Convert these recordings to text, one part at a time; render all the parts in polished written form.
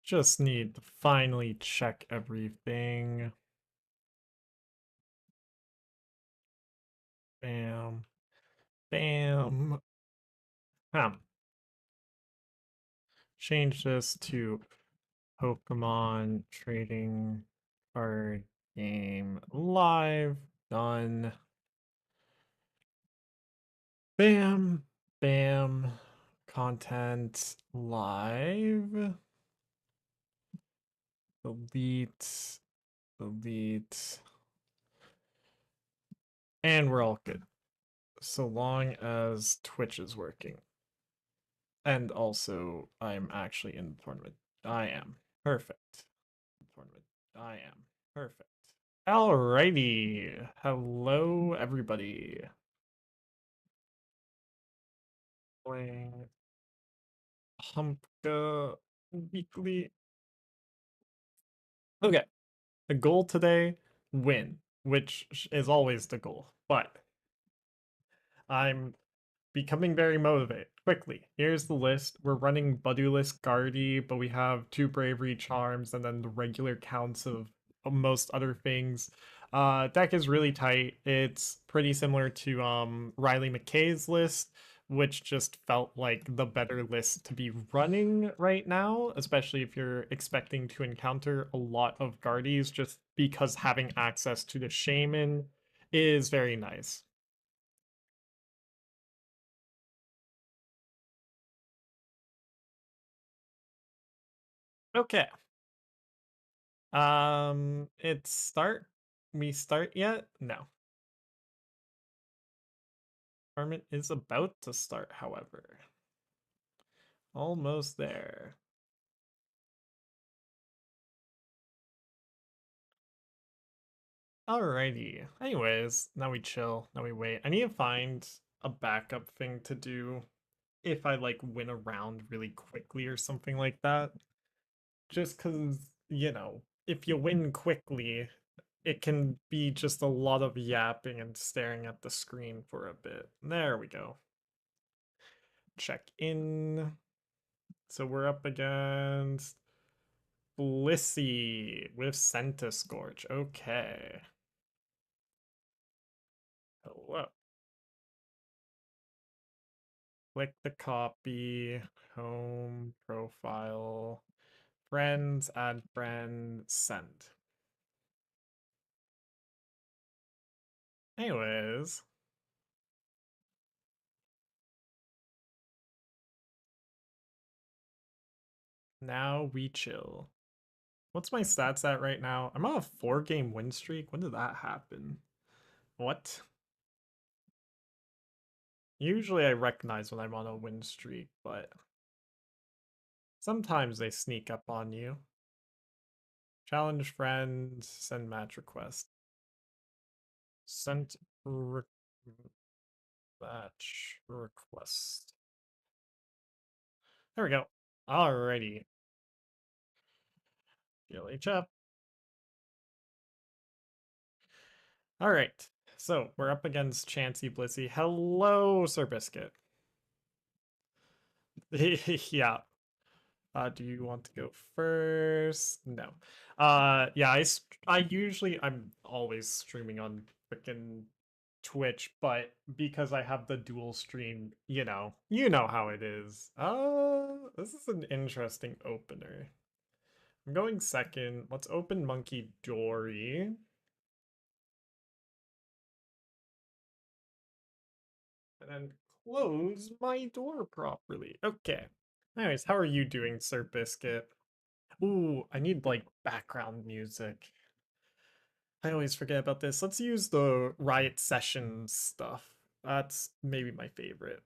Just need to finally check everything. Bam. Bam. Change this to Pokemon Trading Card Game Live. Done. Bam. Bam. Content live. Delete. Delete. And we're all good. So long as Twitch is working. And also, I'm actually in the tournament. I am. Perfect. Tournament. I am. Perfect. Alrighty. Hello, everybody. Playing Humpka Weekly. Okay. The goal today, win, which is always the goal. But I'm becoming very motivated. Quickly, here's the list. We're running Buddy-less Guardy, but we have 2 Bravery Charms and then the regular counts of most other things. Deck is really tight. It's pretty similar to Riley McKay's list, which just felt like the better list to be running right now, especially if you're expecting to encounter a lot of Guardies, just because having access to the Shaymin is very nice. Okay. It's start. We start yet? No. Tournament is about to start, however. Almost there. Alrighty. Anyways, now we chill. Now we wait. I need to find a backup thing to do if I like win a round really quickly or something like that. Just because, if you win quickly, it can be just a lot of yapping and staring at the screen for a bit. There we go. Check in. So we're up against Blissey with Centiskorch. Okay. Hello. Click the copy, home, profile, friends, add friend, send. Anyways. Now we chill. What's my stats at right now? I'm on a 4-game win streak. When did that happen? What? Usually I recognize when I'm on a win streak, but sometimes they sneak up on you. Challenge friend, send match request. Sent match request. There we go. Alrighty. GLHF. Alright. So we're up against Chansey Blissey. Hello, Sir Biscuit. Yeah. Do you want to go first? No. Yeah, I'm always streaming on freaking Twitch, but because I have the dual stream, you know how it is. This is an interesting opener. I'm going second. Let's open Munkidori. And then close my door properly. Okay. Anyways, how are you doing, Sir Biscuit? Ooh, I need like background music. I always forget about this. Let's use the Riot Sessions stuff. That's maybe my favorite.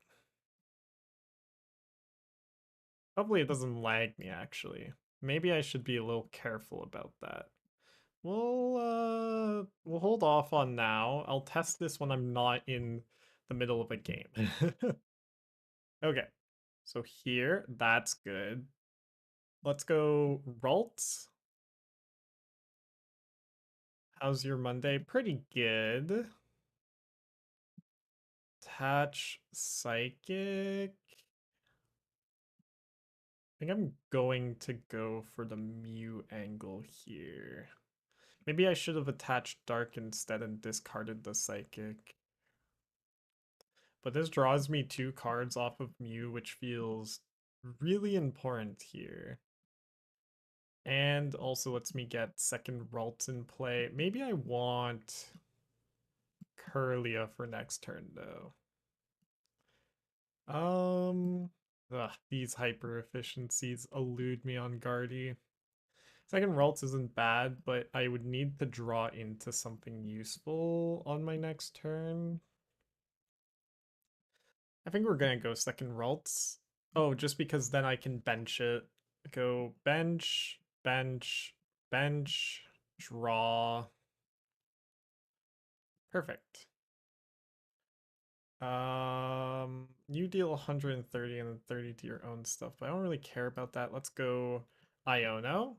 Hopefully it doesn't lag me, actually. Maybe I should be a little careful about that. We'll hold off on now. I'll test this when I'm not in the middle of a game. Okay. So here, that's good. Let's go Ralts. How's your Monday? Pretty good. Attach Psychic. think I'm going to go for the Mew angle here. Maybe I should have attached Dark instead and discarded the Psychic. But this draws me 2 cards off of Mew, which feels really important here. And also lets me get second Ralts in play. Maybe I want Kirlia for next turn, though. These hyper efficiencies elude me on Guardy. Second Ralts isn't bad, but I would need to draw into something useful on my next turn. I think we're gonna go second Ralts. Oh, just because then I can bench it. Go bench, bench, bench, draw. Perfect. You deal 130 and then 30 to your own stuff, but I don't really care about that. Let's go Iono.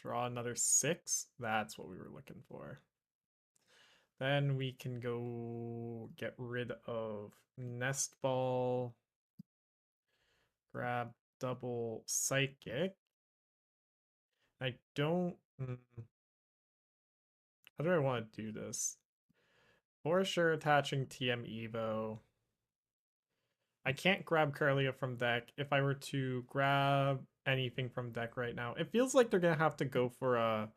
Draw another 6. That's what we were looking for. Then we can go get rid of Nest Ball. Grab double Psychic. I don't... How do I want to do this? For sure attaching TM Evo. I can't grab Kirlia from deck. If I were to grab anything from deck right now, it feels like they're going to have to go for a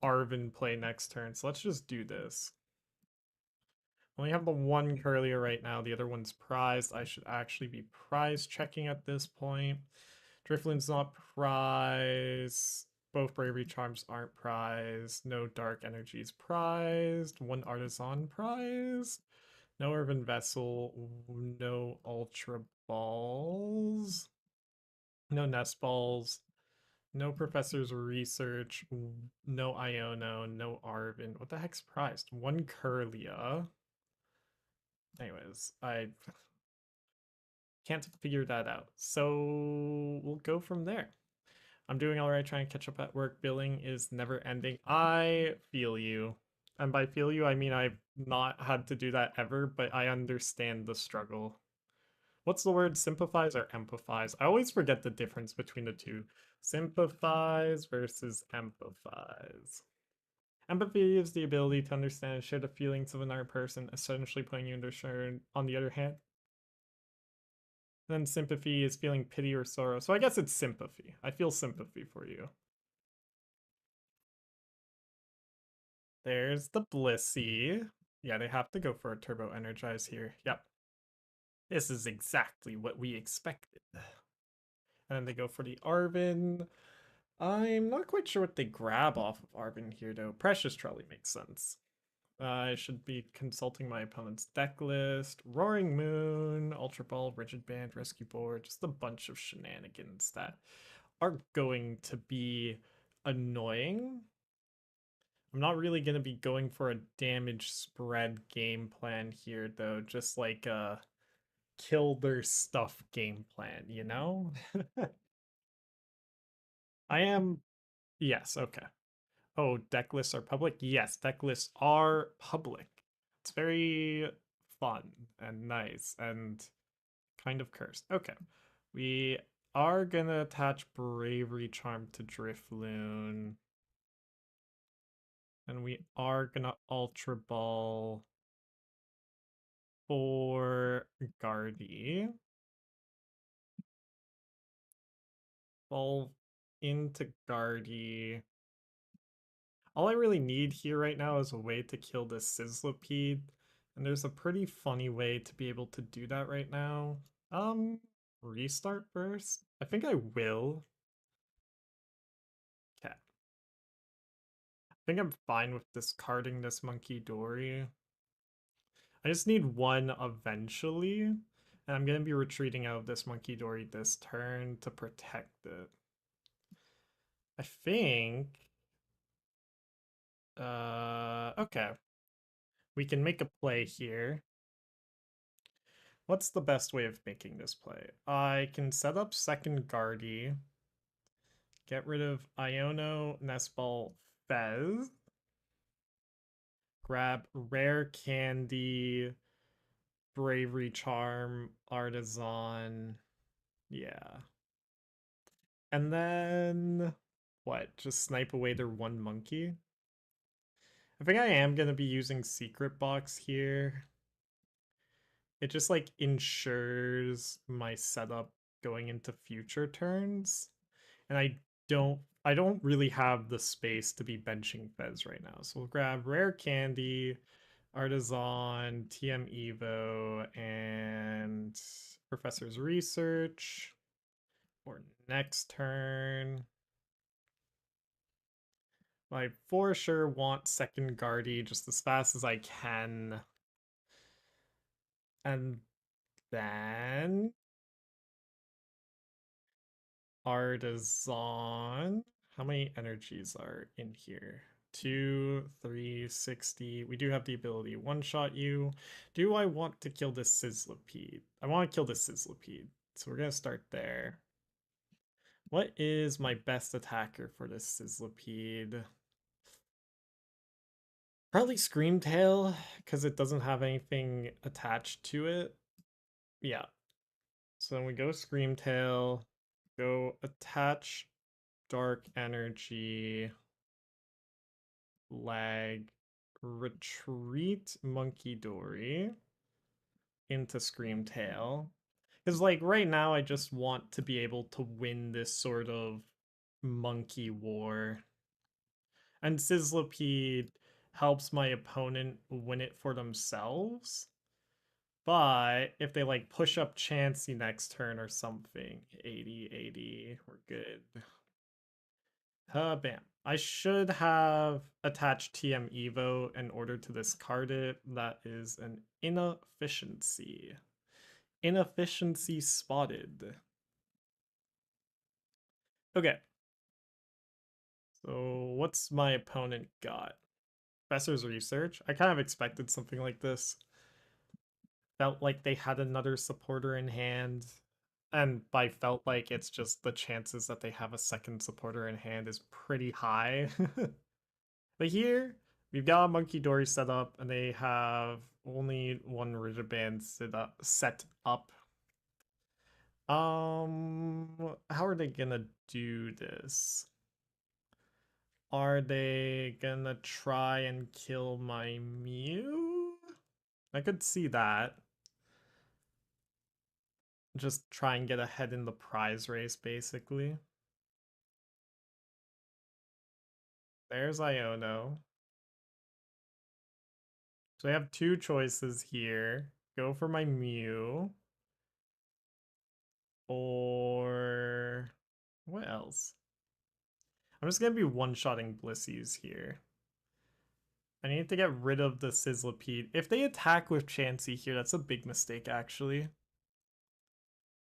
Arven play next turn. So let's just do this. I only have the one Kirlia right now. The other one's prized. I should actually be prize checking at this point. Drifloon's not prized. Both Bravery Charms aren't prized. No Dark Energy's prized. One Artazon prized. No Earthen Vessel. No Ultra Balls. No Nest Balls. No Professor's Research. No Iono. No Arven. What the heck's prized? One Kirlia. Anyways, I can't figure that out. So we'll go from there. I'm doing all right trying to catch up at work. Billing is never ending. I feel you. And by feel you, I mean I've not had to do that ever, but I understand the struggle. What's the word? Sympathize or empathize? I always forget the difference between the two. Sympathize versus empathize. Empathy is the ability to understand and share the feelings of another person, essentially putting you in their shoes. On the other hand, then sympathy is feeling pity or sorrow. So I guess it's sympathy. I feel sympathy for you. There's the Blissey. Yeah, they have to go for a Turbo Energize here. Yep. This is exactly what we expected. And then they go for the Arven. I'm not quite sure what they grab off of Arven here, though. Precious Trolley makes sense. I should be consulting my opponent's deck list. Roaring Moon, Ultra Ball, Rigid Band, Rescue Board, just a bunch of shenanigans that are going to be annoying. I'm not really going to be going for a damage spread game plan here, though. Just like a kill their stuff game plan, you know? I am... Yes, okay. Oh, deck lists are public? Yes, deck lists are public. It's very fun and nice and kind of cursed. Okay. We are gonna attach Bravery Charm to Drifloon. And we are gonna Ultra Ball for Guardy. Ball into Guardy. All I really need here right now is a way to kill this Sizzlipede. And there's a pretty funny way to be able to do that right now. Restart first? I think I will. Okay. I think I'm fine with discarding this Munkidori. I just need one eventually. And I'm going to be retreating out of this Munkidori this turn to protect it. I think... okay. We can make a play here. What's the best way of making this play? I can set up second Guardy. Get rid of Iono, Nest Ball, Fez. Grab Rare Candy, Bravery Charm, Artazon. Yeah. And then what? Just snipe away their one monkey? I think I am going to be using Secret Box here. It just like ensures my setup going into future turns. And I don't really have the space to be benching Fez right now. So we'll grab Rare Candy, Artazon, TM Evo, and Professor's Research for next turn. I for sure want second Guardy just as fast as I can. And then Artazon. How many energies are in here? 2, 3, 60. We do have the ability one-shot you. Do I want to kill this Sizzlipede? I want to kill this Sizzlipede. So we're going to start there. What is my best attacker for this Sizzlipede? Probably Screamtail, because it doesn't have anything attached to it. Yeah. So then we go Screamtail, go attach Dark Energy, lag, retreat Munkidori into Screamtail. Because, like, right now I just want to be able to win this sort of monkey war. And Sizzlipede helps my opponent win it for themselves. But if they like push up Chansey next turn or something, 80, 80, we're good. Bam. I should have attached TM Evo in order to discard it. That is an inefficiency. Inefficiency spotted. Okay. So what's my opponent got? Professor's Research. I kind of expected something like this. Felt like they had another supporter in hand. And by felt like, it's just the chances that they have a second supporter in hand is pretty high. But here, we've got a Munkidori set up, and they have only one Rigid Band set up. How are they gonna do this? Are they gonna try and kill my Mew? I could see that. Just try and get ahead in the prize race, basically. There's Iono. So I have two choices here. Go for my Mew. Or what else? I'm just gonna be one-shotting Blissies here. I need to get rid of the Sizzlipede. If they attack with Chansey here, that's a big mistake, actually.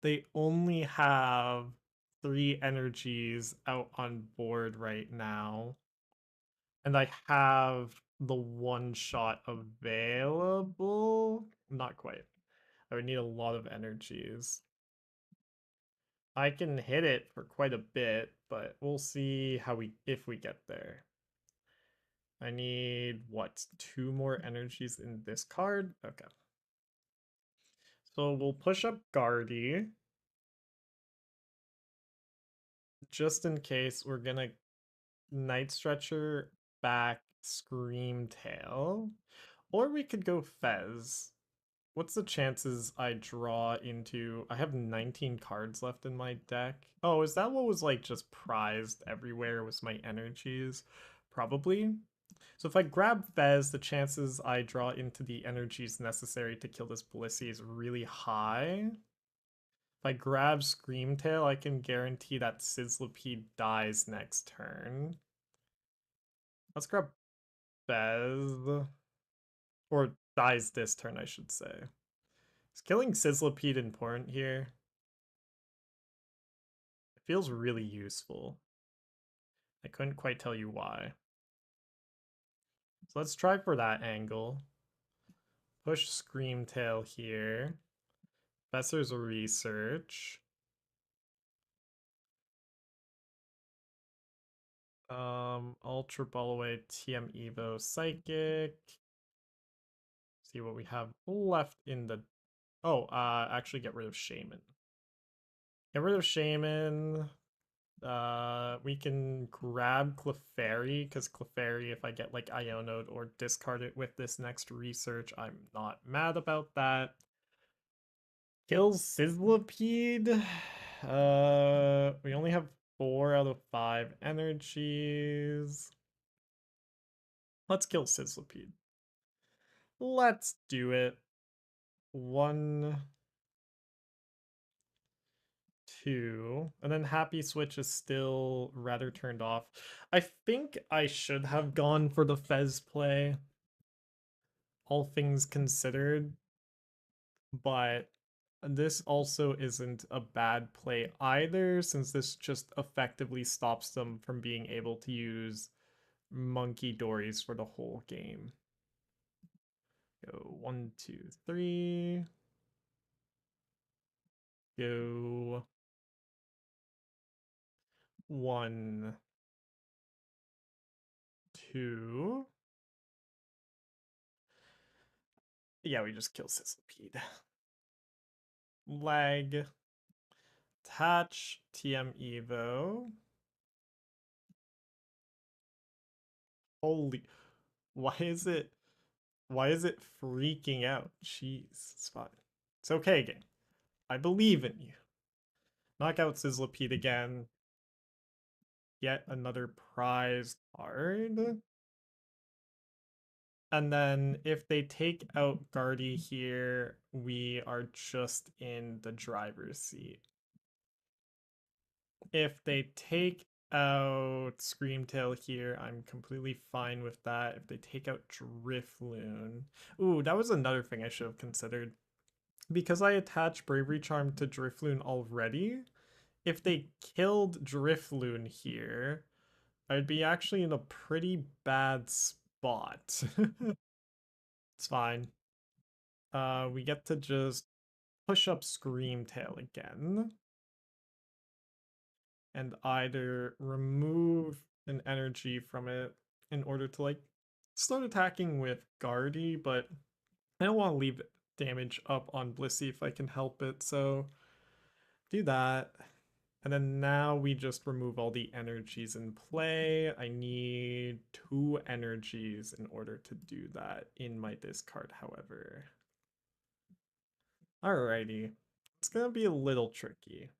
They only have 3 energies out on board right now. And I have the one-shot available? Not quite. I would need a lot of energies. I can hit it for quite a bit, but we'll see if we get there. I need, what, 2 more energies in this card? Okay. So we'll push up Guardy. Just in case we're gonna Night Stretcher back Screamtail. Or we could go Fez. What's the chances I draw into... I have 19 cards left in my deck. Oh, is that what was like just prized everywhere was my energies? Probably. So if I grab Fez, the chances I draw into the energies necessary to kill this Blissey is really high. If I grab Screamtail, I can guarantee that Sizzlipede dies next turn. Let's grab Fez. Or dies this turn, I should say. Is killing Sizzlipede important here? It feels really useful. I couldn't quite tell you why. So let's try for that angle. Push Screamtail here. Professor's Research. Ultra Ball away, TM Evo Psychic. See what we have left in the Oh, actually get rid of Shaymin. Get rid of Shaymin. We can grab Clefairy, because Clefairy, if I get like Iono'd or discard it with this next research, I'm not mad about that. Kills Sizzlipede. We only have 4 out of 5 energies. Let's kill Sizzlipede. Let's do it. 1, 2, and then Happy Switch is still rather turned off. I think I should have gone for the Fez play, all things considered, but this also isn't a bad play either, since this just effectively stops them from being able to use Munkidori for the whole game. Go 1, 2, 3. Go 1, 2. Yeah, we just kill Sizzlipede. Lag. Attach TM Evo. Holy, why is it freaking out? Jeez, it's fine. It's okay, game. I believe in you. Knock out Sizzlipede again. Get another prize card. And then if they take out Guardy here, we are just in the driver's seat. If they take out Screamtail here, I'm completely fine with that. If they take out Drifloon... Ooh, that was another thing I should have considered. Because I attached Bravery Charm to Drifloon already, if they killed Drifloon here, I'd be actually in a pretty bad spot. It's fine. We get to just push up Screamtail again. And either remove an energy from it in order to like start attacking with Guardy, but I don't want to leave damage up on Blissey if I can help it, so do that. And then now we just remove all the energies in play. I need 2 energies in order to do that in my discard, however. Alrighty. It's gonna be a little tricky.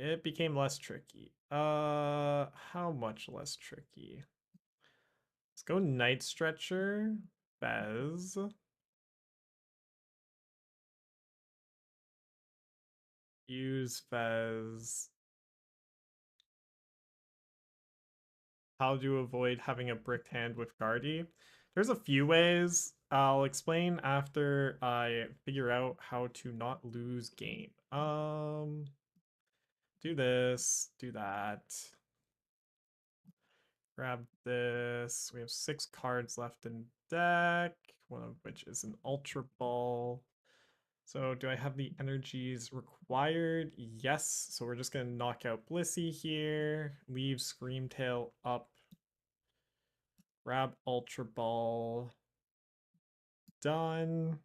It became less tricky. How much less tricky? Let's go Night Stretcher, Fez. Use Fez. How to avoid having a bricked hand with Guardy. There's a few ways. I'll explain after I figure out how to not lose game. Do this, do that. Grab this. We have 6 cards left in deck, one of which is an Ultra Ball. So do I have the energies required? Yes. So we're just going to knock out Blissey here. Leave Screamtail up. Grab Ultra Ball. Done.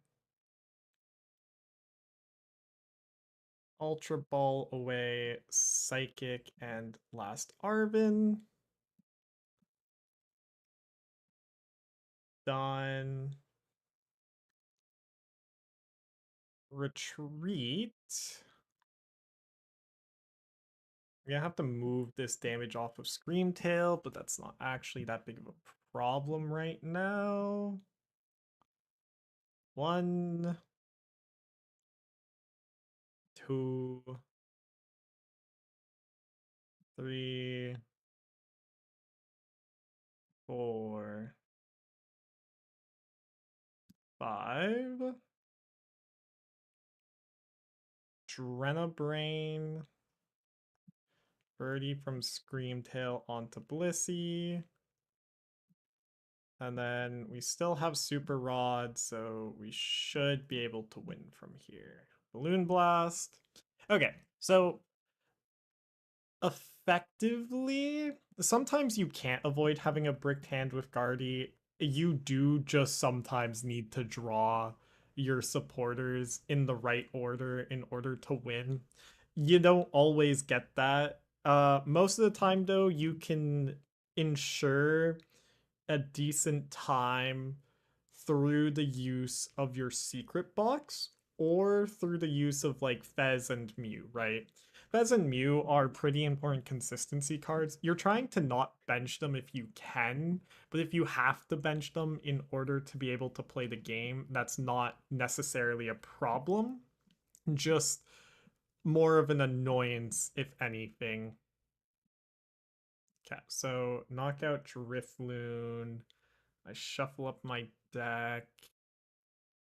Ultra Ball away. Psychic and last Arven. Done. Retreat. I'm gonna have to move this damage off of Screamtail, but that's not actually that big of a problem right now. 1, 2, 3, 4, 5. Drenabrain. Birdie from Screamtail onto Blissey. And then we still have Super Rod, so we should be able to win from here. Balloon Blast. Okay, so effectively, sometimes you can't avoid having a bricked hand with Guardy. You do just sometimes need to draw your supporters in the right order in order to win. You don't always get that. Most of the time, though, you can ensure a decent time through the use of your secret box or through the use of like Fez and Mew, right? Fez and Mew are pretty important consistency cards. You're trying to not bench them if you can, but if you have to bench them in order to be able to play the game, that's not necessarily a problem. Just more of an annoyance, if anything. Okay, so knockout Drifloon. I shuffle up my deck.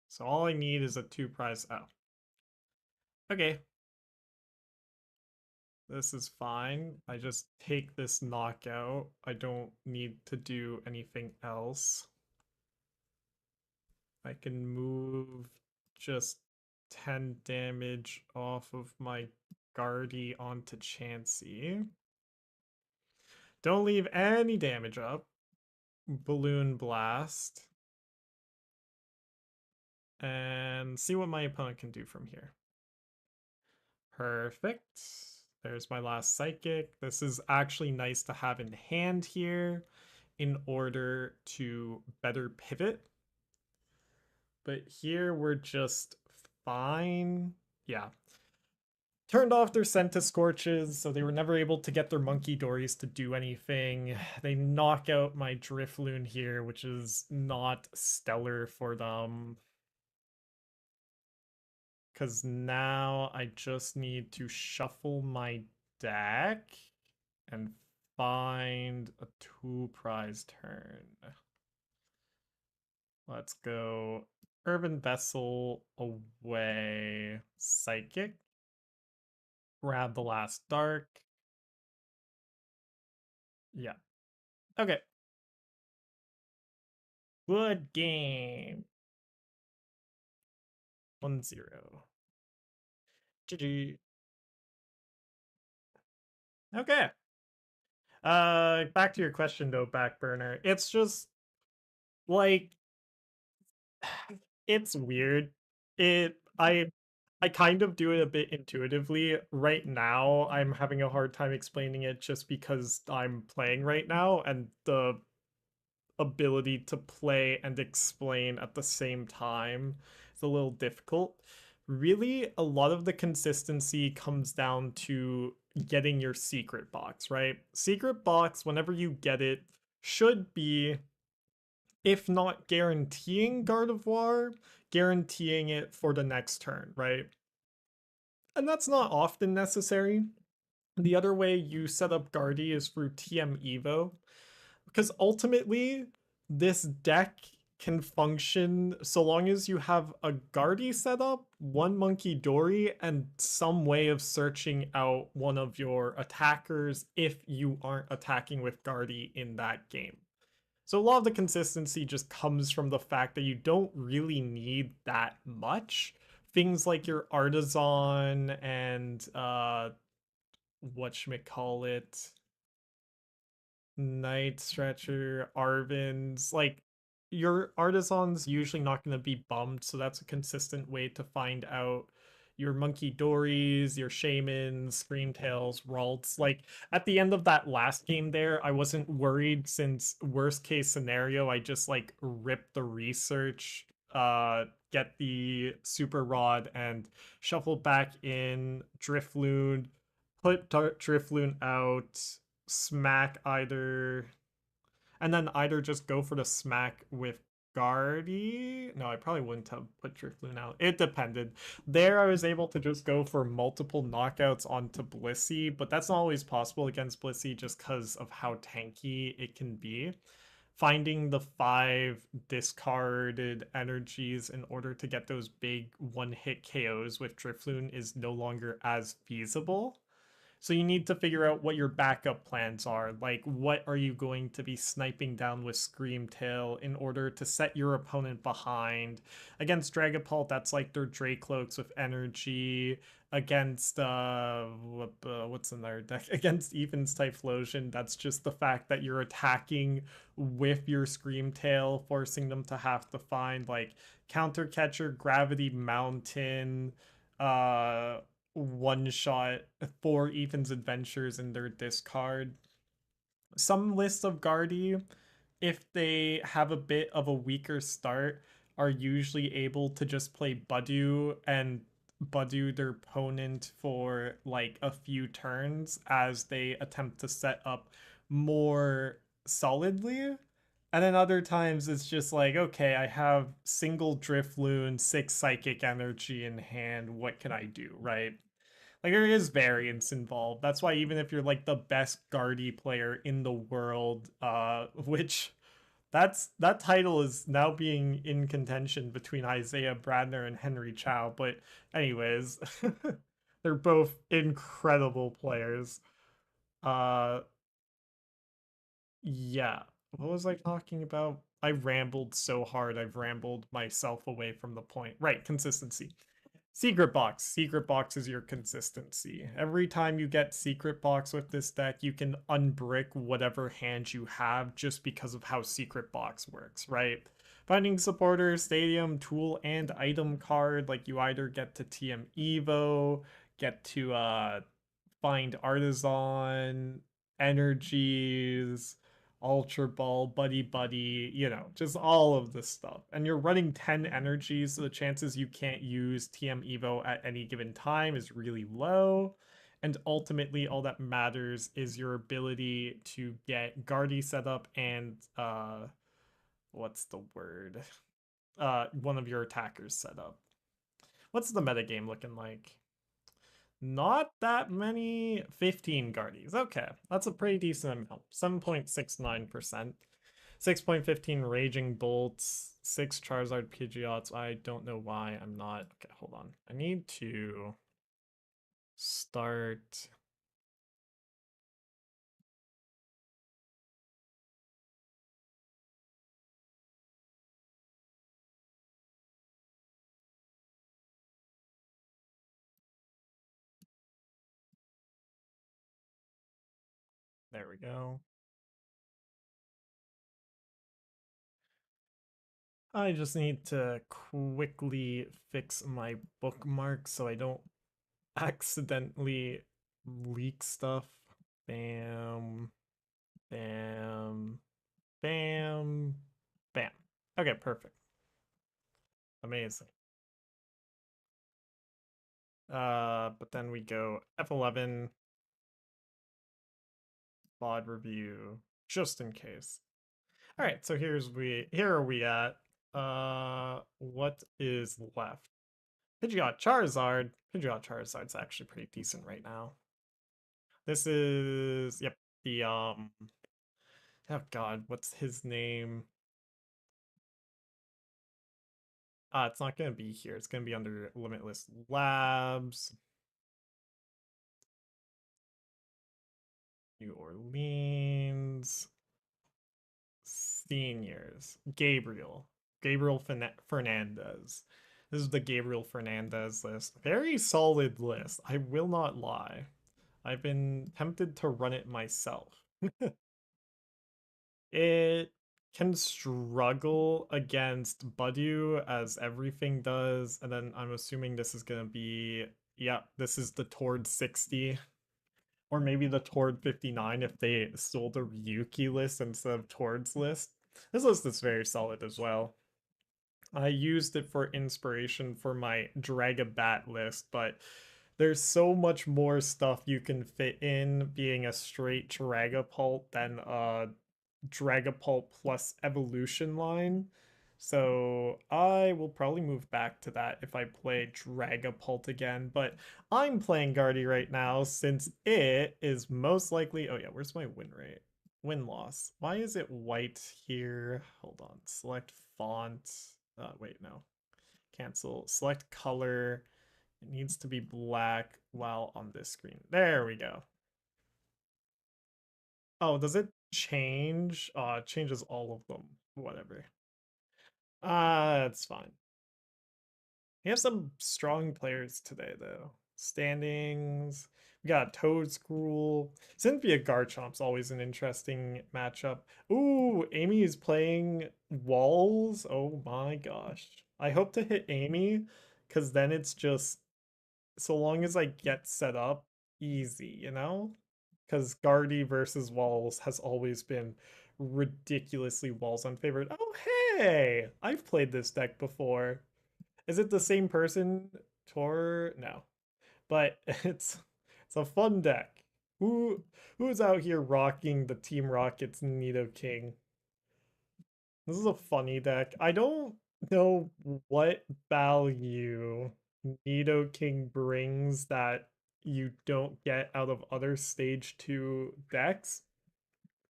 So all I need is a 2-prize. Oh. Okay. This is fine. I just take this knockout. I don't need to do anything else. I can move just 10 damage off of my Guardy onto Chansey. Don't leave any damage up. Balloon Blast. And see what my opponent can do from here. Perfect. There's my last Psychic. This is actually nice to have in hand here in order to better pivot. But here we're just fine. Yeah. Turned off their Centiskorches, so they were never able to get their Munkidoris to do anything. They knock out my Drifloon here, which is not stellar for them. Because now I just need to shuffle my deck and find a 2-prize turn. Let's go Earthen Vessel away, Psychic. Grab the last Dark. Yeah. Okay. Good game. 1-0. GG. Okay. Back to your question though, Backburner. It's just like it's weird. I kind of do it a bit intuitively. Right now, I'm having a hard time explaining it just because I'm playing right now and the ability to play and explain at the same time is a little difficult. Really, a lot of the consistency comes down to getting your secret box, right? Secret box, whenever you get it, should be, if not guaranteeing Gardevoir, guaranteeing it for the next turn, right? And that's not often necessary. The other way you set up Guardy is through TM Evo, because ultimately this deck can function so long as you have a Guardy setup, one Munkidori, and some way of searching out one of your attackers if you aren't attacking with Guardy in that game. So a lot of the consistency just comes from the fact that you don't really need that much. Things like your Artazon and whatchamacallit, Night Stretcher, Arven's, like your Artazon's usually not going to be bummed, so that's a consistent way to find out your Munkidoris, your Shaymins, Screamtails, Ralts. Like at the end of that last game there, I wasn't worried since worst case scenario, I just like rip the research, get the Super Rod and shuffle back in Drifloon, put Drifloon out, smack either, and then either just go for the smack with Guardy. No, I probably wouldn't have put Drifloon out. It depended. There, I was able to just go for multiple knockouts onto Blissey, but that's not always possible against Blissey just because of how tanky it can be. Finding the 5 discarded energies in order to get those big one-hit KOs with Drifloon is no longer as feasible. So you need to figure out what your backup plans are. Like, what are you going to be sniping down with Screamtail in order to set your opponent behind? Against Dragapult, that's like their Dracloaks with energy. Against, what what's in their deck against Ethan's Typhlosion. That's just the fact that you're attacking with your Scream Tail, forcing them to have to find like Counter Catcher, Gravity Mountain, one shot for Ethan's Adventures in their discard. Some lists of Guardy, if they have a bit of a weaker start, are usually able to just play Budu and Budu their opponent for like a few turns as they attempt to set up more solidly. And then other times it's just like, okay, I have single Drifloon, 6 Psychic Energy in hand. What can I do, right? Like there is variance involved. That's why even if you're like the best Guardy player in the world, which that title is now being in contention between Isaiah Bradner and Henry Chow. But anyways, they're both incredible players. Uh yeah. What was I talking about? I rambled so hard. I've rambled myself away from the point. Right, consistency. Secret Box. Secret Box is your consistency. Every time you get Secret Box with this deck, you can unbrick whatever hand you have just because of how Secret Box works, right? Finding Supporter, Stadium, Tool, and Item card, like you either get to TM Evo, get to find Artazon, Energies, Ultra Ball, Buddy-Buddy, you know, just all of this stuff. And you're running 10 energies, so the chances you can't use TM Evo at any given time is really low. And ultimately, all that matters is your ability to get Guardy set up and, what's the word? One of your attackers set up. What's the metagame looking like? Not that many. 15 Guardies. Okay, that's a pretty decent amount. 7.69%. 6.15 Raging Bolts. 6 Charizard Pidgeots. I don't know why I'm not. Okay, hold on. I need to start. There we go. I just need to quickly fix my bookmark so I don't accidentally leak stuff. Bam. Bam. Bam. Bam. Okay, perfect. Amazing. But then we go F11 VOD review just in case. All right, so here are we at. What is left? Pidgeot Charizard. Pidgeot Charizard's actually pretty decent right now. This is yep, the oh god, what's his name? It's not gonna be here. It's gonna be under Limitless Labs. New Orleans. Seniors. Gabriel Fernandez. This is the Gabriel Fernandez list. Very solid list. I will not lie. I've been tempted to run it myself. It can struggle against Budu as everything does. And then I'm assuming this is going to be, yeah, this is the Tord 60. Or maybe the Tord 59 if they stole the Ryuki list instead of Tord's list. This list is very solid as well. I used it for inspiration for my Dragabat list, but there's so much more stuff you can fit in being a straight Dragapult than a Dragapult plus evolution line. So I will probably move back to that if I play Dragapult again, but I'm playing Guardy right now since it is most likely. Oh yeah, where's my win rate? Win-loss. Why is it white here? Hold on. Select font. Wait, no. Cancel. Select color. It needs to be black while on this screen. There we go. Oh, does it change? It changes all of them. Whatever. It's fine. We have some strong players today, though. Standings. We got Toad Scroll. Cynthia Garchomp's always an interesting matchup. Ooh, Amy is playing Walls. Oh my gosh. I hope to hit Amy, because then it's just, so long as I get set up, easy, you know? Because Guardy versus Walls has always been ridiculously Walls unfavored. Oh, hey! I've played this deck before. Is it the same person? Tor? No. But it's a fun deck. Who's out here rocking the Team Rocket's Nidoking? This is a funny deck. I don't know what value Nidoking brings that you don't get out of other stage 2 decks.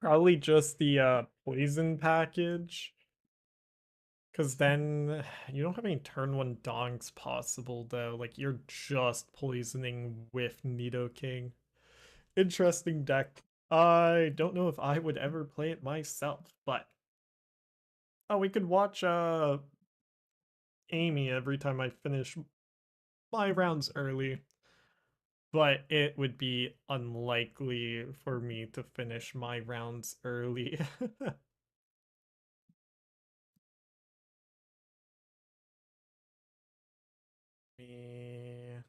Probably just the poison package. Because then you don't have any turn 1 donks possible though. Like you're just poisoning with Nidoking. Interesting deck. I don't know if I would ever play it myself, but oh, we could watch Amy every time I finish my rounds early. But it would be unlikely for me to finish my rounds early. Me.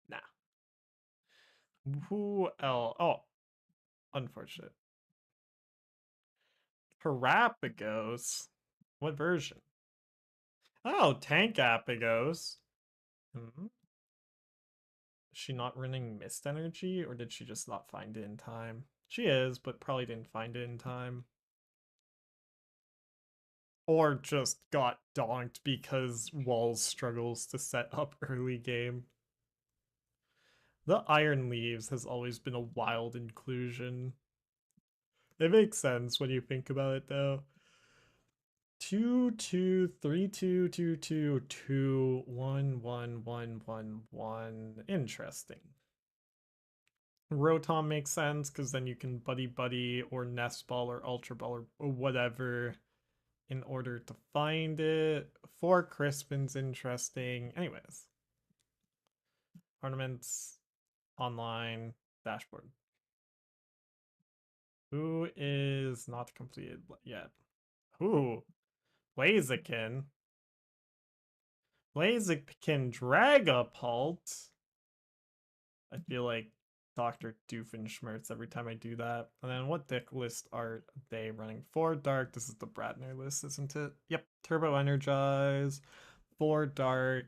Nah. Who else? Oh, unfortunate. Parapagos? What version? Oh, Tank Apagos. Hmm? Is she not running Mist Energy, or did she just not find it in time? She is, but probably didn't find it in time. Or just got donked because Walls struggles to set up early game. The Iron Leaves has always been a wild inclusion. It makes sense when you think about it, though. 2-2-3-2-2-2-2-1-1-1-1-1. Interesting. Rotom makes sense because then you can Buddy-Buddy or Nest Ball or Ultra Ball or whatever in order to find it. 4 Crispin's interesting. Anyways. Ornaments, online, dashboard. Who is not completed yet? Ooh, Blaziken. Blaziken Dragapult. I feel like Dr. Doofenshmirtz every time I do that. And then what deck list are they running? 4 Dark. This is the Bradner list, isn't it? Yep. Turbo Energize. 4 Dark.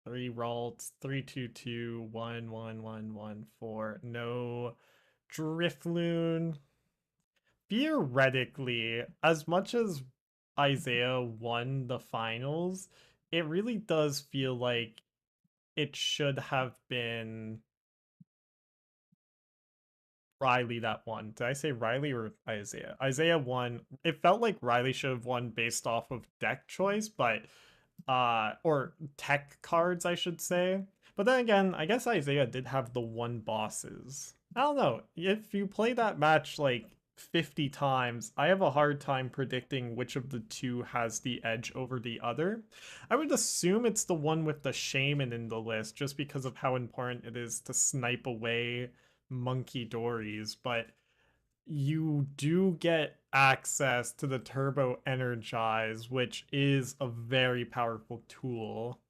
3 Ralts. 3-2-2-1-1-1-1-4. No Drifloon. Theoretically, as much as Isaiah won the finals, it really does feel like it should have been Riley that won. Did I say Riley or Isaiah? Isaiah won. It felt like Riley should have won based off of deck choice, but or tech cards, I should say. But then again, I guess Isaiah did have the 1 bosses. I don't know. If you play that match like 50 times, I have a hard time predicting which of the two has the edge over the other. I would assume it's the one with the Shaymin in the list just because of how important it is to snipe away Munkidoris, but you do get access to the Turbo Energize, which is a very powerful tool.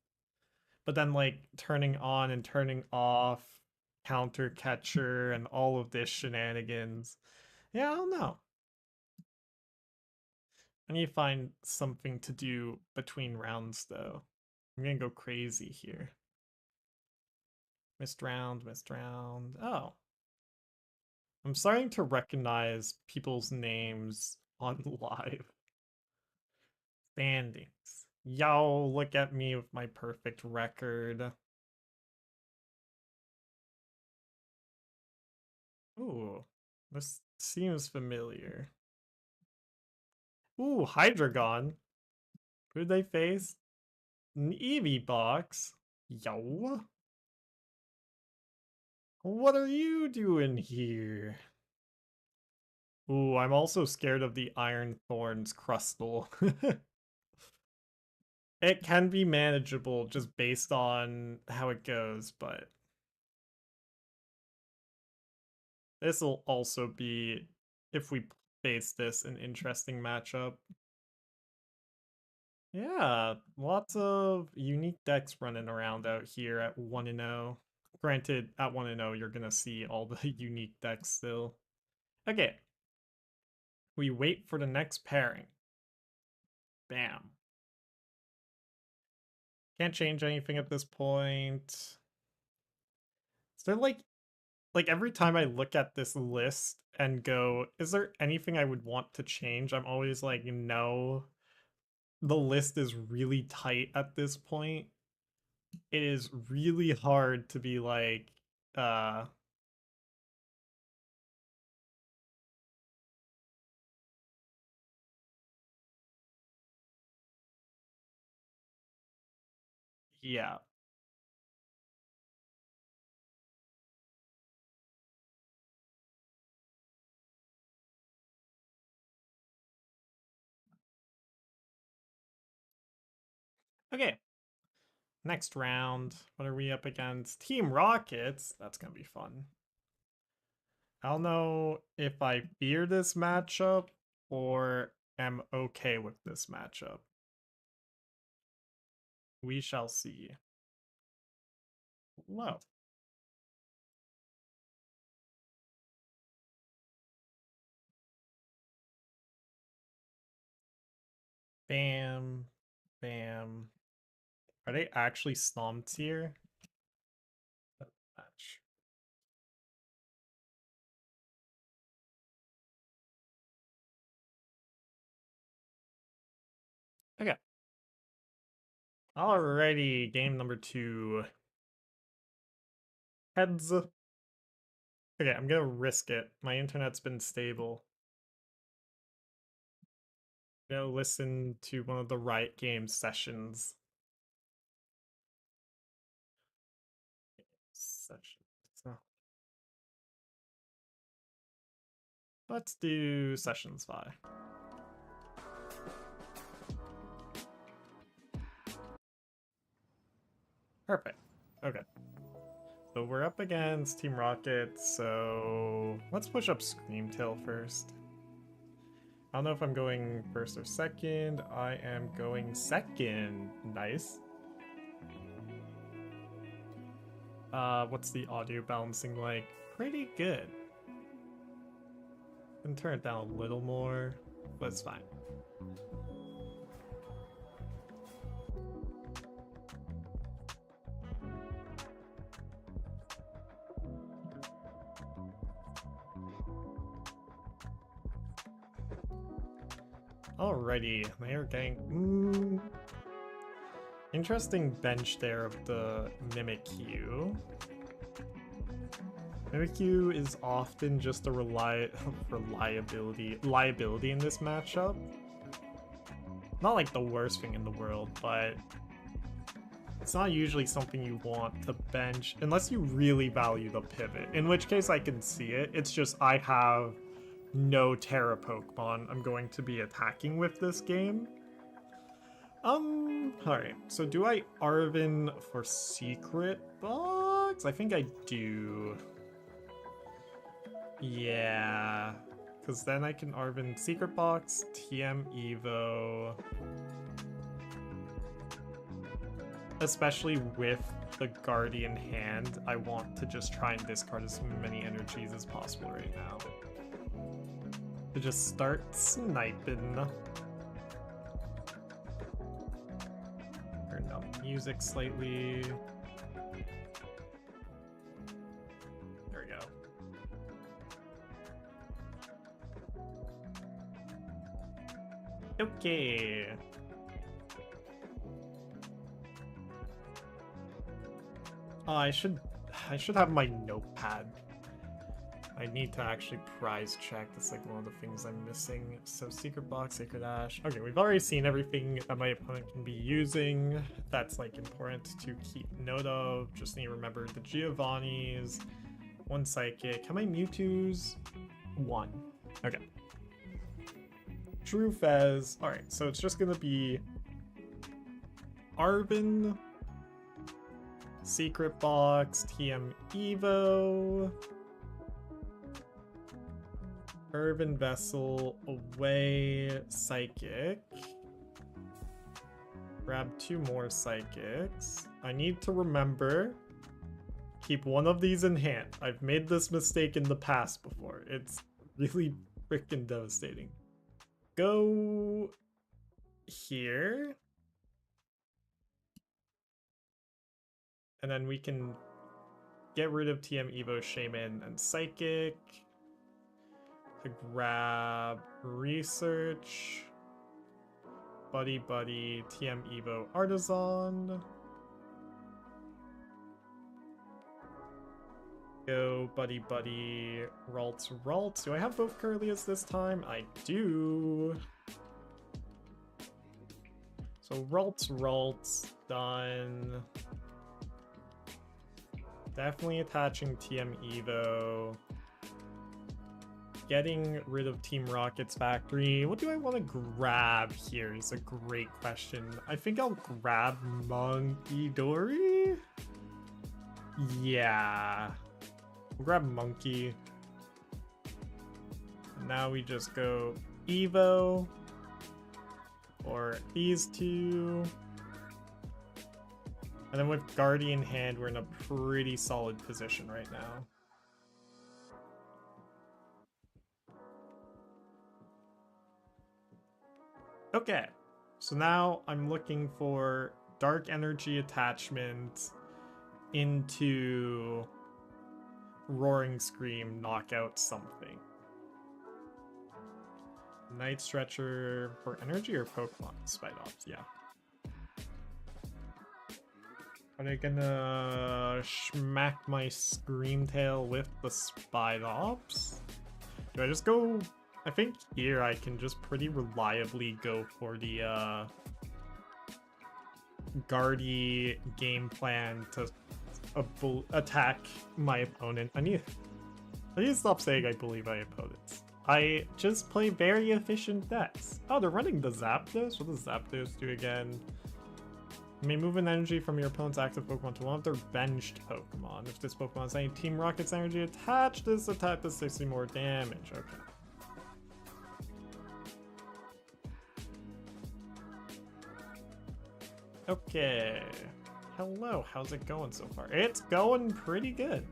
But then, like, turning on and turning off Counter Catcher and all of this shenanigans. Yeah, I don't know. I need to find something to do between rounds, though. I'm gonna go crazy here. Missed round, missed round. Oh. I'm starting to recognize people's names on live. Standings. Yo, look at me with my perfect record. Ooh, this seems familiar. Ooh, Hydreigon. Who'd they face? An Eevee box. Yo. What are you doing here? Ooh, I'm also scared of the Iron Thorns Crustle. It can be manageable just based on how it goes, but this will also be, if we face this, an interesting matchup. Yeah, lots of unique decks running around out here at 1-0. Granted, at 1-0, you're gonna see all the unique decks still. Okay. We wait for the next pairing. Bam. Can't change anything at this point. Is there like every time I look at this list and go, is there anything I would want to change? I'm always like, no. The list is really tight at this point. It is really hard to be like, yeah. Okay. Next round. What are we up against? Team Rockets. That's gonna be fun. I don't know if I fear this matchup or am okay with this matchup. We shall see. Whoa. Bam. Bam. Are they actually Stomps here? Match. Okay. Alrighty, game number 2. Heads. Okay, I'm gonna risk it. My internet's been stable. I'm gonna listen to one of the Riot Games sessions. So let's do sessions 5. Perfect. Okay. So we're up against Team Rocket, so let's push up Screamtail first. I don't know if I'm going first or second. I am going second. Nice. What's the audio balancing like? Pretty good. Can turn it down a little more, but it's fine. Alrighty, they are getting interesting bench there of the Mimikyu. Mimikyu is often just a liability in this matchup. Not like the worst thing in the world, but it's not usually something you want to bench unless you really value the pivot, in which case I can see it. It's just I have no Terra Pokemon I'm going to be attacking with this game. Alright, so do I Arven for Secret Box? I think I do. Yeah, because then I can Arven Secret Box, TM Evo. Especially with the Guardian hand, I want to just try and discard as many energies as possible right now. To just start sniping. Turn down the music slightly. There we go. Okay. I should have my notepad. I need to actually prize check. That's like one of the things I'm missing. So Secret Box, Sacred Ash. Okay, we've already seen everything that my opponent can be using. That's like important to keep note of. Just need to remember the Giovanni's, 1 Psychic. How many Mewtwo's? 1. Okay. True Fez. Alright, so it's just gonna be Arven, Secret Box TM Evo, Earthen Vessel away Psychic. Grab 2 more Psychics. I need to remember, keep one of these in hand. I've made this mistake in the past before. It's really freaking devastating. Go here. And then we can get rid of TM Evo, Shaymin, and Psychic. To grab Research, Buddy-Buddy, TM Evo, Artazon. Go Buddy-Buddy, Ralts. Do I have both Kirlias this time? I do. So Ralts, done. Definitely attaching TM Evo. Getting rid of Team Rocket's factory. What do I want to grab here is a great question. I think I'll grab Munkidori? Yeah. We'll grab Monkey. And now we just go Evo. Or these two. And then with Guardian hand, we're in a pretty solid position right now. Okay, so now I'm looking for Dark Energy attachment into Roaring Scream, knockout something. Night Stretcher for energy or Pokemon? Spidops, yeah. Are they gonna smack my Screamtail with the Spidops? Do I just go... I think here I can just pretty reliably go for the Guardy game plan to attack my opponent. I need to stop saying I believe my opponents. I just play very efficient decks. Oh, they're running the Zapdos? What does Zapdos do again? You may move an energy from your opponent's active Pokemon to one of their benched Pokemon. If this Pokemon has any Team Rocket's energy attached, this attack does 60 more damage. Okay. Okay. Hello, how's it going so far? It's going pretty good.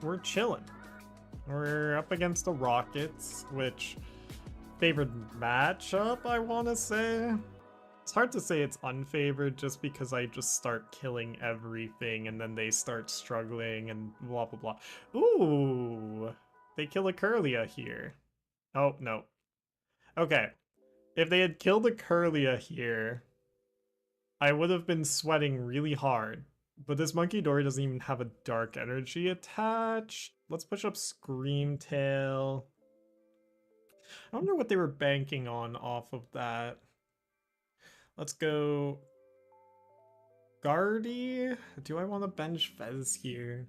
We're chilling. We're up against the Rockets, which favored matchup, I want to say. It's hard to say it's unfavored just because I just start killing everything and then they start struggling and blah blah blah. Ooh, they kill a Kirlia here. Oh, no. Okay. If they had killed a Kirlia here, I would have been sweating really hard. But this Munkidori doesn't even have a Dark Energy attached. Let's push up Screamtail. I wonder what they were banking on off of that. Let's go Guardy. Do I want to bench Fez here?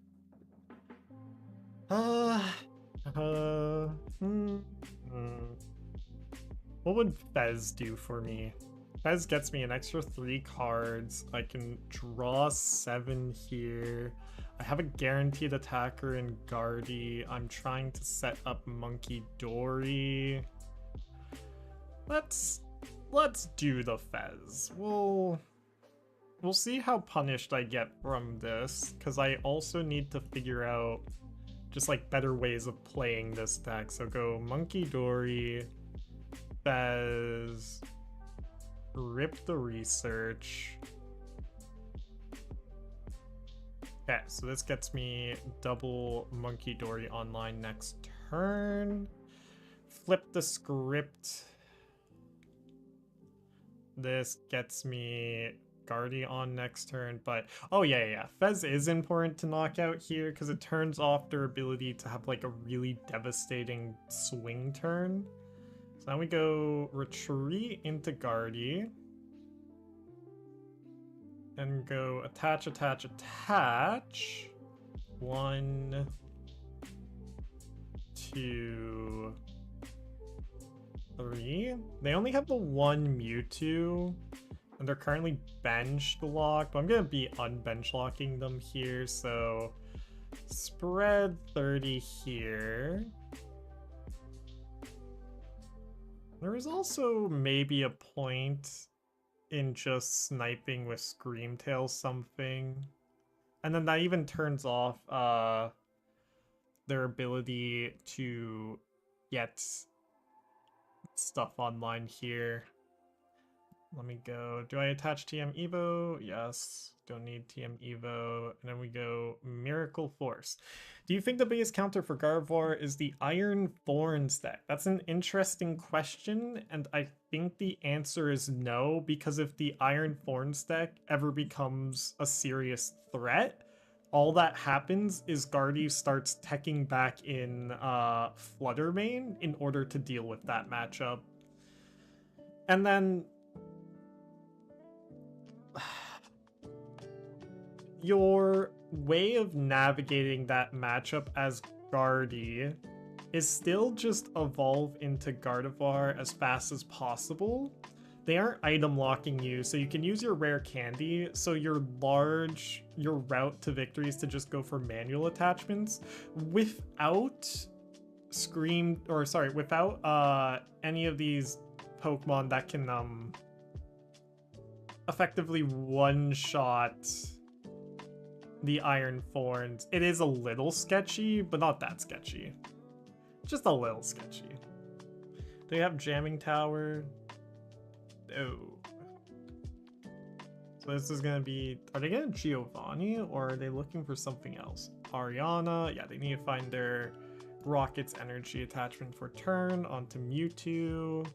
What would Fez do for me? Fez gets me an extra 3 cards. I can draw 7 here. I have a guaranteed attacker in Guardy. I'm trying to set up Munkidori. Let's do the Fez. We'll see how punished I get from this, because I also need to figure out just like better ways of playing this deck. So go Munkidori, Fez, rip the Research. Okay, so this gets me double Munkidori online next turn. Flip the script. This gets me Guardy on next turn, but oh yeah. Fez is important to knock out here because it turns off their ability to have like a really devastating swing turn. So now we go retreat into Guardy. And go attach. 1, 2, 3. They only have the one Mewtwo, and they're currently bench locked, but I'm gonna be unbench locking them here, so spread 30 here. There is also maybe a point in just sniping with Screamtail something. And then that even turns off their ability to get stuff online here. Let me go. Do I attach TM Evo? Yes. Don't need TM Evo. And then we go Miracle Force. Do you think the biggest counter for Gardevoir is the Iron Thorns deck? That's an interesting question, and I think the answer is no, because if the Iron Thorns deck ever becomes a serious threat, all that happens is Gardevoir starts teching back in Flutter Mane in order to deal with that matchup. And then your way of navigating that matchup as Gardevoir is still just evolve into Gardevoir as fast as possible. They aren't item locking you, so you can use your rare candy, so your route to victory is to just go for manual attachments without without any of these Pokemon that can effectively one-shot the Iron Thorns. It is a little sketchy, but not that sketchy. Just a little sketchy. They have Jamming Tower. Oh. So this is gonna be... Are they getting Giovanni, or are they looking for something else? Ariana. Yeah, they need to find their Rocket's energy attachment for turn onto Mewtwo.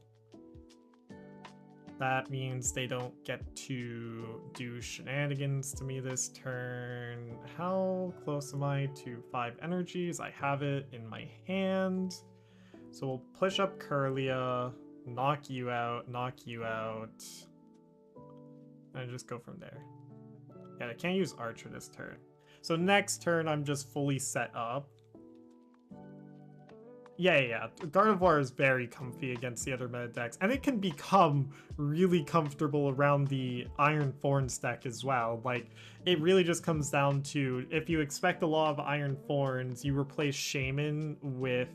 That means they don't get to do shenanigans to me this turn. How close am I to 5 energies? I have it in my hand. So we'll push up Kirlia, knock you out, and just go from there. Yeah, I can't use Archer this turn. So next turn, I'm just fully set up. Yeah. Gardevoir is very comfy against the other meta decks, and it can become really comfortable around the Iron Thorns deck as well. Like, it really just comes down to, if you expect a lot of Iron Thorns, you replace Shaymin with,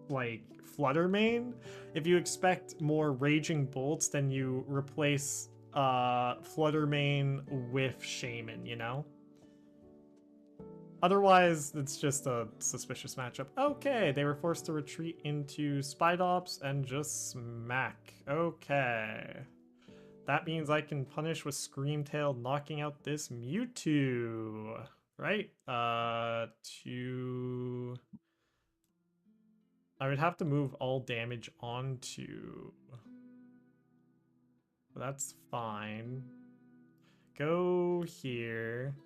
like, Flutter Mane. If you expect more Raging Bolts, then you replace, Flutter Mane with Shaymin, you know? Otherwise, it's just a suspicious matchup. Okay, they were forced to retreat into Spidops and just smack. Okay. That means I can punish with Screamtail, knocking out this Mewtwo. Right? I would have to move all damage onto... That's fine. Go here.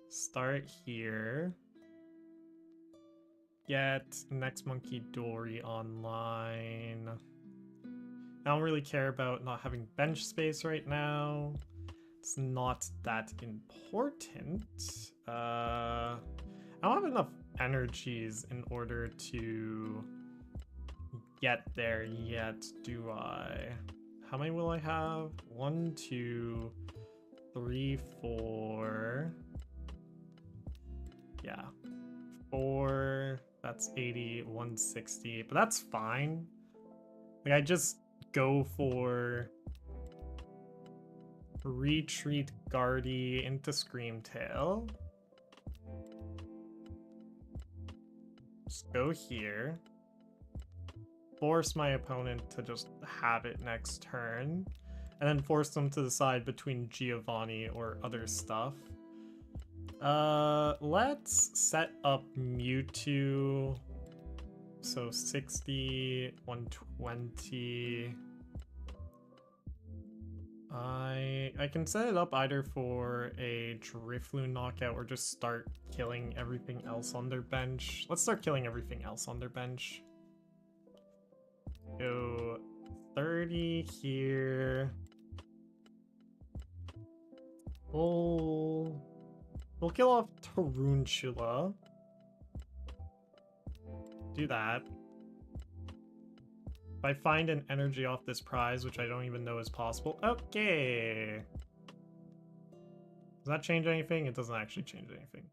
Start here. Get next Munkidori online. I don't really care about not having bench space right now. It's not that important. I don't have enough energies in order to get there yet, do I? How many will I have? 1, 2, 3, 4. Yeah, 4, that's 80, 160, but that's fine. Like, I just go for retreat Guardy into Screamtail. Just go here. Force my opponent to just have it next turn, and then force them to decide between Giovanni or other stuff. Let's set up Mewtwo. So 60, 120. I can set it up either for a Drifloon knockout or just start killing everything else on their bench. Let's start killing everything else on their bench. Go 30 here. We'll kill off Tarantula. Do that. If I find an energy off this prize, which I don't even know is possible. Okay. Does that change anything? It doesn't actually change anything.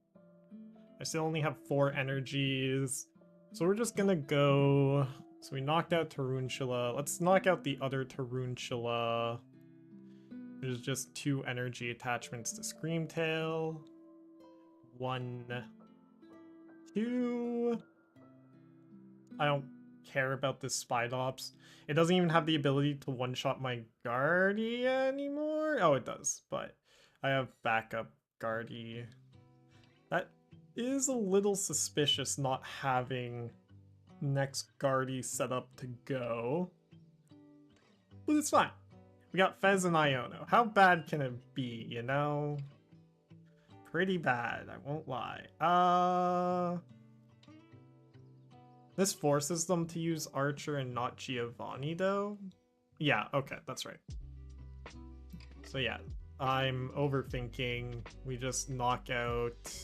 I still only have 4 energies. So we're just gonna go... So we knocked out Tarantula. Let's knock out the other Tarantula. There's just 2 energy attachments to Screamtail. 1, 2. I don't care about this Spidops. It doesn't even have the ability to one-shot my Guardy anymore. Oh, it does, but I have backup Guardy. That is a little suspicious not having next Guardy set up to go. But it's fine. We got Fez and Iono. How bad can it be, you know? Pretty bad, I won't lie. This forces them to use Archer and not Giovanni, though? Yeah, okay, that's right. So yeah, I'm overthinking. We just knock out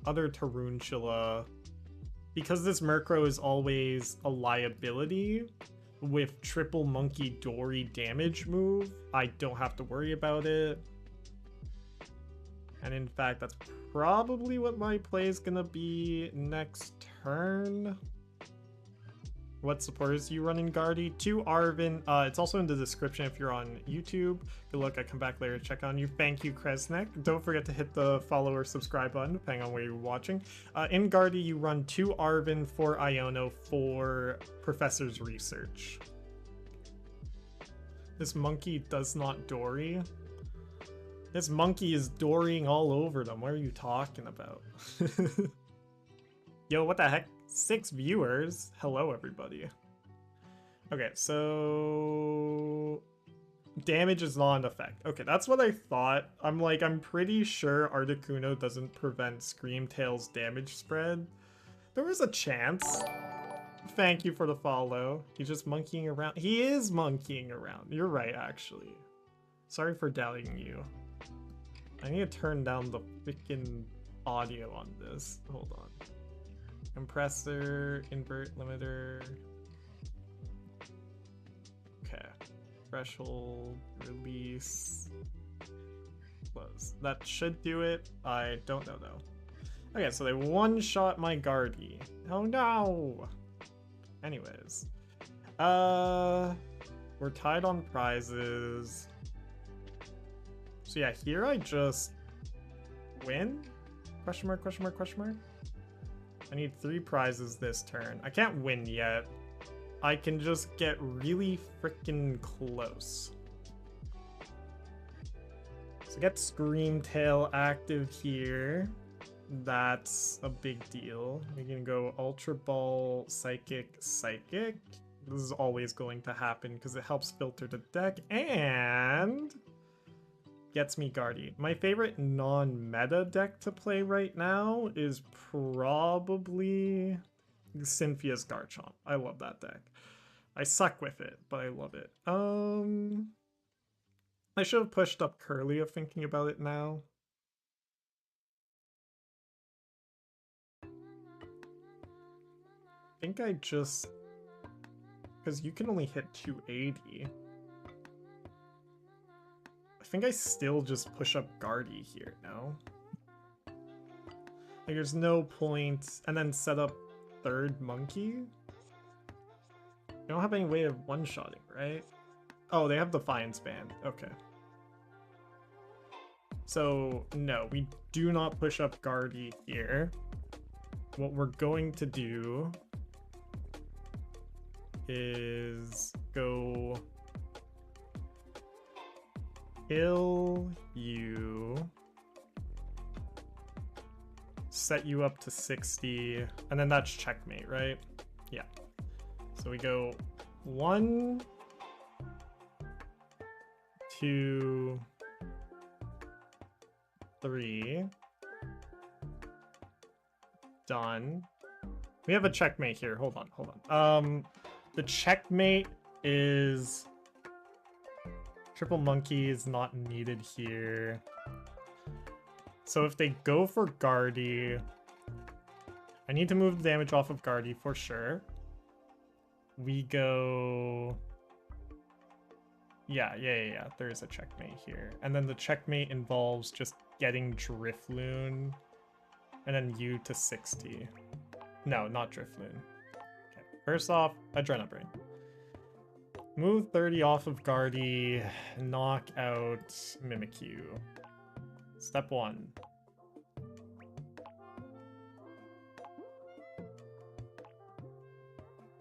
other Tarantula. Because this Murkrow is always a liability with triple Munkidori damage move, I don't have to worry about it. And in fact, that's probably what my play is gonna be next turn. What supporters you running Guardy? 2 Arven. It's also in the description if you're on YouTube. Good luck. I come back later to check on you. Thank you, Kresnek. Don't forget to hit the follow or subscribe button, depending on where you're watching. In Guardy, you run 2 Arven, 4 Iono, 4 Professor's Research. This monkey does not Dory. This monkey is Dorying all over them. What are you talking about? Yo, what the heck? 6 viewers. Hello, everybody. Okay, so damage is not an effect. Okay, that's what I thought. I'm pretty sure Articuno doesn't prevent Screamtail's damage spread. There was a chance. Thank you for the follow. He's just monkeying around. He is monkeying around. You're right, actually. Sorry for doubting you. I need to turn down the freaking audio on this. Hold on. Compressor, invert, limiter. Okay. Threshold, release, close. That should do it. I don't know though. Okay, so they one-shot my Guardy. Oh no! Anyways. We're tied on prizes. So yeah, here I just win? Question mark, question mark, question mark? I need 3 prizes this turn. I can't win yet. I can just get really freaking close. So get Screamtail active here. That's a big deal. We're gonna go Ultra Ball, Psychic, Psychic. This is always going to happen because it helps filter the deck and gets me Guardy. My favorite non-meta deck to play right now is probably Cynthia's Garchomp. I love that deck. I suck with it, but I love it. I should have pushed up Kirlia thinking about it now. I think I just... because you can only hit 280. I think I still just push up Guardy here, no? Like, there's no point, and then set up 3rd Monkey? You don't have any way of one-shotting, right? Oh, they have Defiance Band. Okay. So, no, we do not push up Guardy here. What we're going to do is go... kill you, set you up to 60, and then that's checkmate, right? Yeah. So we go 1, 2, 3. Done. We have a checkmate here. Hold on, hold on. The checkmate is... Triple Monkey is not needed here. So if they go for Guardy, I need to move the damage off of Guardy for sure. we go... Yeah, there's a checkmate here. And then the checkmate involves just getting Drifloon and then U to 60. No, not Drifloon. Okay, first off, Adrenabrain. Move 30 off of Guardy, knock out Mimikyu. Step 1.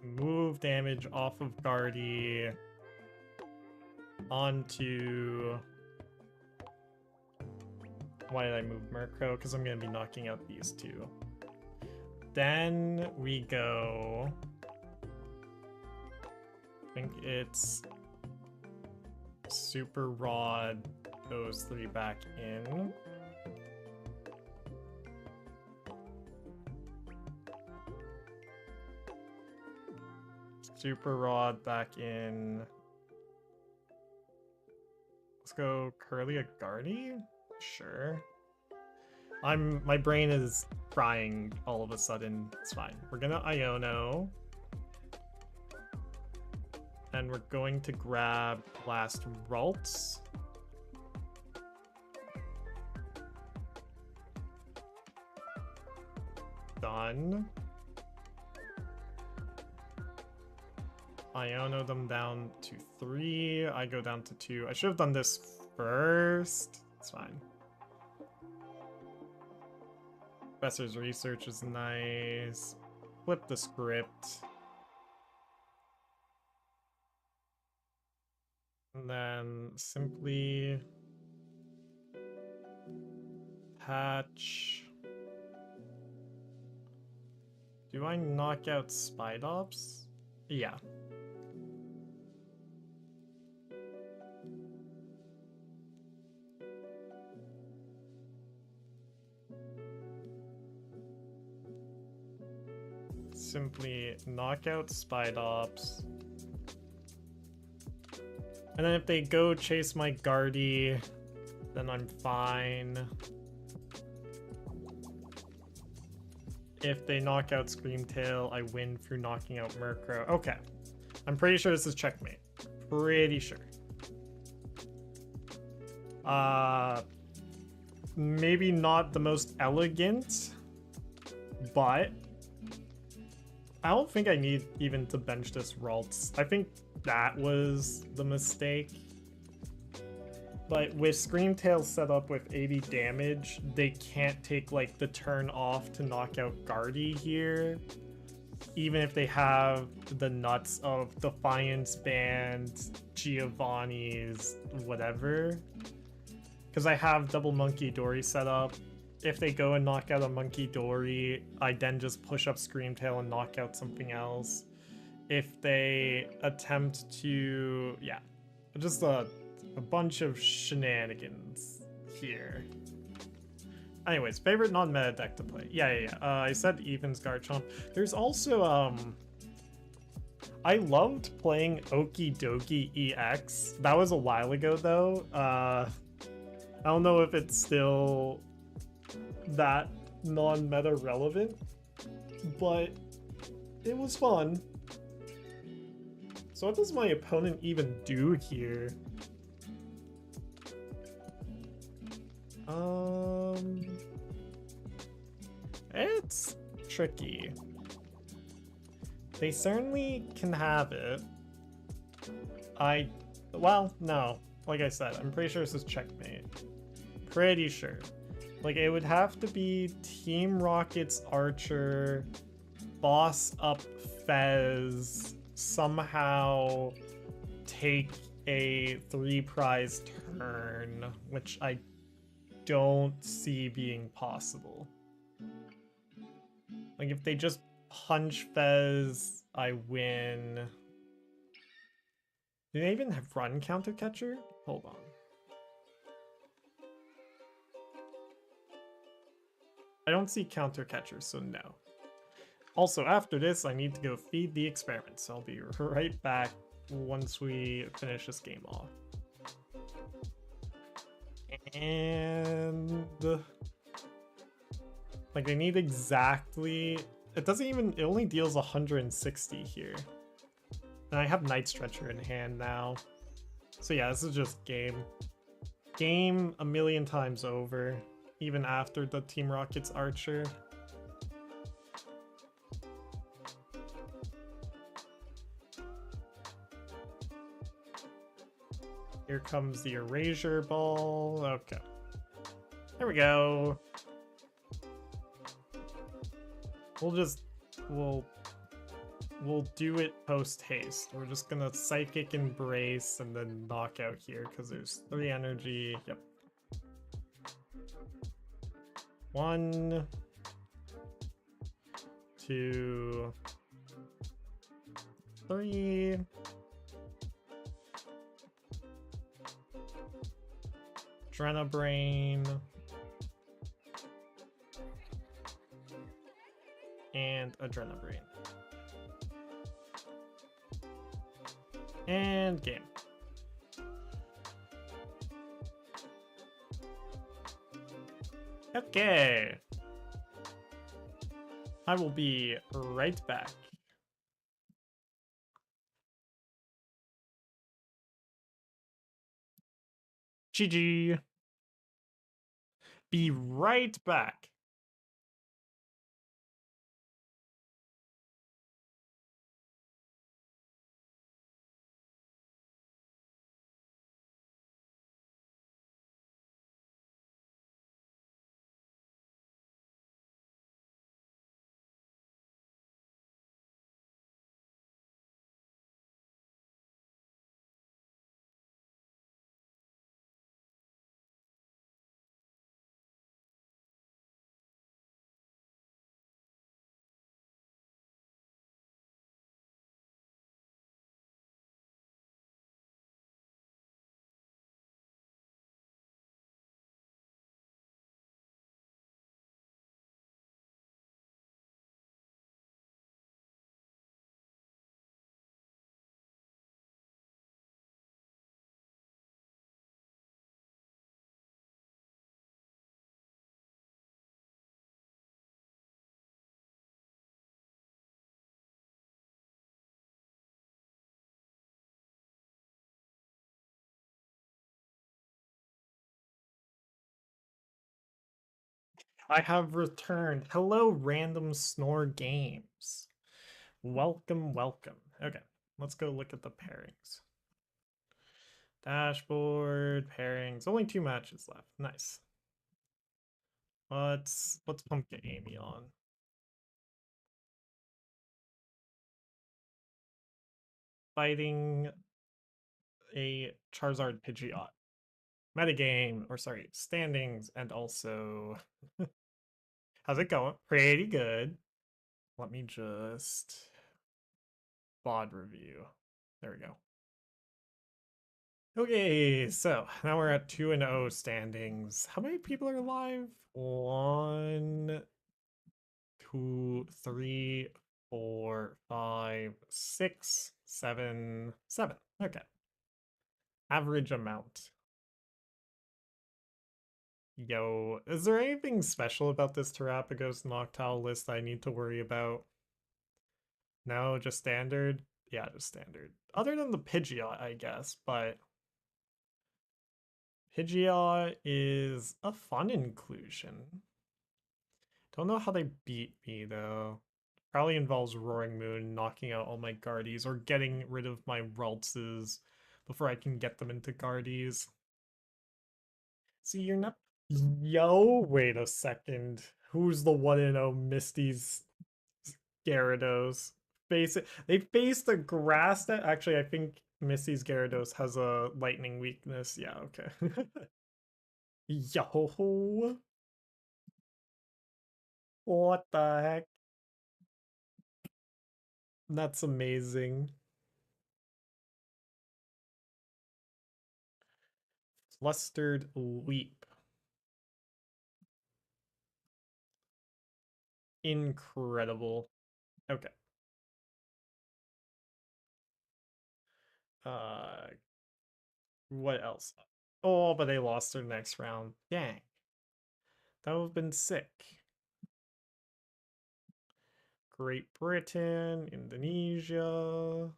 Move damage off of Guardy onto... Why did I move Murkrow? Because I'm going to be knocking out these two. Then we go... I think it's Super Rod, those three back in. Super Rod back in. Let's go Kirlia Guardy? Sure. My brain is frying all of a sudden. It's fine. We're gonna Iono. And we're going to grab last Ralts. Done. Iono them down to 3. I go down to 2. I should have done this first. It's fine. Professor's research is nice. Flip the script. And then simply hatch. Do I knock out Spidops? Yeah. Simply knock out Spidops. And then if they go chase my Guardy, then I'm fine. If they knock out Screamtail, I win through knocking out Murkrow. Okay. I'm pretty sure this is checkmate. Pretty sure. Maybe not the most elegant, but I don't think I need even to bench this Ralts. I think that was the mistake. But with Screamtail set up with 80 damage, they can't take like the turn off to knock out Guardy here. Even if they have the nuts of Defiance Band, Giovanni's, whatever. Because I have double Munkidori set up. If they go and knock out a Munkidori, I then just push up Screamtail and knock out something else. If they attempt to... yeah, just a bunch of shenanigans here. Anyways, favorite non-meta deck to play. Yeah. I said Ethan's Garchomp. There's also, I loved playing Okie Dokie EX. That was a while ago, though. I don't know if it's still that non-meta relevant, but it was fun. So what does my opponent even do here? It's tricky. They certainly can have it. Well, no. Like I said, I'm pretty sure this is checkmate. Pretty sure. Like, it would have to be Team Rocket's Archer, boss up Fez, somehow take a 3-prize turn, which I don't see being possible. Like, if they just punch Fez, I win. Do they even have run counter catcher? Hold on. I don't see counter catcher, so no. Also, after this, I need to go feed the experiment, so I'll be right back once we finish this game off. And... like, they need exactly... it doesn't even... it only deals 160 here. And I have Night Stretcher in hand now. So yeah, this is just game. Game a million times over, even after the Team Rocket's Archer. Here comes the Erasure Ball. Okay. There we go. We'll do it post haste. We're just gonna Psychic Embrace and then knock out here because there's 3 energy. Yep. 1, 2, 3. Adrenabrain. And Adrenabrain. And game. Okay. I will be right back. GG. Be right back. I have returned. Hello, Random Snore Games. Welcome, welcome. Okay, let's go look at the pairings. Dashboard, pairings. Only 2 matches left. Nice. Let's Pumpkin Amy on. Fighting a Charizard Pidgeot. Metagame, or sorry, standings, and also... How's it going? Pretty good. Let me just... VOD review. There we go. Okay, so now we're at 2-0 standings. How many people are live? 1, 2, 3, 4, 5, 6, 7, 7. Okay. Average amount. Yo, is there anything special about this Terrapagos Noctowl list I need to worry about? No, just standard? Yeah, just standard. Other than the Pidgeot, I guess, but Pidgeot is a fun inclusion. Don't know how they beat me, though. Probably involves Roaring Moon, knocking out all my Guardies, or getting rid of my Raltses before I can get them into Guardies. See, you're not... Yo, wait a second. Who's the 1-0 Misty's Gyarados? They faced a grass that... Actually, I think Misty's Gyarados has a lightning weakness. Yeah, okay. Yo. What the heck? That's amazing. Flustered Leap. Incredible. Okay. Uh, what else? Oh, but they lost their next round. Dang. That would have been sick. Great Britain, Indonesia.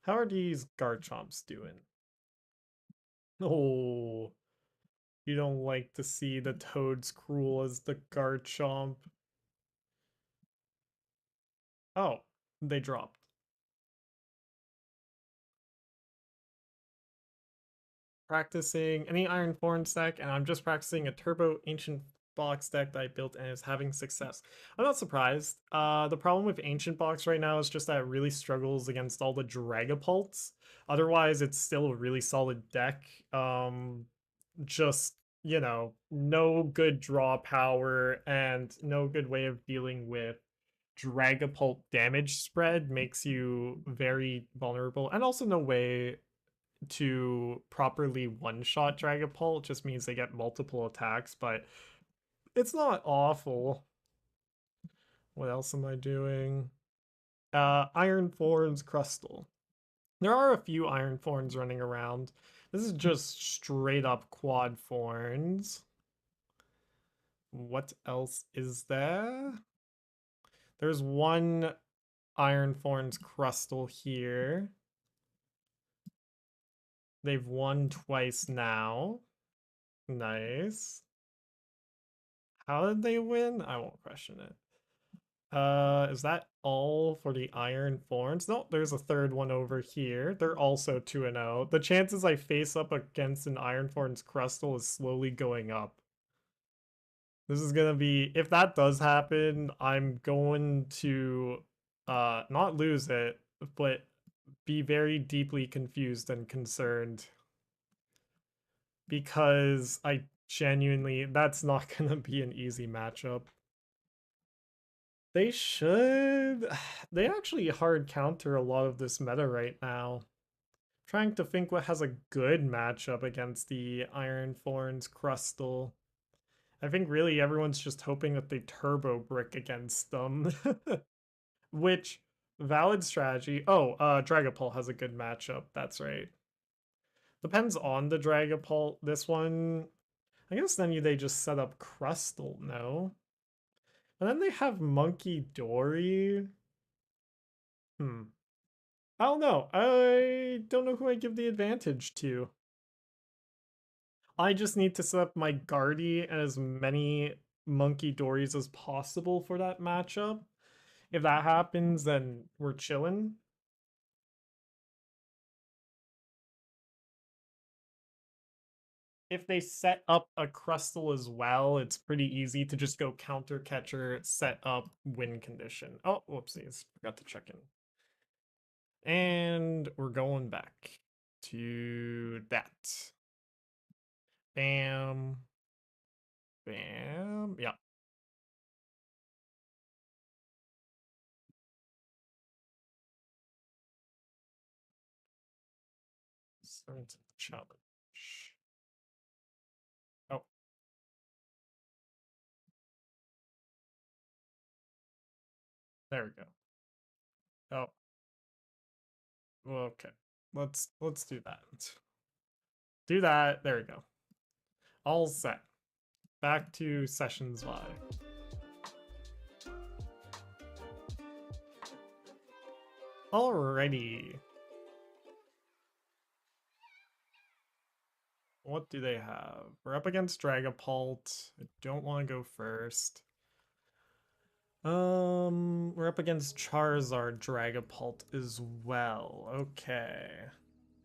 How are these Garchomps doing? Oh, you don't like to see the Toads cruel as the Garchomp. Oh, they dropped. Practicing any Iron Thorns deck, and I'm just practicing a Turbo Ancient Box deck that I built and is having success. I'm not surprised. The problem with Ancient Box right now is just that it really struggles against all the Dragapults. Otherwise, it's still a really solid deck. Just, you know, no good draw power and no good way of dealing with Dragapult damage spread makes you very vulnerable, and also no way to properly one-shot Dragapult. Just means they get multiple attacks, but it's not awful. What else am I doing? Iron Thorns Crustle. There are a few Iron Thorns running around. This is just straight up Quad Thorns. What else is there? There's one Iron Thorns Crustle here. They've won twice now. Nice. How did they win? I won't question it. Is that all for the Iron Thorns? No, there's a third one over here. They're also 2-0. The chances I face up against an Iron Thorns Crustle is slowly going up. This is gonna be, if that does happen, I'm going to not lose it, but be very deeply confused and concerned. Because I genuinely, that's not gonna be an easy matchup. They should. They actually hard counter a lot of this meta right now. Trying to think what has a good matchup against the Iron Thorns Crustle. I think really everyone's just hoping that they Turbo Brick against them. Which, valid strategy. Oh, Dragapult has a good matchup. That's right. Depends on the Dragapult. This one, I guess then they just set up Crustle, no? And then they have Munkidori. I don't know. I don't know who I give the advantage to. I just need to set up my Guardy and as many Munkidoris as possible for that matchup. If that happens, then we're chilling. If they set up a Crustle as well, it's pretty easy to just go counter catcher, set up win condition. Oh, whoopsies. Forgot to check in. And we're going back to that. Bam. Bam. Yeah. Start the challenge. Oh. There we go. Oh. Okay. Let's do that. Do that. There we go. All set. Back to Sessions Y. Alrighty. What do they have? We're up against Dragapult. I don't want to go first. We're up against Charizard Dragapult as well. Okay.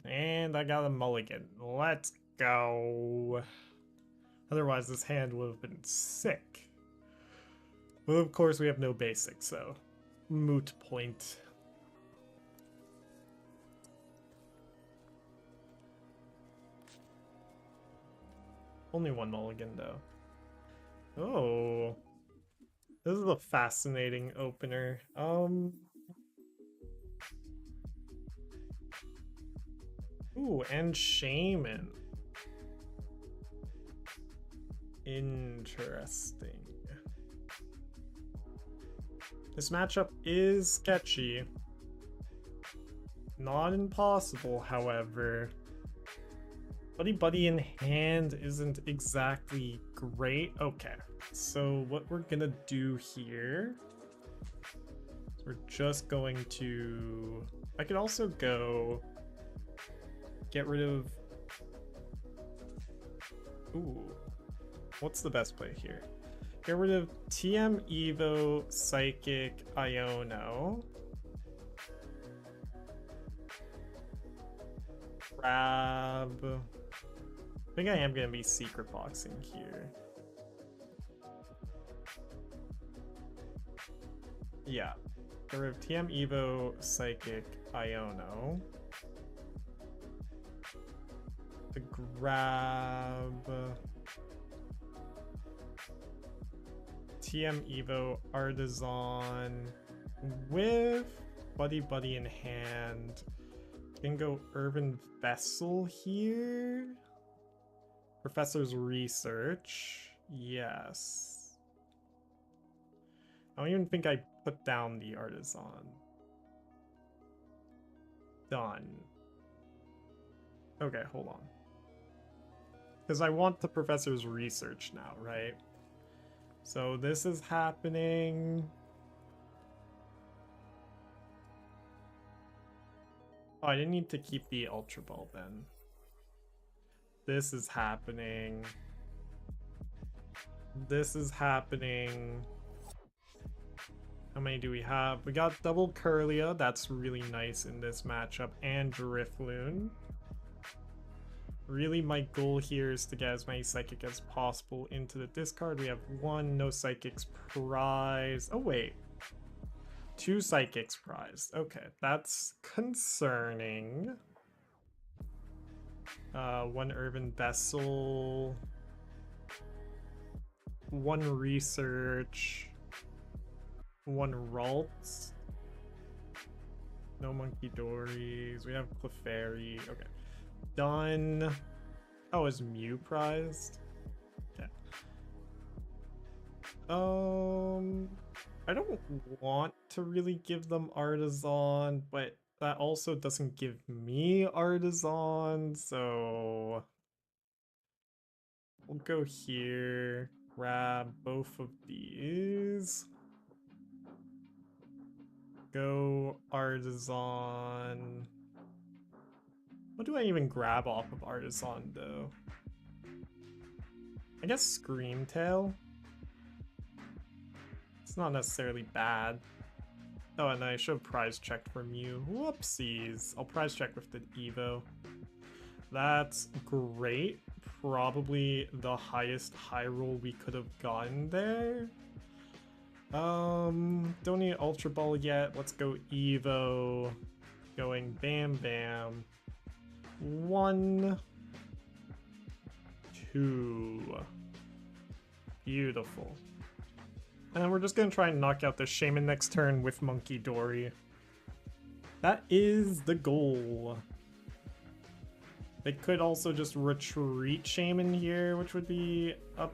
And I got a mulligan. Let's go. Otherwise, this hand would have been sick. But of course, we have no basic, so moot point. Only one mulligan, though. Oh. This is a fascinating opener. Ooh, and Shaymin. Interesting. This matchup is sketchy. Not impossible, however. Buddy-Buddy in hand isn't exactly great. Okay, so what we're gonna do here is we're just going to... I could also go get rid of... Ooh. What's the best play here? Get rid of TM Evo, Psychic, Iono. Grab... I think I am going to be secret boxing here. Yeah. Get rid of TM Evo, Psychic, Iono. To grab... TM Evo, Artazon with Buddy-Buddy in hand. Can go Earthen Vessel here. Professor's Research. Yes. I don't even think I put down the Artazon. Done. Okay, hold on. Because I want the Professor's Research now, right? So this is happening. Oh, I didn't need to keep the Ultra Ball then. This is happening. This is happening. How many do we have? We got double Kirlia. That's really nice in this matchup. And Drifloon. Really, my goal here is to get as many Psychic as possible into the discard. We have one no Psychics prize. Oh, wait. 2 Psychics prized. Okay, that's concerning. 1 Arven Vessel. 1 Research. 1 Ralts. No Munkidoris. We have Clefairy. Okay. Done. Oh, is Mew prized? Okay. I don't want to really give them Artazon, but that also doesn't give me Artazon, so we'll go here, grab both of these. Go Artazon. What do I even grab off of Artazon, though? I guess Screamtail. It's not necessarily bad. Oh, and I should have prize checked for Mew. Whoopsies. I'll prize check with the Evo. That's great. Probably the highest high roll we could have gotten there. Don't need Ultra Ball yet. Let's go Evo. Going Bam Bam. 1, 2. Beautiful. And then we're just gonna try and knock out this Shaymin next turn with Munkidori. That is the goal. They could also just retreat Shaymin here, which would be a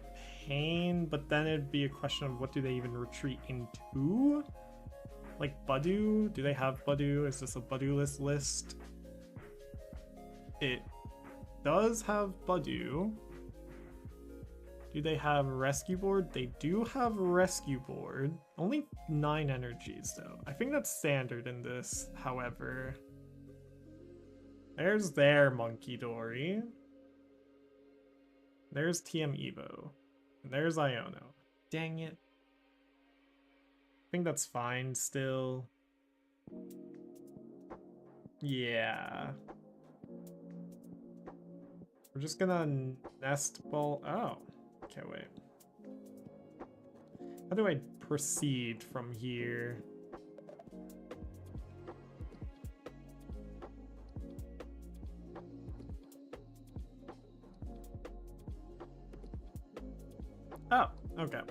pain, but then it'd be a question of what do they even retreat into? Like Budu? Do they have Budu? Is this a Budu-less list? It does have Budu. Do they have Rescue Board? They do have Rescue Board. Only 9 energies though. I think that's standard in this, however. There's their Munkidori. There's TM Evo. And there's Iono. Dang it. I think that's fine still. Yeah. We're just gonna Nest Ball. Oh. Okay, wait. How do I proceed from here? Oh, okay.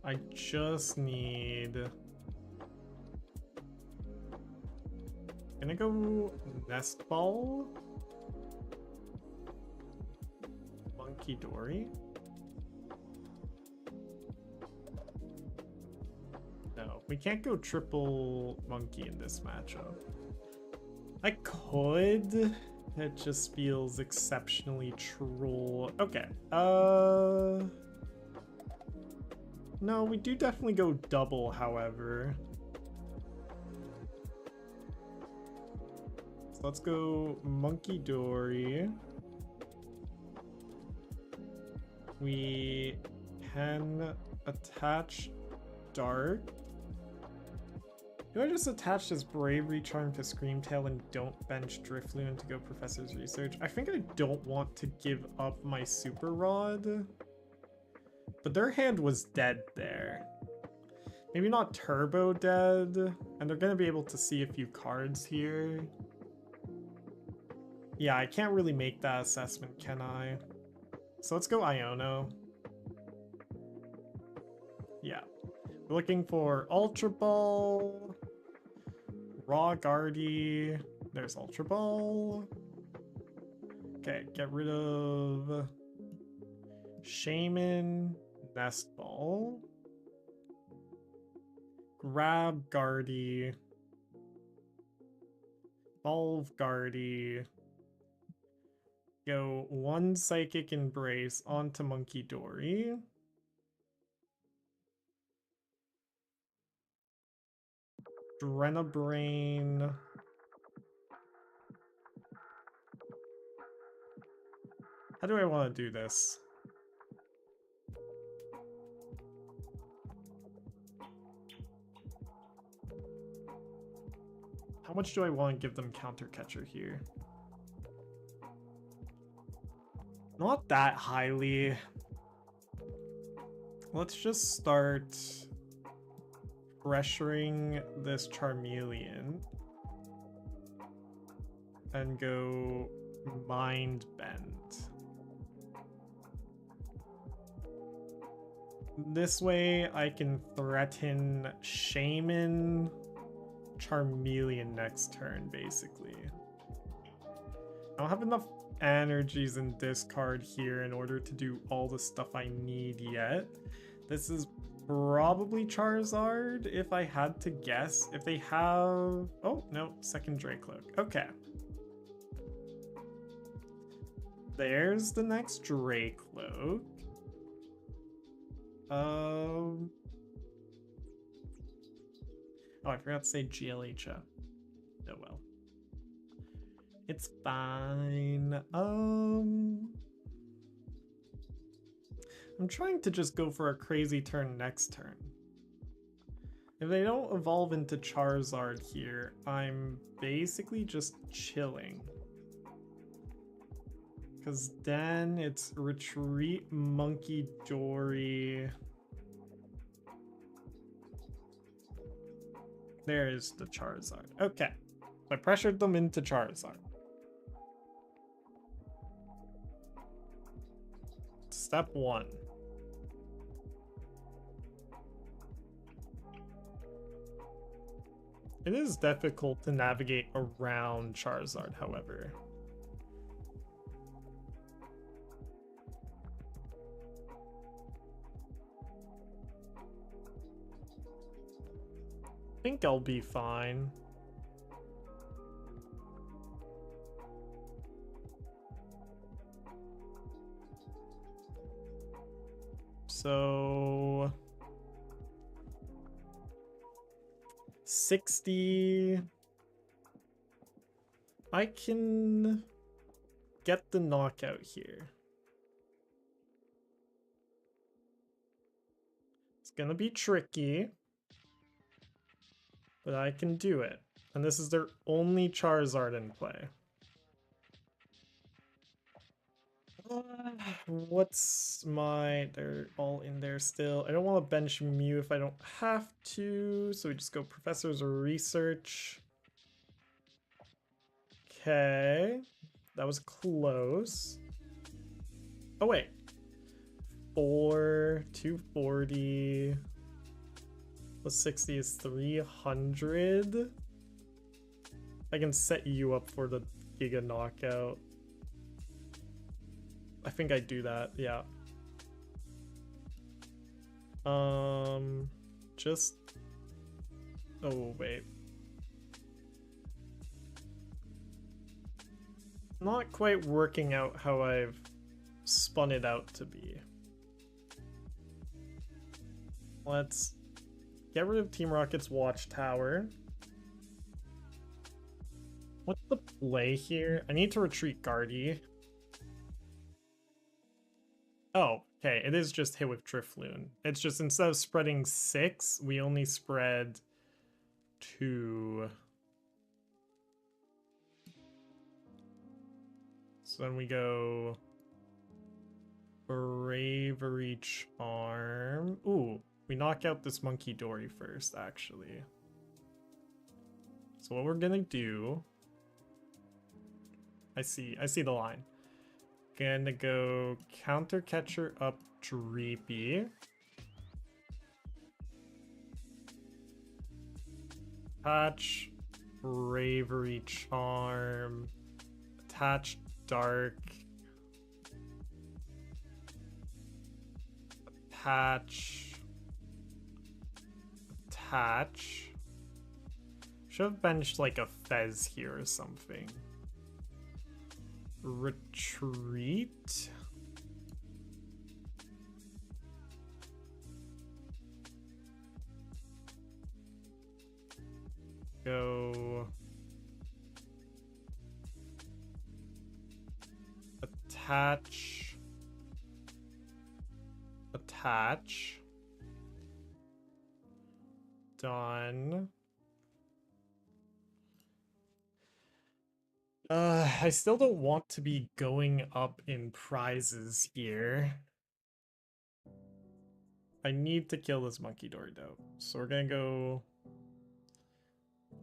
I just need... Gonna go Nest Ball? Munkidori? No, we can't go triple monkey in this matchup. I could. It just feels exceptionally troll. Okay. No, we do definitely go double, however. let's go Munkidori. We can attach Dark. Do I just attach this Bravery Charm to Screamtail and don't bench Drifloon to go Professor's Research? I think I don't want to give up my Super Rod. But their hand was dead there. Maybe not turbo dead. And they're going to be able to see a few cards here. Yeah, I can't really make that assessment, can I? So let's go Iono. Yeah. We're looking for Ultra Ball. Raw Guardy. There's Ultra Ball. Okay, get rid of Shaymin, Nest Ball. Grab Guardy. Evolve Guardy. Go one Psychic Embrace onto Munkidori. Drenabrain. How do I want to do this? How much do I want to give them Counter Catcher here? Not that highly. Let's just start pressuring this Charmeleon and go Mind Bend. This way I can threaten Shaymin Charmeleon next turn, basically. I don't have enough energies in this card here in order to do all the stuff I need yet. This is probably Charizard, if I had to guess. If they have... Oh, no, second Dracloak. Okay. There's the next Dracloak. Oh, I forgot to say GLHF. Oh well. It's fine. I'm trying to just go for a crazy turn next turn. If they don't evolve into Charizard here, I'm basically just chilling. Because then it's retreat Munkidori. There's the Charizard. Okay. I pressured them into Charizard. Step 1. It is difficult to navigate around Charizard, however. I think I'll be fine. So 60. I can get the knockout here. It's gonna be tricky, but I can do it. And this is their only Charizard in play. What's my... They're all in there still. I don't want to bench Mew if I don't have to, so we just go Professor's Research. Okay. That was close. Oh, wait. 240... plus 60 is 300. I can set you up for the Giga Knockout. I think I do that, yeah. Just... Oh, wait. Not quite working out how I've spun it out to be. Let's get rid of Team Rocket's Watchtower. What's the play here? I need to retreat Guardy. Oh, okay, it is just hit with Drifloon. It's just instead of spreading 6, we only spread 2. So then we go Bravery Charm. Ooh, we knock out this Munkidori first, actually. So what we're gonna do, I see the line. Gonna go Counter Catcher up Dreepy. Attach Bravery Charm. Attach Dark. Attach. Should have benched like a Fez here or something. Retreat. Go. Attach. Done. I still don't want to be going up in prizes here. I need to kill this Munkidori though. So we're gonna go...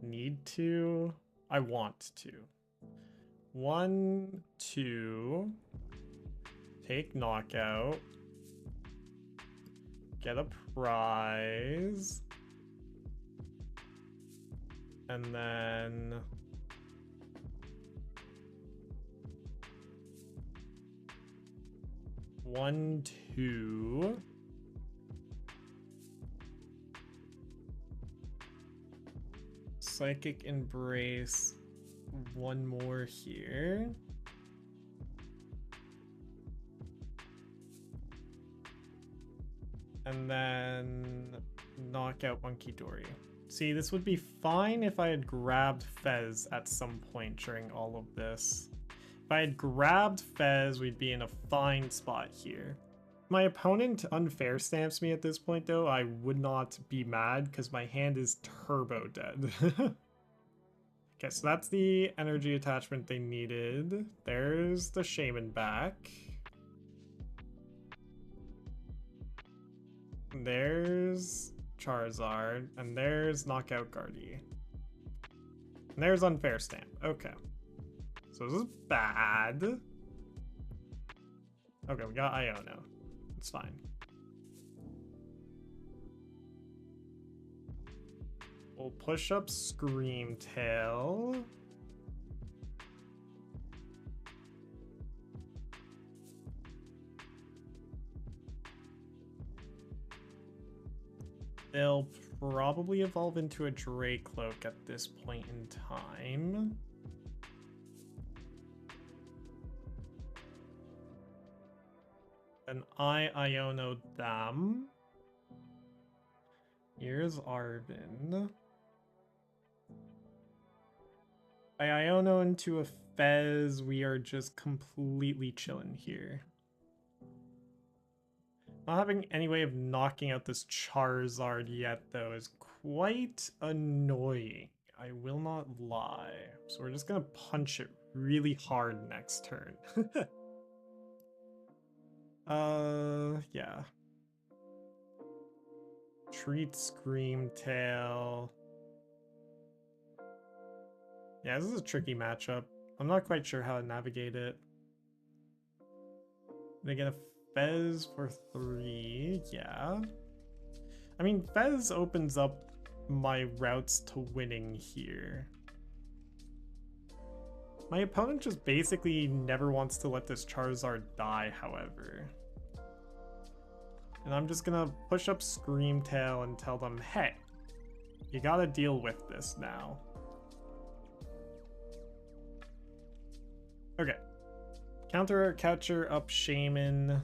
Need to? I want to. 1, 2. Take knockout. Get a prize. And then... One, 2. Psychic Embrace. One more here. And then knock out Munkidori. See, this would be fine if I had grabbed Fez at some point during all of this. If I had grabbed Fez, we'd be in a fine spot here. If my opponent unfair stamps me at this point though, I would not be mad because my hand is turbo dead. Okay, so that's the energy attachment they needed. There's the Shaymin back. There's Charizard, and there's Knockout Guardy. And there's Unfair Stamp. Okay. So this is bad. Okay, we got Iono. It's fine. We'll push up Screamtail. They'll probably evolve into a Dracloak at this point in time. And I Iono them. Here's Arven. I Iono into a Fez. We are just completely chilling here. Not having any way of knocking out this Charizard yet, though, is quite annoying. I will not lie. So we're just gonna punch it really hard next turn. Yeah. Treat Screamtail. Yeah, this is a tricky matchup. I'm not quite sure how to navigate it. They get a Fez for 3, yeah. I mean, Fez opens up my routes to winning here. My opponent just basically never wants to let this Charizard die, however. And I'm just gonna push up Screamtail and tell them, hey, you gotta deal with this now. Okay. Counter Catcher up Shaymin.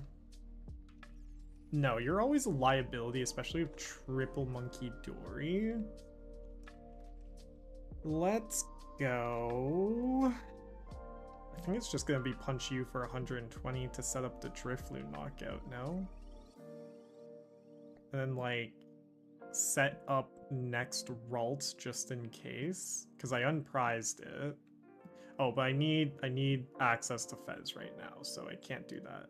No, you're always a liability, especially with triple Munkidori. Let's go... I think it's just gonna be punch you for 120 to set up the Drifloon knockout, no? And then, like, set up next Ralts just in case, because I unprized it. Oh, but I need access to Fez right now, so I can't do that.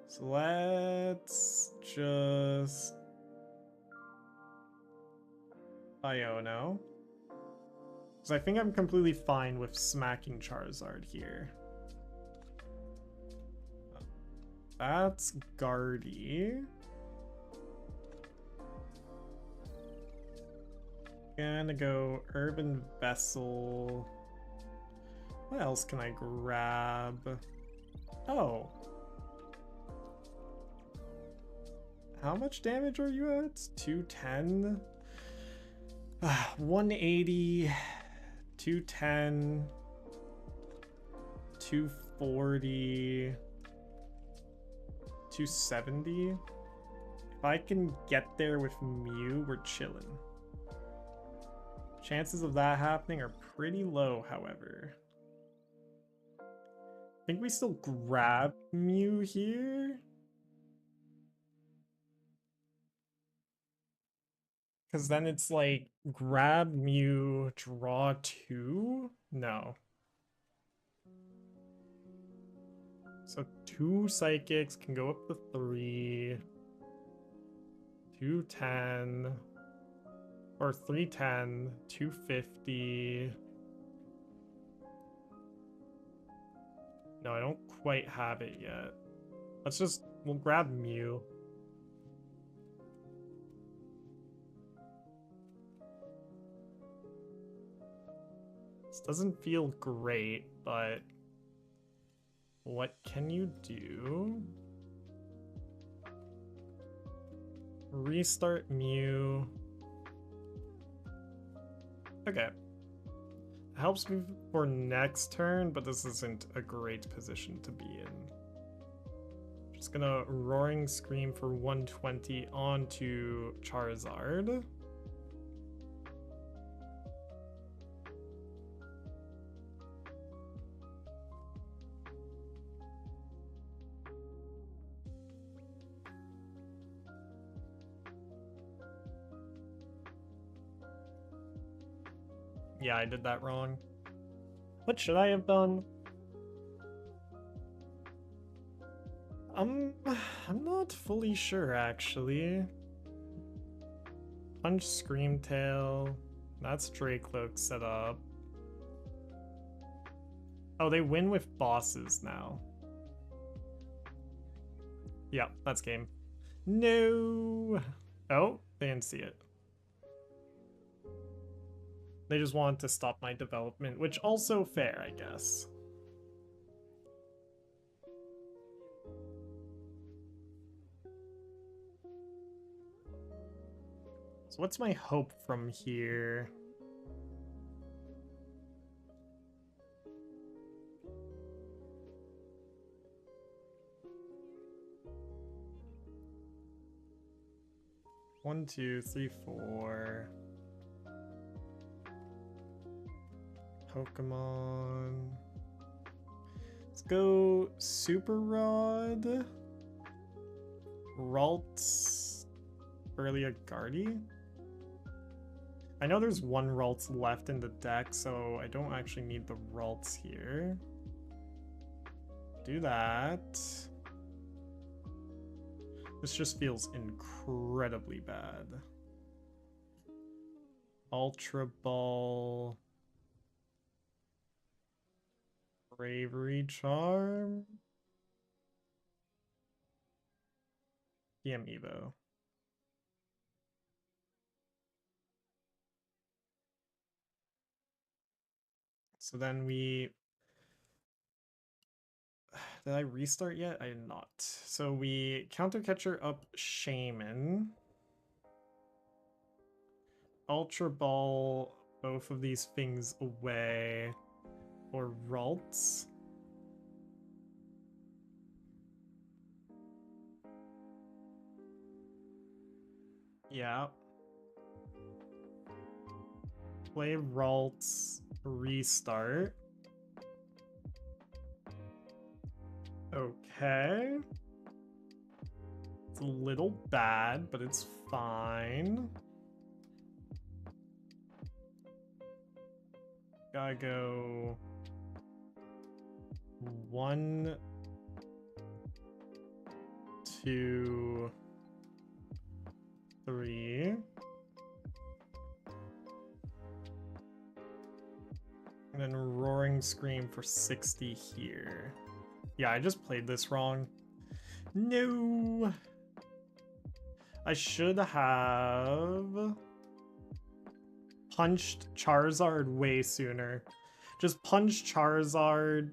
So let's just Iono. Because I think I'm completely fine with smacking Charizard here. That's Guardy. Gonna go Earthen Vessel. What else can I grab? Oh. How much damage are you at? 210? 180, 210, 240, 270. If I can get there with Mew, we're chilling. Chances of that happening are pretty low, however. I think we still grab Mew here. Because then it's like, grab Mew, draw 2? No. So 2 Psychics can go up to 3. 210. Or 310, 250. No, I don't quite have it yet. We'll grab Mew. This doesn't feel great, but what can you do? Restart Mew. Okay. Helps me for next turn, but this isn't a great position to be in. Just gonna Roaring Scream for 120 onto Charizard. Yeah, I did that wrong. What should I have done? I'm not fully sure, actually. Punch Screamtail. That's Dracloak set up. Oh, they win with bosses now. Yeah, that's game. No! Oh, they didn't see it. They just wanted to stop my development, which also fair, I guess. So what's my hope from here? One, two, three, four. Pokemon. Let's go Super Rod. Ralts. Earlier Guardy. I know there's one Ralts left in the deck, so I don't actually need the Ralts here. Do that. This just feels incredibly bad. Ultra Ball. Bravery Charm. PM Evo. So then we... Did I restart yet? I did not. So we counter catcher up Shaymin. Ultra Ball both of these things away. Or Ralts. Yeah. Play Ralts, restart. Okay. It's a little bad, but it's fine. Gotta go 1, 2, 3. And then Roaring Scream for 60 here. Yeah, I just played this wrong. No! I should have punched Charizard way sooner. Just punch Charizard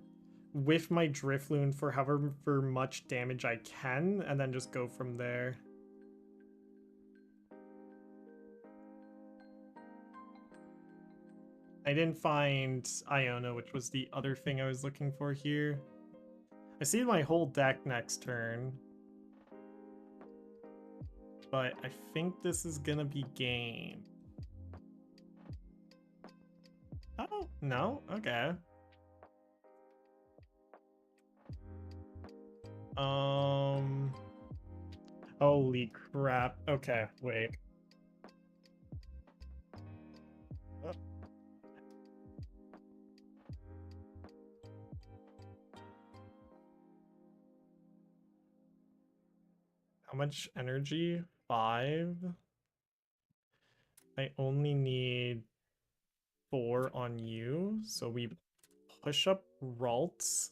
with my Drifloon for however much damage I can, and then just go from there. I didn't find Iono, which was the other thing I was looking for here. I see my whole deck next turn. But I think this is gonna be game. Oh, no? Okay. Holy crap. Okay, wait. How much energy? 5. I only need 4 on you, so we push up Ralts.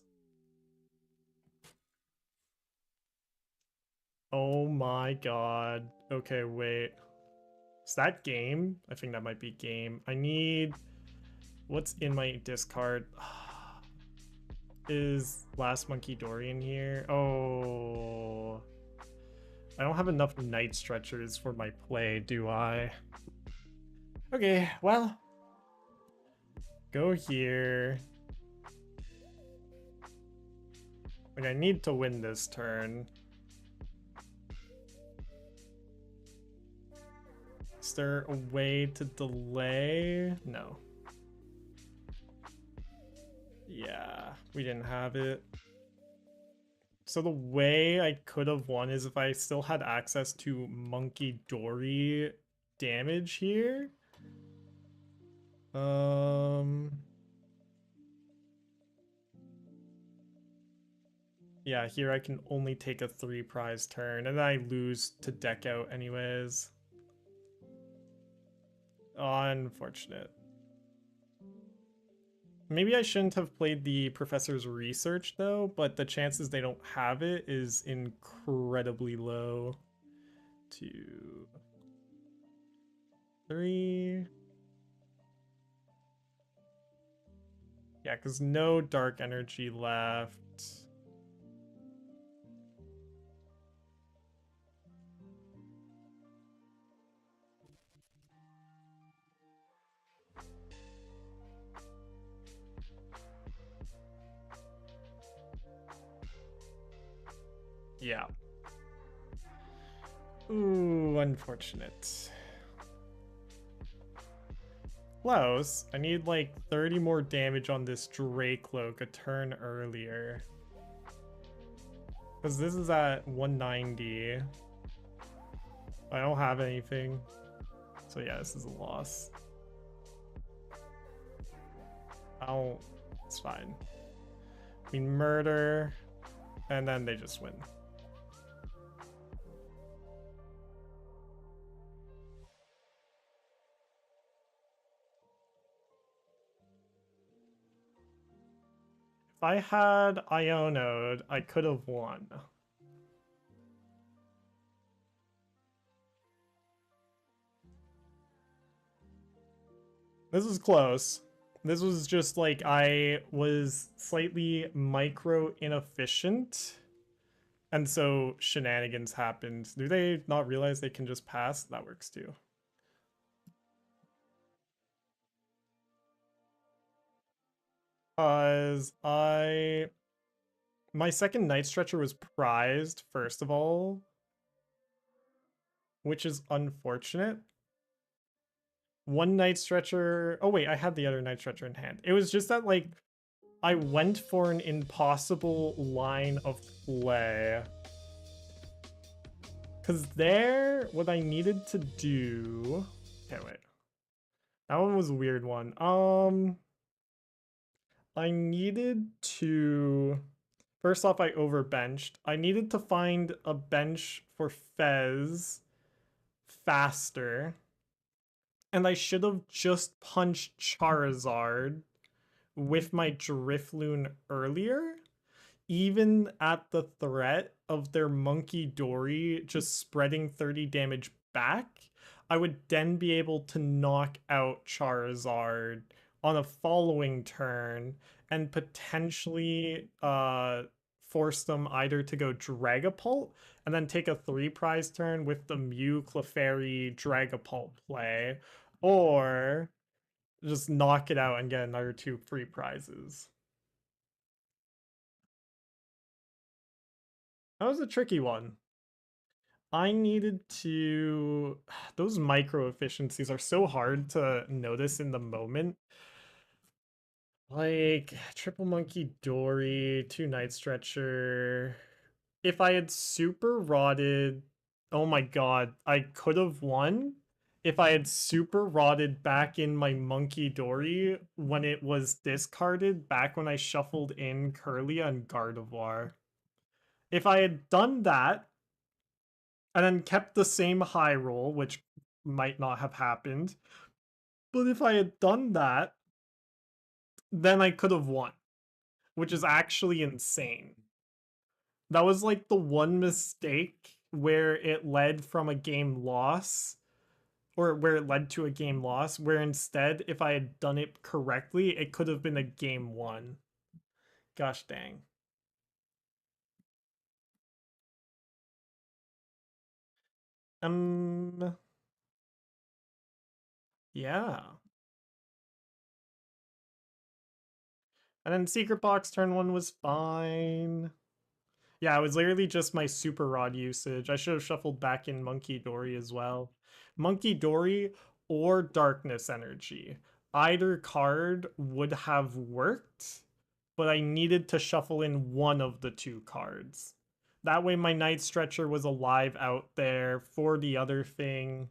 Oh my god. Okay, wait. Is that game? I think that might be game. I need... What's in my discard? Is last Munkidori in here? Oh... I don't have enough Night Stretchers for my play, do I? Okay, well... Go here. Like, I need to win this turn. Is there a way to delay? No. Yeah, we didn't have it. So the way I could have won is if I still had access to Munkidori damage here. Yeah, here I can only take a 3 prize turn, and then I lose to deck out anyways. Unfortunate. Maybe I shouldn't have played the Professor's Research though, but the chances they don't have it is incredibly low. 2, 3. Yeah, because no dark energy left. Yeah. Ooh, unfortunate. Close. I need like 30 more damage on this Dracloak a turn earlier. Because this is at 190. I don't have anything. So yeah, this is a loss. It's fine. We murder, and then they just win. If I had Iono'd, I could have won. This was close. This was just like I was slightly micro inefficient. And so shenanigans happened. Do they not realize they can just pass? That works too. Because my second Night Stretcher was prized, first of all, which is unfortunate. one Night Stretcher. Oh wait, I had the other Night Stretcher in hand. It was just that like I went for an impossible line of play. Cause there, what I needed to do. Okay, wait. That one was a weird one. I needed to. First off, I overbenched. I needed to find a bench for Fez faster. And I should have just punched Charizard with my Drifloon earlier. Even at the threat of their Munkidori just spreading 30 damage back, I would then be able to knock out Charizard on a following turn and potentially force them either to go Dragapult and then take a 3-prize turn with the Mew Clefairy Dragapult play, or just knock it out and get another 2 free prizes. That was a tricky one. I needed to. Those micro efficiencies are so hard to notice in the moment. Like, triple Munkidori, 2 Night Stretcher. If I had super rotted. Oh my god, I could have won if I had super rotted back in my Munkidori when it was discarded back when I shuffled in Kirlia and Gardevoir. If I had done that, and then kept the same high roll, which might not have happened, but if I had done that, then I could have won, which is actually insane. That was like the one mistake where it led from a game loss, or where it led to a game loss, where instead, if I had done it correctly, it could have been a game won. Gosh dang. Yeah. And then Secret Box turn 1 was fine. Yeah, it was literally just my Super Rod usage. I should have shuffled back in Munkidori as well. Munkidori or Darkness Energy. Either card would have worked, but I needed to shuffle in one of the 2 cards. That way my Night Stretcher was alive out there for the other thing.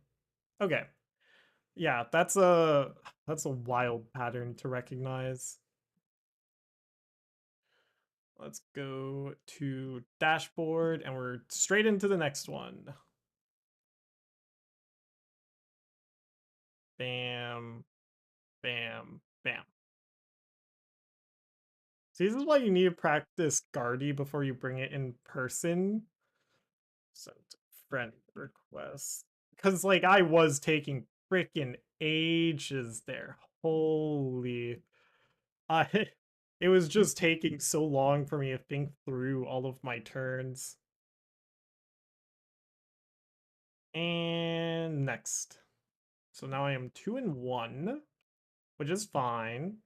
Okay. Yeah, that's a wild pattern to recognize. Let's go to dashboard and we're straight into the next one. Bam, bam, bam. See, this is why you need to practice Guardy before you bring it in person. Send friend request. Because, like, I was taking freaking ages there. Holy. It was just taking so long for me to think through all of my turns. And next. So now I am 2-1, which is fine.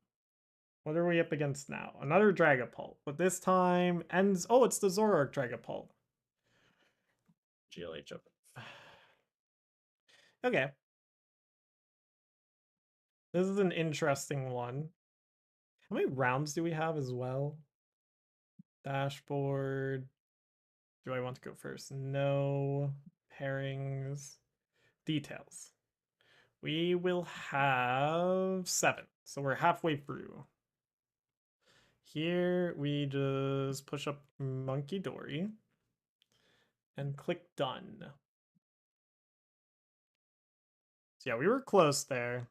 What are we up against now? Another Dragapult, but this time ends. Oh, it's the Zoroark Dragapult. GLH of. Okay. This is an interesting one. How many rounds do we have as well? Dashboard. Do I want to go first? No. Pairings. Details. We will have 7. So we're halfway through. Here we just push up Munkidori and click done. So yeah, we were close there.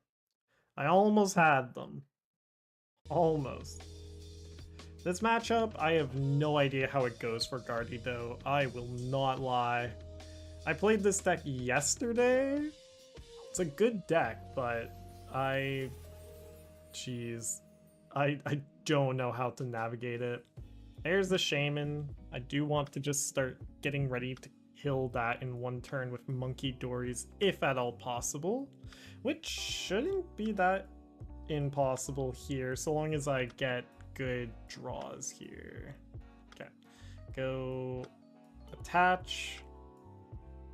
I almost had them. Almost. This matchup, I have no idea how it goes for Guardy though. I will not lie. I played this deck yesterday. It's a good deck, but jeez. I don't know how to navigate it. There's the Shaymin. I do want to just start getting ready to kill that in one turn with Munkidoris, if at all possible, which shouldn't be that impossible here, so long as I get good draws here. Okay, go attach,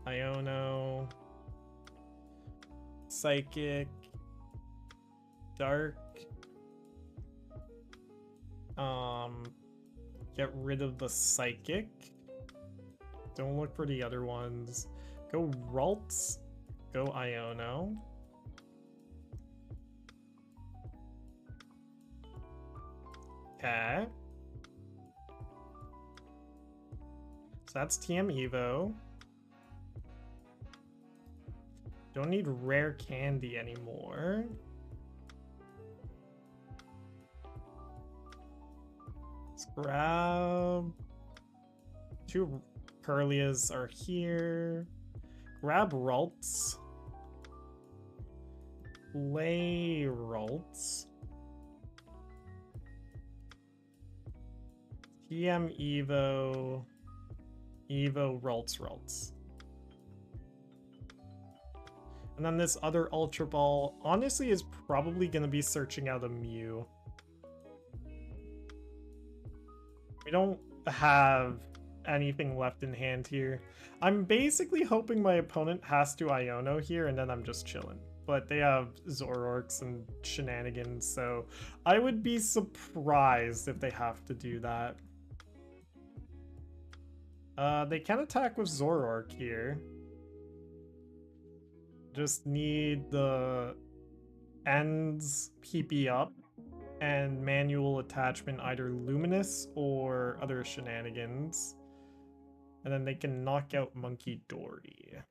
Iono, Psychic, Dark. Get rid of the Psychic. Don't look for the other ones. Go Ralts. Go Iono. Okay. So that's TM Evo. Don't need Rare Candy anymore. Let's grab... 2 Kirlias are here. Grab Ralts. Play Ralts. TM Evo. Evo Ralts. And then this other Ultra Ball, honestly, is probably going to be searching out a Mew. We don't have anything left in hand here. I'm basically hoping my opponent has to Iono here, and then I'm just chilling. But they have Zoroarks and shenanigans, so I would be surprised if they have to do that. They can attack with Zoroark here. Just need the ends PP up and manual attachment, either Luminous or other shenanigans. And then they can knock out Munkidori.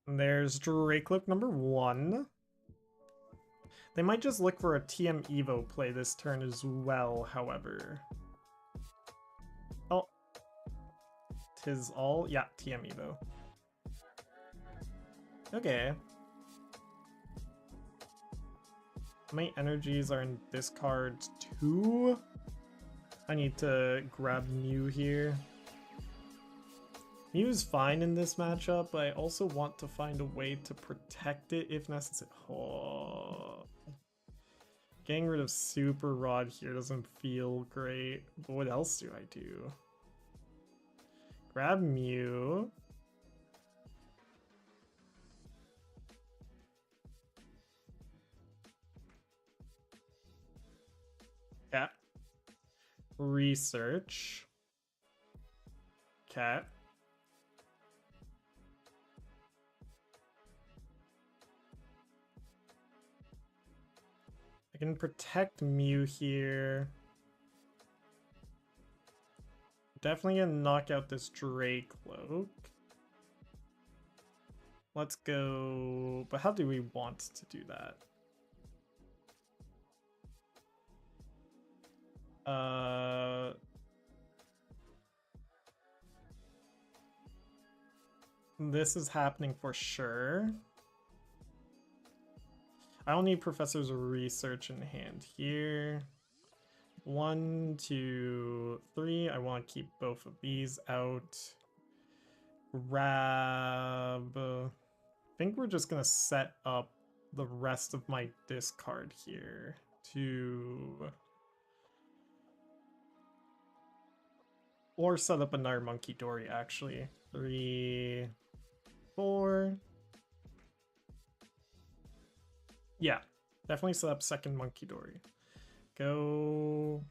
And there's Dracloak number 1. They might just look for a TM Evo play this turn as well, however. Oh. Tis all? Yeah, TM Evo. Okay. My energies are in this card too. I need to grab Mew here. Mew's fine in this matchup, but I also want to find a way to protect it if necessary. Oh. Getting rid of Super Rod here doesn't feel great, but what else do I do? Grab Mew. Cat. Research. Cat. I can protect Mew here. Definitely gonna knock out this Dracloak. Let's go, but how do we want to do that? This is happening for sure. I don't need Professor's Research in hand here. 1, 2, 3. I want to keep both of these out. Grab. I think we're just gonna set up the rest of my discard here to... Or set up another Munkidori, actually. 3, 4. Yeah, definitely set up second Munkidori. Go...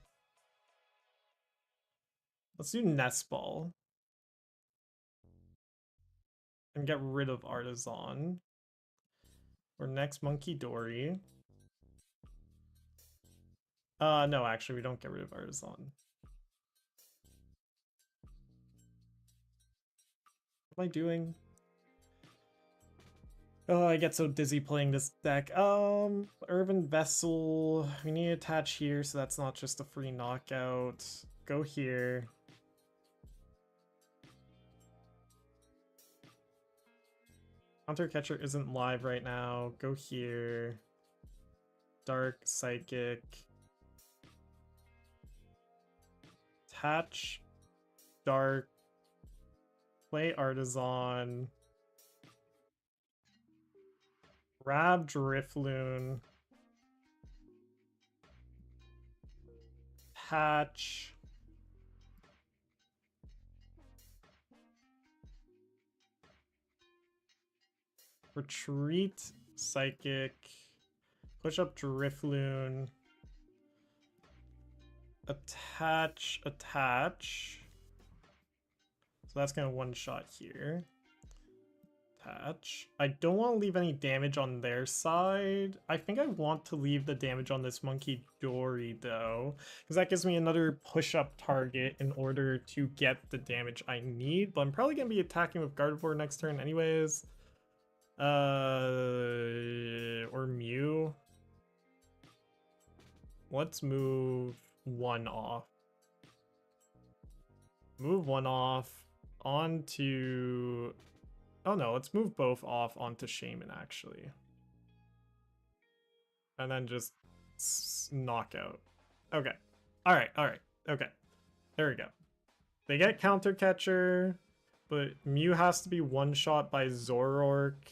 Let's do Nest Ball. And get rid of Artazon. Or next Munkidori. No, actually, we don't get rid of Artazon. What am I doing? Oh, I get so dizzy playing this deck. Earthen Vessel. We need to attach here, so that's not just a free knockout. Go here. Counter Catcher isn't live right now. Go here. Dark, Psychic. Attach. Dark. Play Artazon. Grab Drifloon. Hatch. Retreat Psychic. Push up Drifloon. Attach. So that's gonna one-shot here. Attach. I don't want to leave any damage on their side. I think I want to leave the damage on this Munkidori though, because that gives me another push-up target in order to get the damage I need. But I'm probably gonna be attacking with Gardevoir next turn anyways. Or Mew. Let's move one off. Move one off onto... Oh no, let's move both off onto Shaymin actually. And then just knockout. Okay. Alright, okay. There we go. They get Counter Catcher, but Mew has to be one-shot by Zoroark.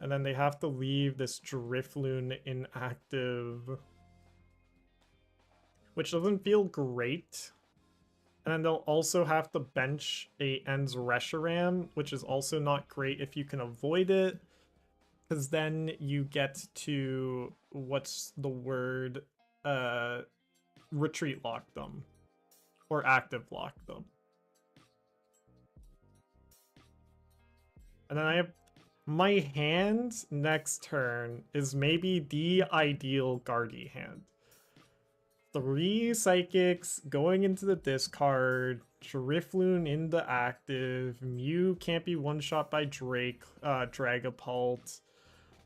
And then they have to leave this Drifloon inactive, which doesn't feel great. And then they'll also have to bench a Ends Reshiram, which is also not great if you can avoid it. Because then you get to, what's the word? Retreat lock them. Or active lock them. And then I have... My hand next turn is maybe the ideal Guardy hand. 3 Psychics going into the discard, Drifloon in the active, Mew can't be one-shot by Dragapult.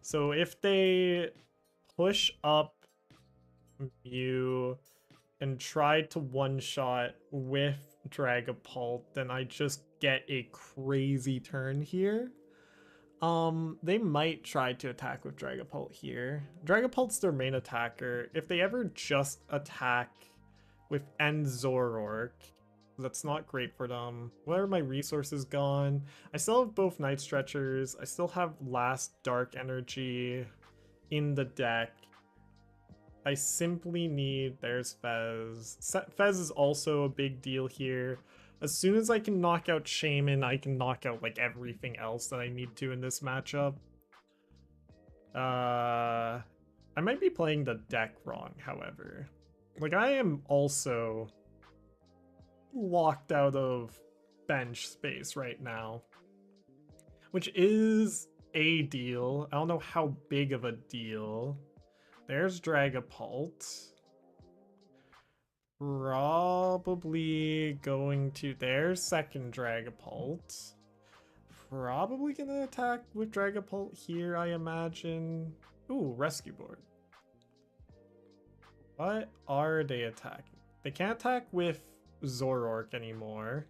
So if they push up Mew and try to one-shot with Dragapult, then I just get a crazy turn here. They might try to attack with Dragapult here. Dragapult's their main attacker. If they ever just attack with End Zoroark, that's not great for them. Where are my resources gone? I still have both Night Stretchers. I still have last Dark Energy in the deck. I simply need... There's Fez. Fez is also a big deal here. As soon as I can knock out Shaymin, I can knock out like everything else that I need to in this matchup. I might be playing the deck wrong, however. Like, I am also locked out of bench space right now, which is a deal. I don't know how big of a deal. There's Dragapult. Probably going to their second Dragapult. Probably gonna attack with Dragapult here, I imagine. Ooh, rescue board. What are they attacking? They can't attack with Zoroark anymore.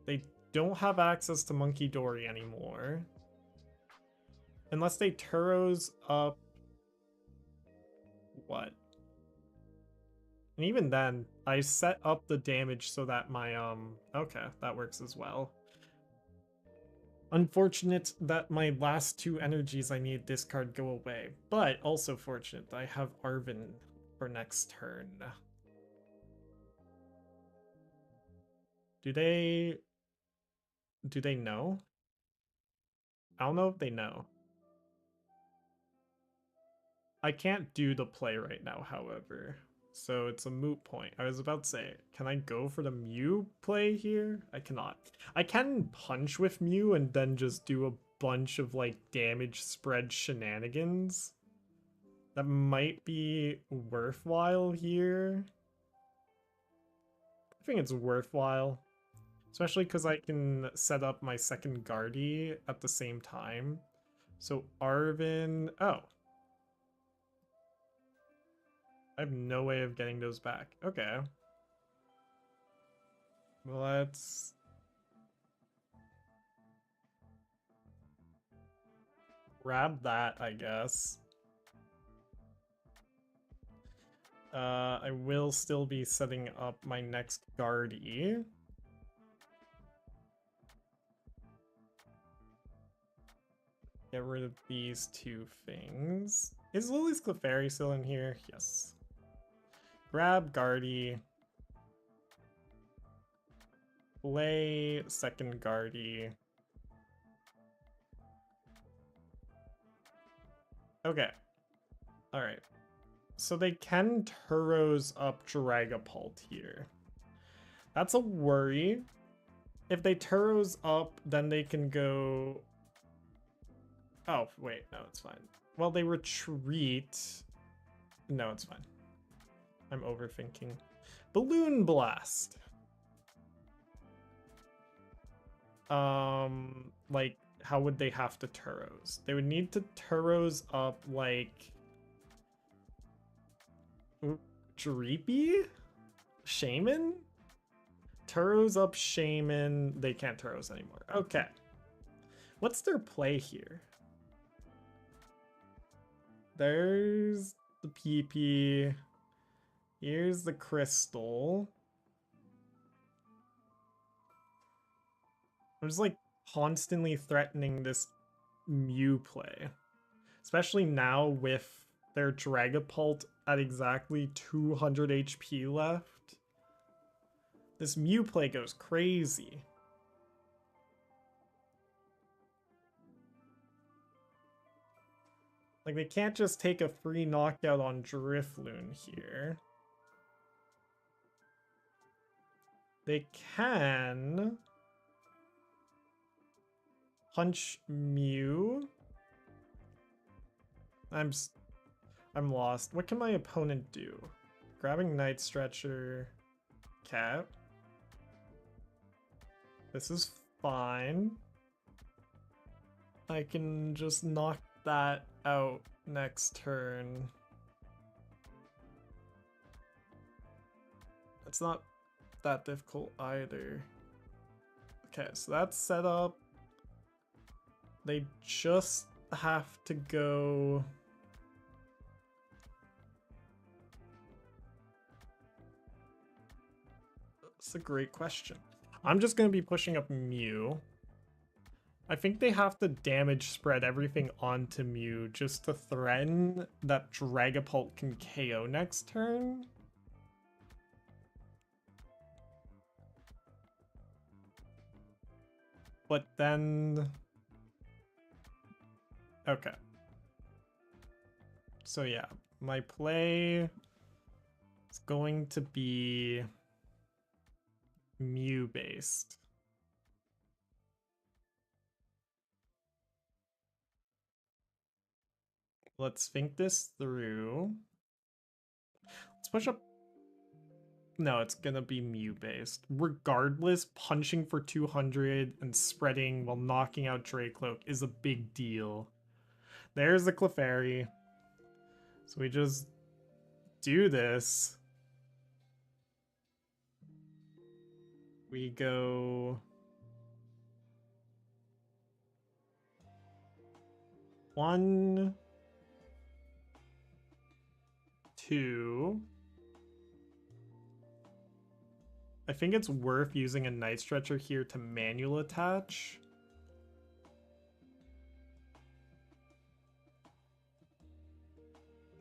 They don't have access to Munkidori anymore. Unless they Turos up... What? And even then, I set up the damage so that my, okay, that works as well. Unfortunate that my last 2 energies I need discard go away, but also fortunate that I have Arven for next turn. Do they know? I don't know if they know. I can't do the play right now, however. So it's a moot point. I was about to say, can I go for the Mew play here? I cannot. I can punch with Mew and then just do a bunch of like damage spread shenanigans. That might be worthwhile here. I think it's worthwhile. Especially because I can set up my second Guardy at the same time. So Arven... Oh. I have no way of getting those back. Okay. Let's... grab that, I guess. I will still be setting up my next Guardy. Get rid of these 2 things. Is Lillie's Clefairy still in here? Yes. Grab Guardy. Play second Guardy. Okay. Alright. So they can Turos up Dragapult here. That's a worry. If they Turos up, then they can go... Oh, wait. No, it's fine. Well, they retreat. No, it's fine. I'm overthinking. Balloon Blast. Like, how would they have to Turos? They would need to Turos up, like... Dreepy? Shaymin? Turos up Shaymin. They can't Turos anymore. Okay. What's their play here? There's the PP. Here's the Crystal. I'm just like constantly threatening this Mew play. Especially now with their Dragapult at exactly 200 HP left. This Mew play goes crazy. Like, they can't just take a free knockout on Drifloon here. They can punch Mew. I'm lost. What can my opponent do? Grabbing Night Stretcher. Cat. This is fine. I can just knock that out next turn. It's not that difficult either. Okay, so that's set up. They just have to go... That's a great question. I'm just going to be pushing up Mew. I think they have to damage spread everything onto Mew just to threaten that Dragapult can KO next turn. But then... Okay. So yeah, my play is going to be Mew based. Let's think this through. Let's push up. No, it's gonna be Mew based. Regardless, punching for 200 and spreading while knocking out Dracloak is a big deal. There's the Clefairy. So we just do this. We go... 1, 2. I think it's worth using a Night Stretcher here to manual attach.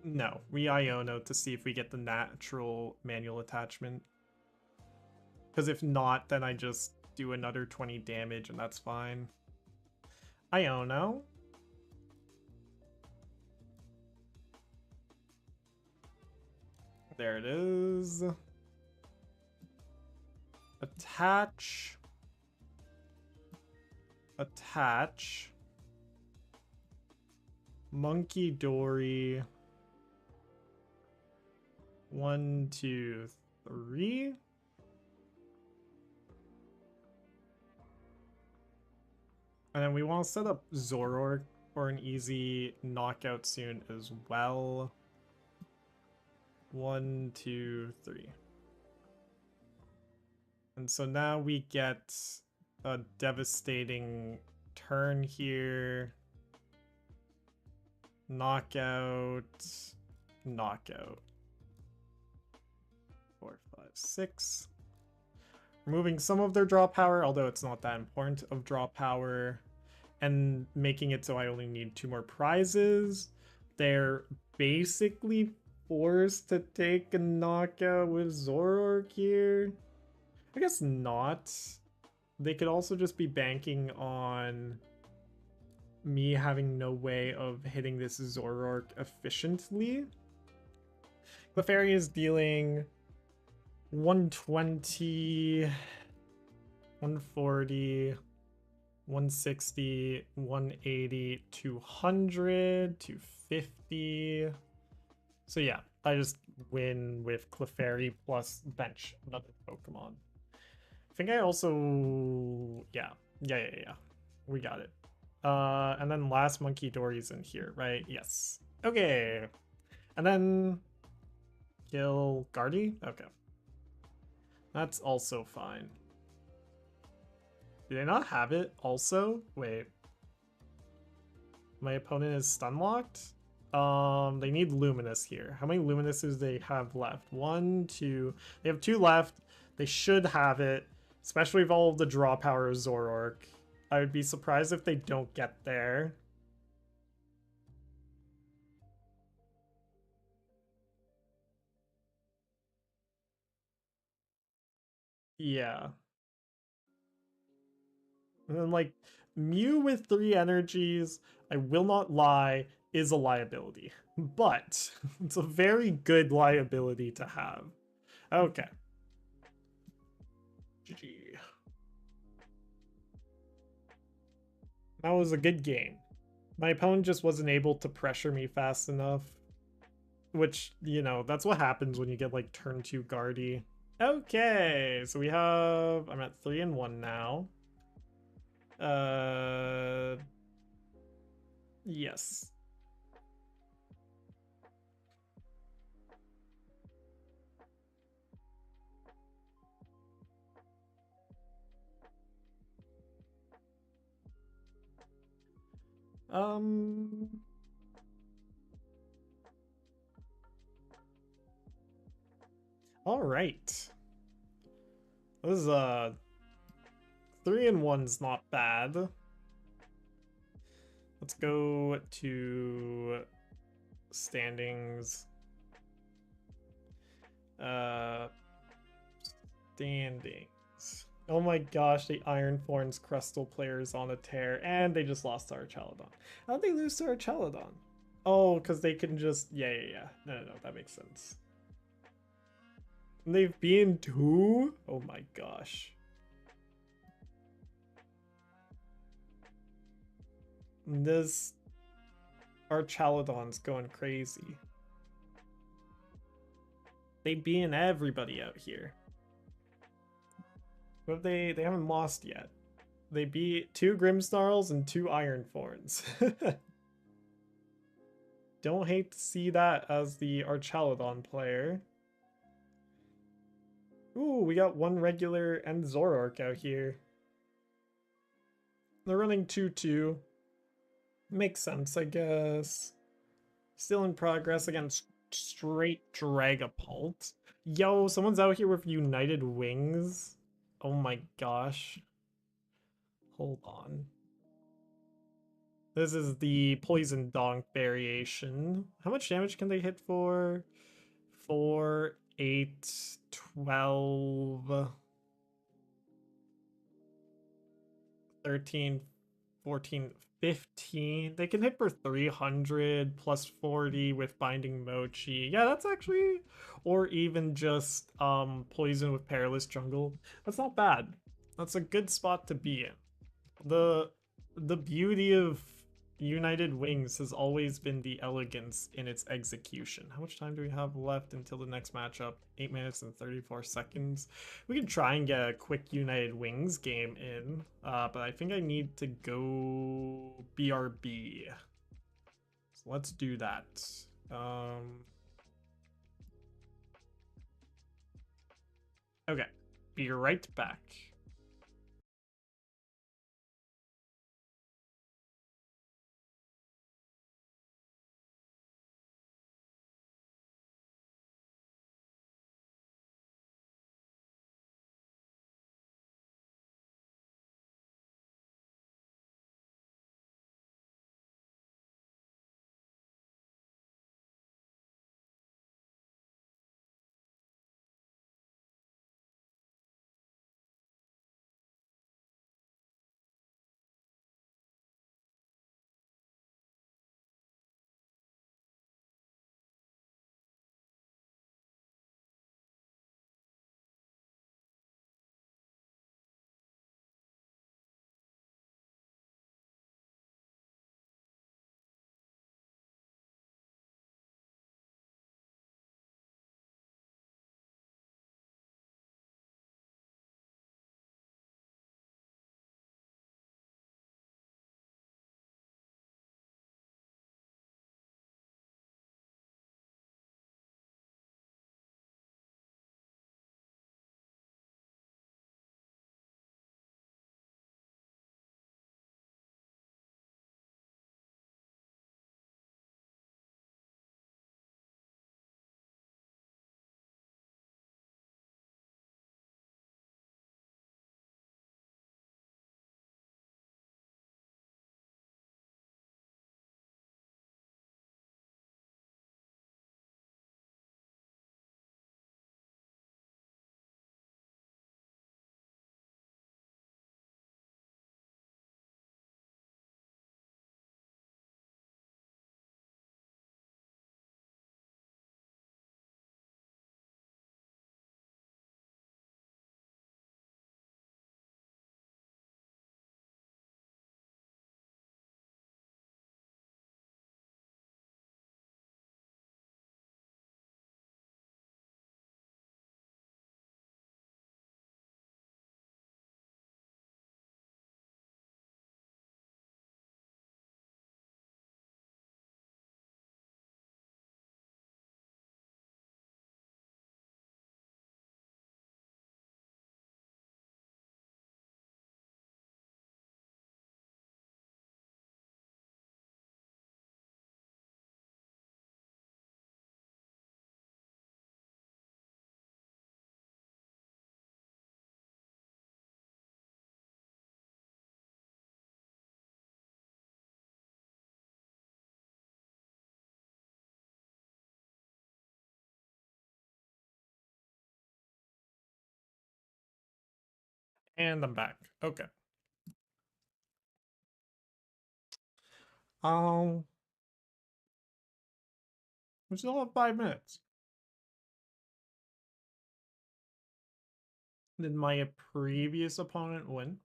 No, we Iono to see if we get the natural manual attachment. Because if not, then I just do another 20 damage and that's fine. Iono. There it is. Attach. Attach. Munkidori. 1, 2, 3. And then we want to set up Zoroark for an easy knockout soon as well. 1, 2, 3. And so now we get a devastating turn here. Knockout. Knockout. 4, 5, 6. Removing some of their draw power, although it's not that important of draw power. And making it so I only need 2 more prizes. They're basically forced to take a knockout with Zoroark here. I guess not. They could also just be banking on me having no way of hitting this Zoroark efficiently. Clefairy is dealing 120, 140, 160, 180, 200, 250. So yeah, I just win with Clefairy plus bench another Pokemon. I think I also, yeah. We got it. And then last Munkidori's in here, right? Yes. Okay. And then kill Guardy? Okay. That's also fine. Do they not have it also? Wait. My opponent is stun locked? They need Luminous here. How many Luminuses do they have left? 1, 2. They have 2 left. They should have it, especially with all of the draw power of Zoroark. I would be surprised if they don't get there. Yeah. And then, like, Mew with 3 energies, I will not lie, is a liability. But it's a very good liability to have. Okay. GG. That was a good game. My opponent just wasn't able to pressure me fast enough. Which, you know, that's what happens when you get, like, turn 2 Guardy. Okay, so we have... I'm at 3-1 now. Yes. All right. This is 3-1's not bad. Let's go to standings. Standings. Oh my gosh, the Iron Thorns Crystal players on a tear, and they just lost to Archaludon. How'd they lose to Archaludon? Oh, because they can just... Yeah. No, that makes sense. And they've been 2? Oh my gosh. This Archaludon's going crazy. They being everybody out here. But they haven't lost yet. They beat 2 Grimmsnarls and 2 Iron Thorns. Don't hate to see that as the Archaludon player. Ooh, we got 1 regular and Zoroark out here. They're running 2-2. Makes sense, I guess. Still in progress against straight Dragapult. Yo, someone's out here with United Wings. Oh my gosh. Hold on. This is the Poison Donk variation. How much damage can they hit for? 4, 8, 12, 13, 14, 15. They can hit for 300 plus 40 with Binding Mochi. Yeah, that's actually... Or even just Poison with Perilous Jungle. That's not bad. That's a good spot to be in. The beauty of United Wings has always been the elegance in its execution. How much time do we have left until the next matchup? 8 minutes and 34 seconds. We can try and get a quick United Wings game in, but I think I need to go BRB. So let's do that. Okay, be right back. And I'm back. Okay. We still have 5 minutes. Did my previous opponent win?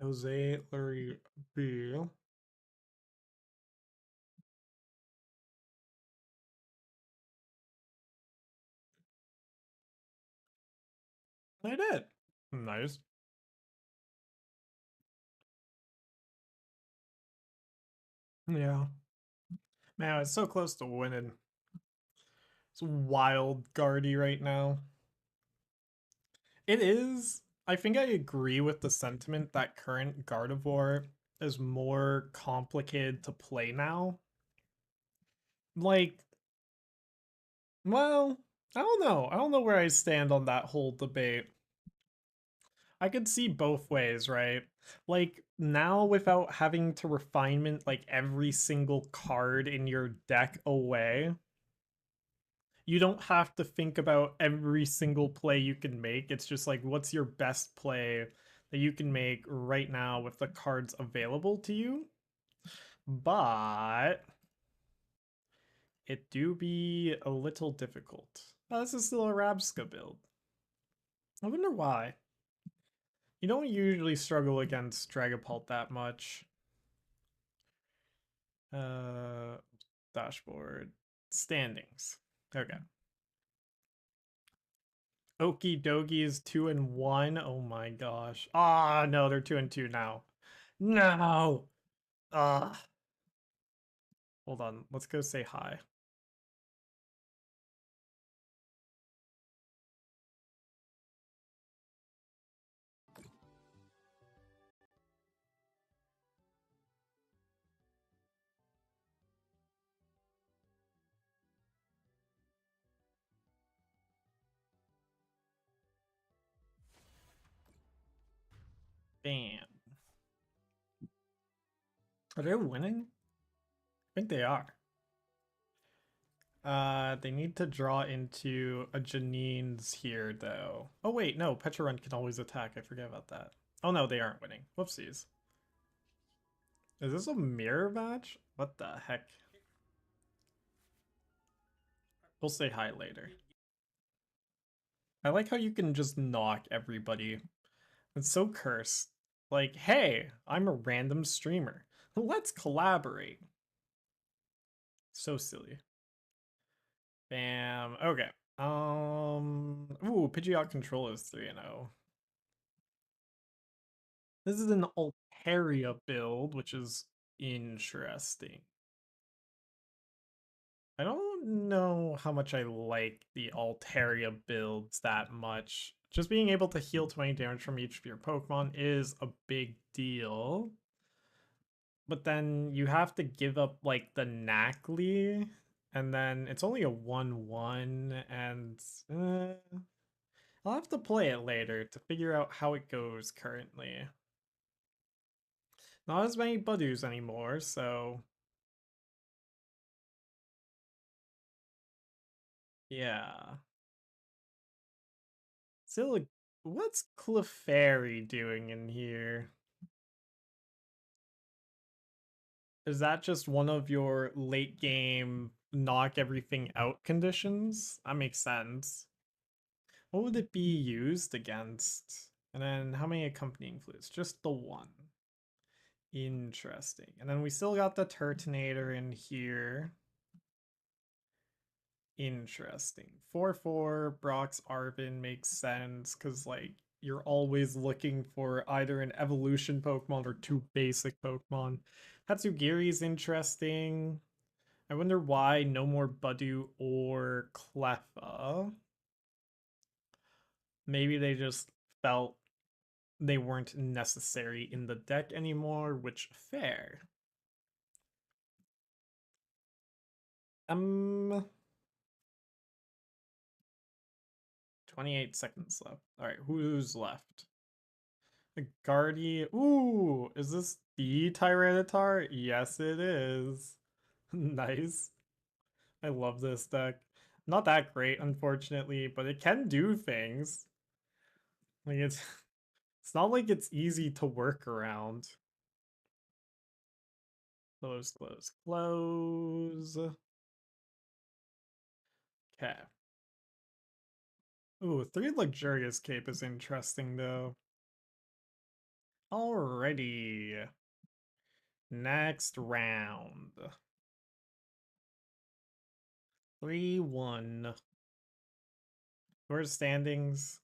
Jose Larry B. I did. Nice. Yeah. Man, I was so close to winning. It's wild Guardy right now. It is. I think I agree with the sentiment that current Gardevoir is more complicated to play now. Like, well, I don't know. I don't know where I stand on that whole debate. I could see both ways, right? Like now without having to refinement like every single card in your deck away, you don't have to think about every single play you can make. It's just like what's your best play that you can make right now with the cards available to you. But it do be a little difficult. Oh, this is still a Rabska build. I wonder why. You don't usually struggle against Dragapult that much. Uh, Dashboard. Standings. Okay. Okie dokie is 2-1. Oh my gosh. Ah, no, they're 2-2 now. No. Ah. Hold on. Let's go say hi. Bam. Are they winning? I think they are. They need to draw into a Janine's here, though. Oh, wait, no. Petrarun can always attack. I forget about that. Oh, no, they aren't winning. Whoopsies. Is this a mirror match? What the heck? We'll say hi later. I like how you can just knock everybody. It's so cursed. Like, hey, I'm a random streamer. Let's collaborate. So silly. Bam. Okay. Ooh, Pidgeot control is 3-0. This is an Altaria build, which is interesting. I don't know how much I like the Altaria builds that much. Just being able to heal 20 damage from each of your Pokemon is a big deal. But then you have to give up like the Knackley, and then it's only a 1-1, and I'll have to play it later to figure out how it goes currently. Not as many Budoos anymore, so yeah. Still, what's Clefairy doing in here? Is that just one of your late game knock everything out conditions? That makes sense. What would it be used against? And then how many accompanying fluids? Just the one. Interesting. And then we still got the Turtonator in here. Interesting. 4-4 Brock's Arven makes sense because like you're always looking for either an evolution Pokemon or two basic Pokemon. Hatsugiri's interesting. I wonder why no more Budu or Cleffa. Maybe they just felt they weren't necessary in the deck anymore, which fair. 28 seconds left. All right, who's left? The Guardian. Ooh, is this the Tyranitar? Yes, it is. Nice. I love this deck. Not that great, unfortunately, but it can do things. Like it's not like it's easy to work around. Close, close, close. Okay. Ooh, 3 Luxurious Cape is interesting though. Alrighty. Next round. 3-1. Where's standings?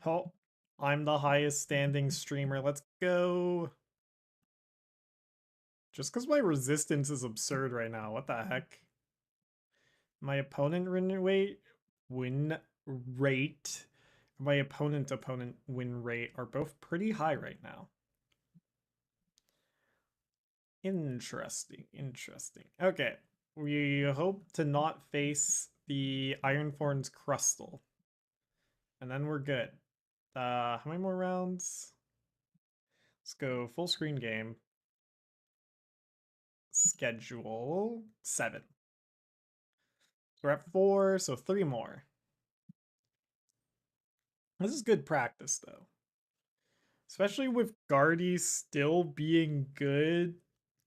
Oh, I'm the highest standing streamer. Let's go. Just because my resistance is absurd right now. What the heck? My opponent win rate, my opponent win rate are both pretty high right now. Interesting, interesting. Okay, we hope to not face the Ironthorn's Crustle. And then we're good. How many more rounds? Let's go full screen game. Schedule 7. We're at 4, so 3 more. This is good practice, though. Especially with Guardy still being good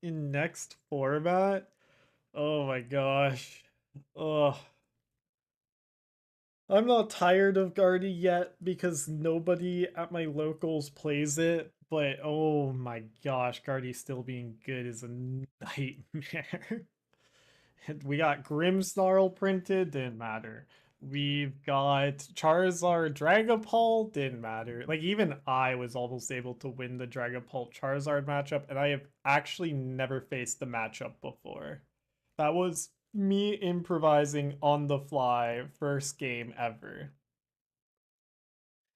in next format. Oh my gosh. Ugh. I'm not tired of Guardy yet because nobody at my locals plays it, but oh my gosh, Guardy still being good is a nightmare. We got Grimmsnarl printed, didn't matter. We've got Charizard Dragapult, didn't matter. Like, even I was almost able to win the Dragapult Charizard matchup, and I have actually never faced the matchup before. That was me improvising on the fly, first game ever.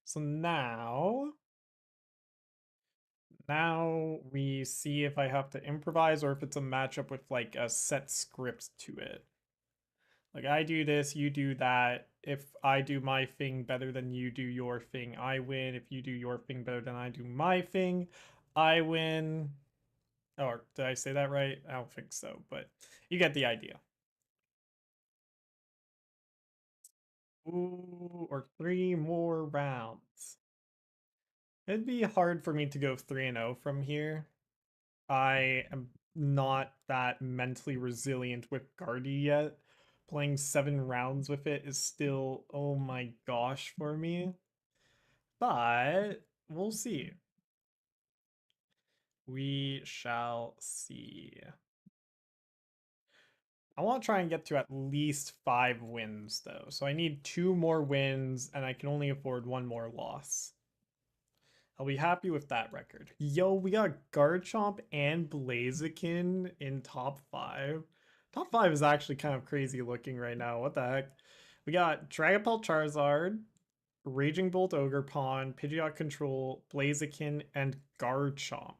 So now we see if I have to improvise or if it's a matchup with like a set script to it. Like, I do this, you do that. If I do my thing better than you do your thing, I win. If you do your thing better than I do my thing, I win. Or did I say that right? I don't think so, but you get the idea. Ooh, or 3 more rounds. It'd be hard for me to go 3-0 from here. I am not that mentally resilient with Guardy yet. Playing 7 rounds with it is still, oh my gosh, for me. But we'll see. We shall see. I want to try and get to at least 5 wins, though. So I need 2 more wins, and I can only afford 1 more loss. I'll be happy with that record. Yo, we got Garchomp and Blaziken in top 5. Top 5 is actually kind of crazy looking right now. What the heck? We got Dragapult Charizard, Raging Bolt Ogerpon, Pidgeot Control, Blaziken, and Garchomp.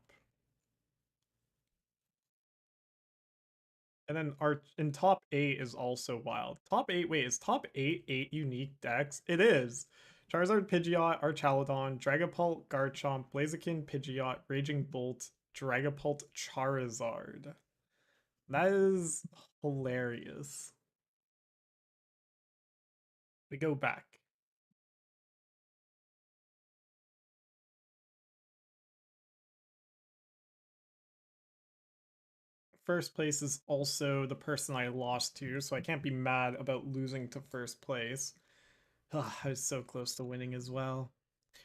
And then our in top 8 is also wild. Top 8, wait, is top 8 8 unique decks? It is. Charizard, Pidgeot, Archaludon, Dragapult, Garchomp, Blaziken, Pidgeot, Raging Bolt, Dragapult, Charizard. That is hilarious. We go back. First place is also the person I lost to, so I can't be mad about losing to first place. I was so close to winning as well.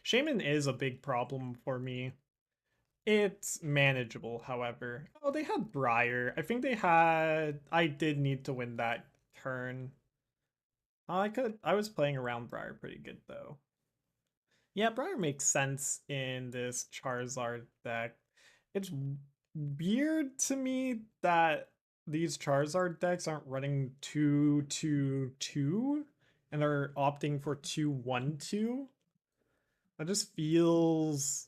Shaymin is a big problem for me. It's manageable, however. Oh, they had Briar. I think they had... I did need to win that turn. I was playing around Briar pretty good, though. Yeah, Briar makes sense in this Charizard deck. It's weird to me that these Charizard decks aren't running 2-2-2 and are opting for 2-1-2. That just feels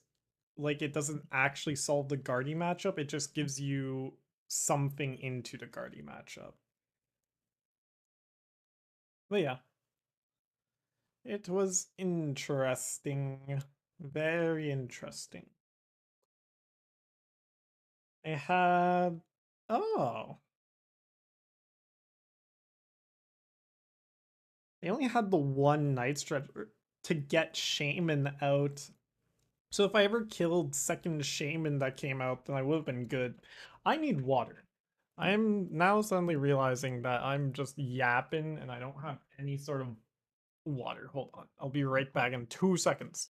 like it doesn't actually solve the Guardy matchup. It just gives you something into the Guardy matchup. But yeah, it was interesting. Very interesting. I had... Oh. I only had the one Night Stretcher to get Shaymin out. So if I ever killed second Shaymin that came out, then I would have been good. I need water. I'm now suddenly realizing that I'm just yapping and I don't have any sort of water. Hold on. I'll be right back in 2 seconds.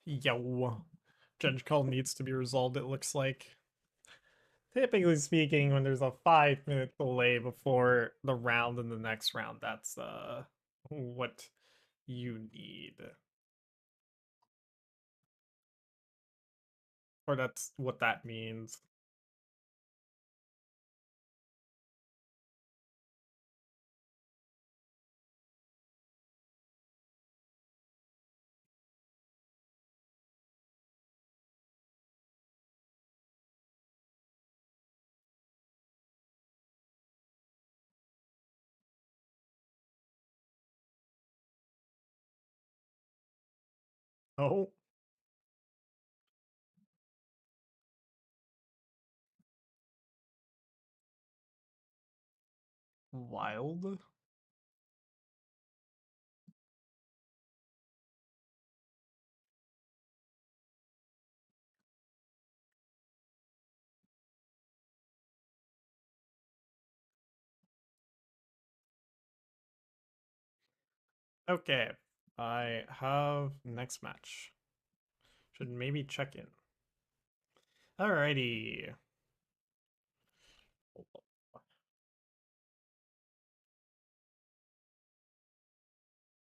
Yo. Judge call needs to be resolved, it looks like. Typically speaking, when there's a 5-minute delay before the round and the next round, that's what you need. Or that's what that means. Oh, wild. Okay, I have next match. Should maybe check in. Alrighty.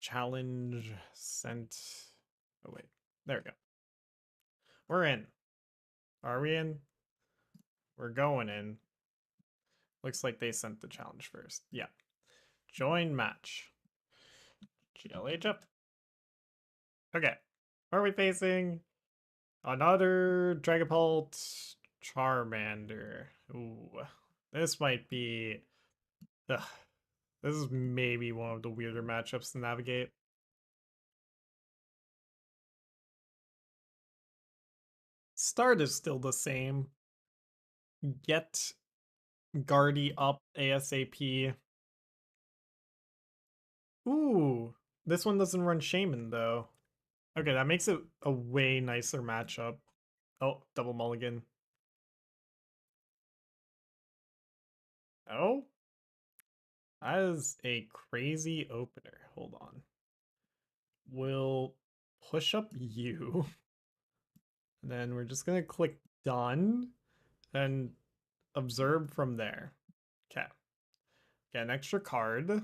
Challenge sent. Oh, wait. There we go. We're in. Are we in? We're going in. Looks like they sent the challenge first. Yeah. Join match. GLH up. Okay. What are we facing? Another Dragapult Charmander. Ooh. This might be. Ugh. This is maybe one of the weirder matchups to navigate. Start is still the same. Get Guardy up ASAP. Ooh, this one doesn't run Shaymin though. Okay, that makes it a way nicer matchup. Oh, double mulligan. Oh, that is a crazy opener. Hold on. We'll push up you. And then we're just gonna click done and observe from there. Okay. Get an extra card.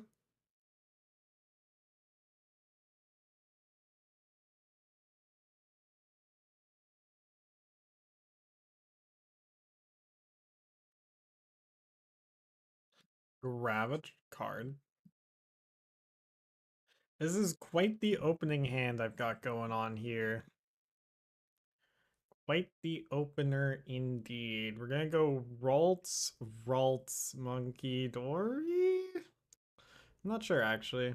Grab a card. This is quite the opening hand I've got going on here. Quite the opener indeed. We're gonna go Ralts, Munkidori? I'm not sure actually.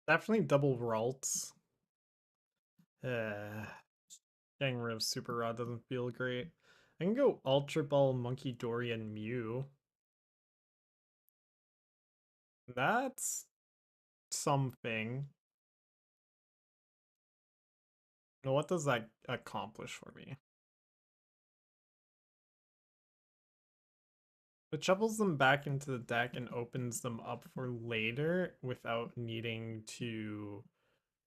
Definitely double Ralts. Getting rid of Super Rod doesn't feel great. I can go Ultra Ball, Munkidori, and Mew. That's something. Now, what does that accomplish for me? It shuffles them back into the deck and opens them up for later without needing to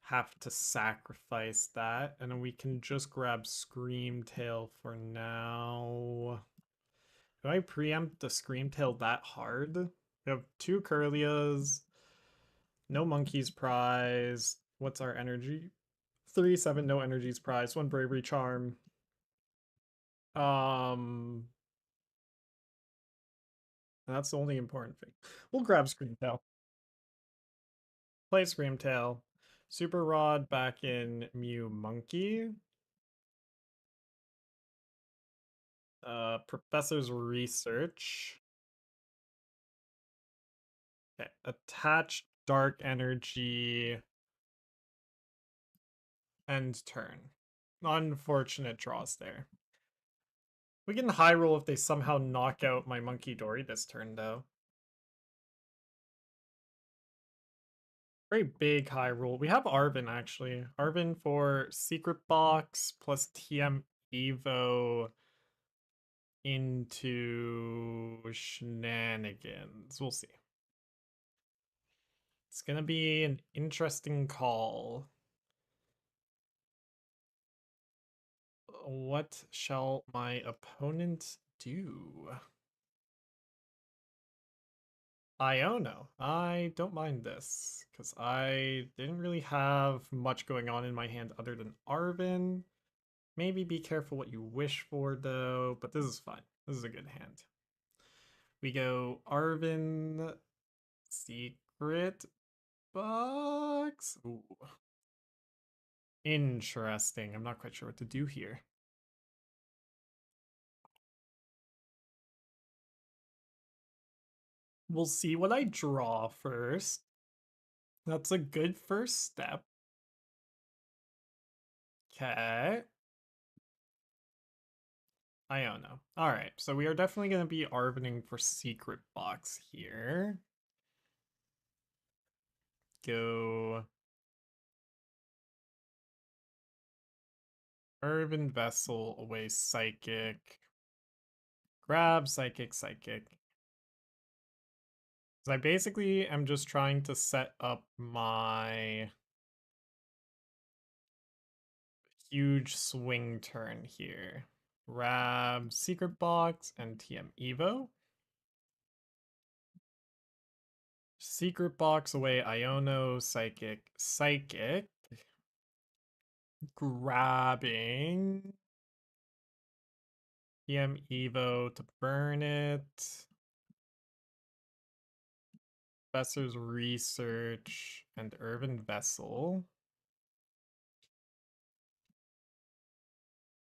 have to sacrifice that. And then we can just grab Screamtail for now. Do I preempt the Screamtail that hard? We have 2 Kirlias, no Monkey's Prize. What's our energy? 3-7, no Energy's Prize, 1 Bravery Charm. That's the only important thing. We'll grab Screamtail. Play Screamtail. Super Rod back in Mew Monkey. Professor's Research. Okay. Attach Dark Energy. End turn. Unfortunate draws there. We can high roll if they somehow knock out my Munkidori this turn, though. Very big high roll. We have Arven, actually. Arven for Secret Box plus TM Evo into Shenanigans. We'll see. It's gonna be an interesting call. What shall my opponent do? Iono. I don't mind this, because I didn't really have much going on in my hand other than Arven. Maybe be careful what you wish for, though, but this is fine. This is a good hand. We go Arven, Secret Box. Ooh. Interesting. I'm not quite sure what to do here. We'll see what I draw first. That's a good first step. Okay. Iono. Alright, so we are definitely going to be Arvening for Secret Box here. Go Earthen Vessel, away Psychic. Grab Psychic, Psychic. So I basically am just trying to set up my huge swing turn here. Grab Secret Box and TM Evo. Secret Box away Iono, Psychic, Psychic. Grabbing TM Evo to burn it. Professor's Research and Arven Vessel.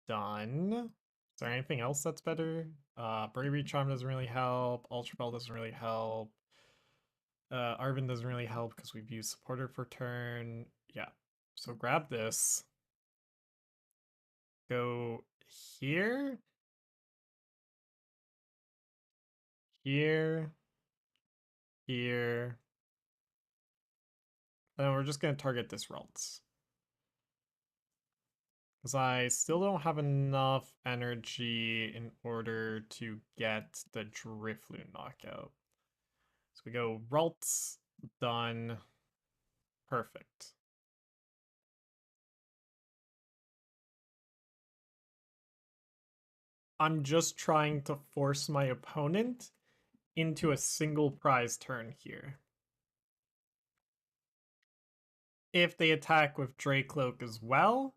Done. Is there anything else that's better? Bravery Charm doesn't really help. Ultra Ball doesn't really help. Arven doesn't really help because we've used Supporter for turn. Yeah. So grab this. Go here. Here. Here. And we're just going to target this Ralts. Because I still don't have enough energy in order to get the Drifloon knockout. So we go Ralts, done. Perfect. I'm just trying to force my opponent into a single prize turn here. If they attack with Dracloak as well,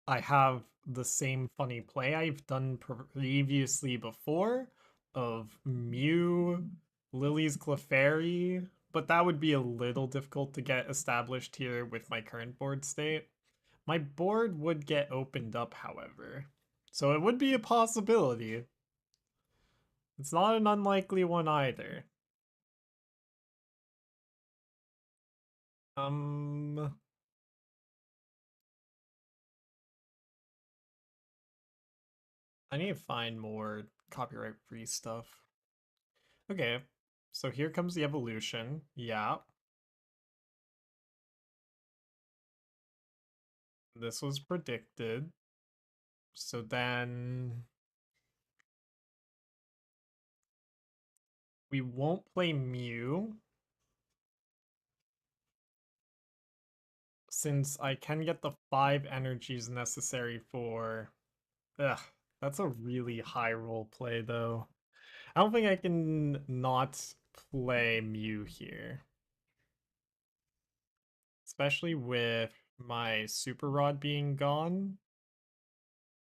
I have the same funny play I've done previously before of Mew, Lillie's Clefairy, but that would be a little difficult to get established here with my current board state. My board would get opened up, however, so it would be a possibility. It's not an unlikely one either. I need to find more copyright-free stuff. Okay, so here comes the evolution. Yeah. This was predicted. So then we won't play Mew since I can get the 5 energies necessary for... Ugh, that's a really high role play though. I don't think I can not play Mew here. Especially with my Super Rod being gone.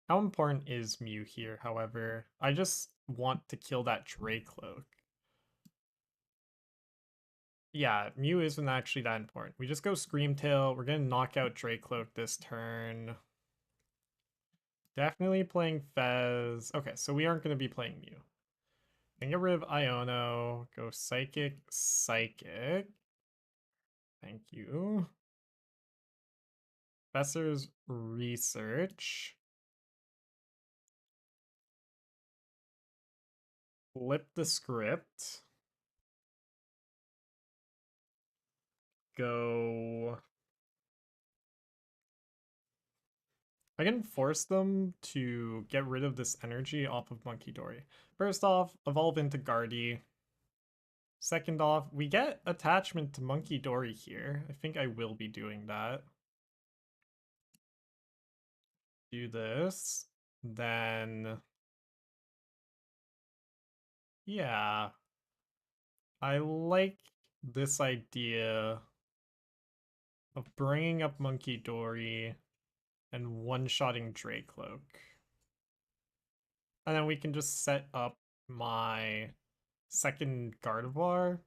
How important is Mew here, however? I just want to kill that Dracloak. Yeah, Mew isn't actually that important. We just go Screamtail. We're gonna knock out Dracloak this turn. Definitely playing Fez. Okay, so we aren't gonna be playing Mew. And get rid of Iono. Go Psychic, Psychic. Thank you. Professor's Research. Flip the script. Go. I can force them to get rid of this energy off of Munkidori. First off, evolve into Guardy. Second off, we get attachment to Munkidori here. I think I will be doing that. Do this. Then... yeah. I like this idea of bringing up Munkidori and one-shotting Dracloak. And then we can just set up my second Gardevoir,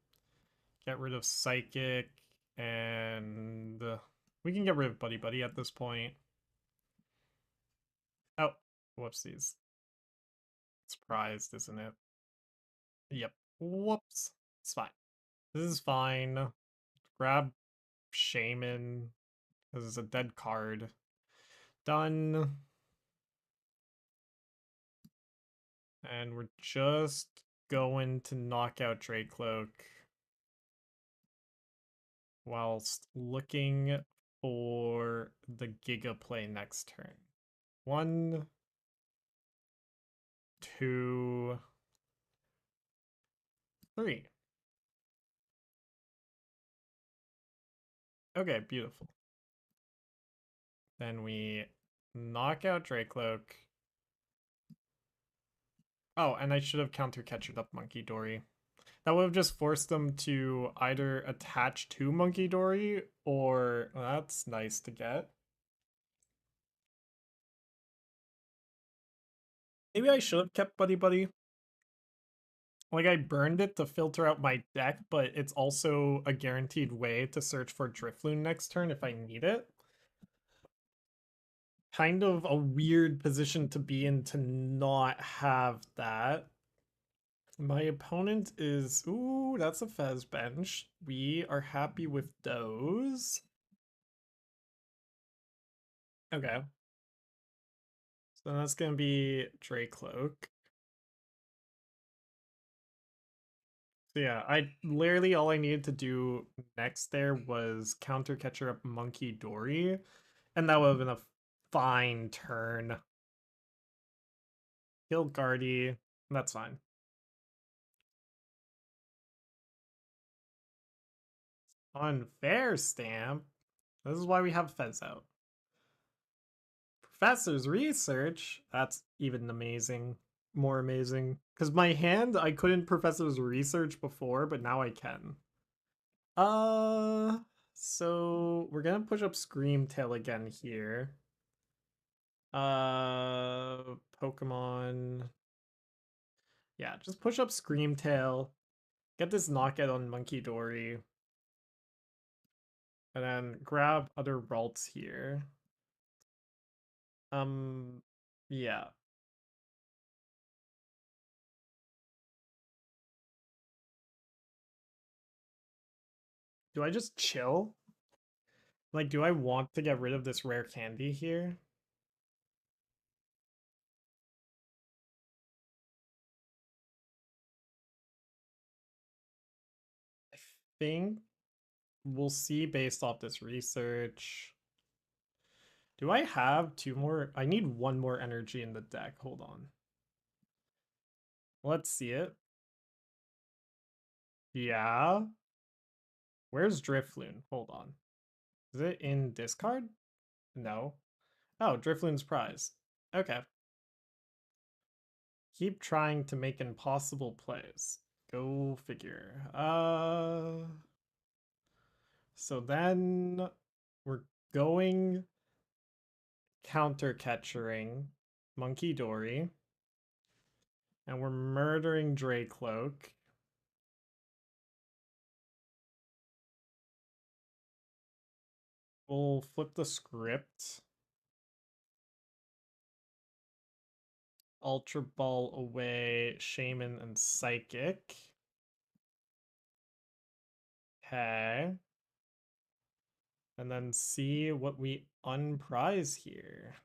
get rid of Psychic, and we can get rid of Buddy-Buddy at this point. Oh, whoopsies. It's prized, isn't it? Yep. Whoops. It's fine. This is fine. Grab Shaymin, because it's a dead card. Done. And we're just going to knock out Dracloak whilst looking for the Giga play next turn. 1, 2, 3. Okay, beautiful. Then we knock out Dracloak. Oh, and I should have counter-catchered up Munkidori. That would have just forced them to either attach to Munkidori or... well, that's nice to get. Maybe I should have kept Buddy-Buddy. Like, I burned it to filter out my deck, but it's also a guaranteed way to search for Drifloon next turn if I need it. Kind of a weird position to be in to not have that. My opponent is... ooh, that's a Fez bench. We are happy with those. Okay. So that's going to be Dracloak. So yeah, I literally all I needed to do next there was counter catcher up Munkidori, and that would have been a fine turn. Kill Guardy, that's fine. Unfair stamp. This is why we have Fez out. Professor's Research, that's even amazing. More amazing. Because my hand, I couldn't Professor's Research before, but now I can. So we're gonna push up Screamtail again here. Pokemon. Yeah, just push up Screamtail. Get this knockout on Munkidori. And then grab other Ralts here. Yeah. Do I just chill? Like, do I want to get rid of this rare candy here? I think we'll see based off this research. Do I have 2 more? I need 1 more energy in the deck. Hold on. Let's see it. Yeah. Where's Drifloon? Hold on. Is it in discard? No. Oh, Drifloon's prize. Okay. Keep trying to make impossible plays. Go figure. So then we're going counter catchering Munkidori. And we're murdering Dracloak. We'll flip the script. Ultra Ball away, Shaymin and Psychic. Okay. And then see what we unprize here.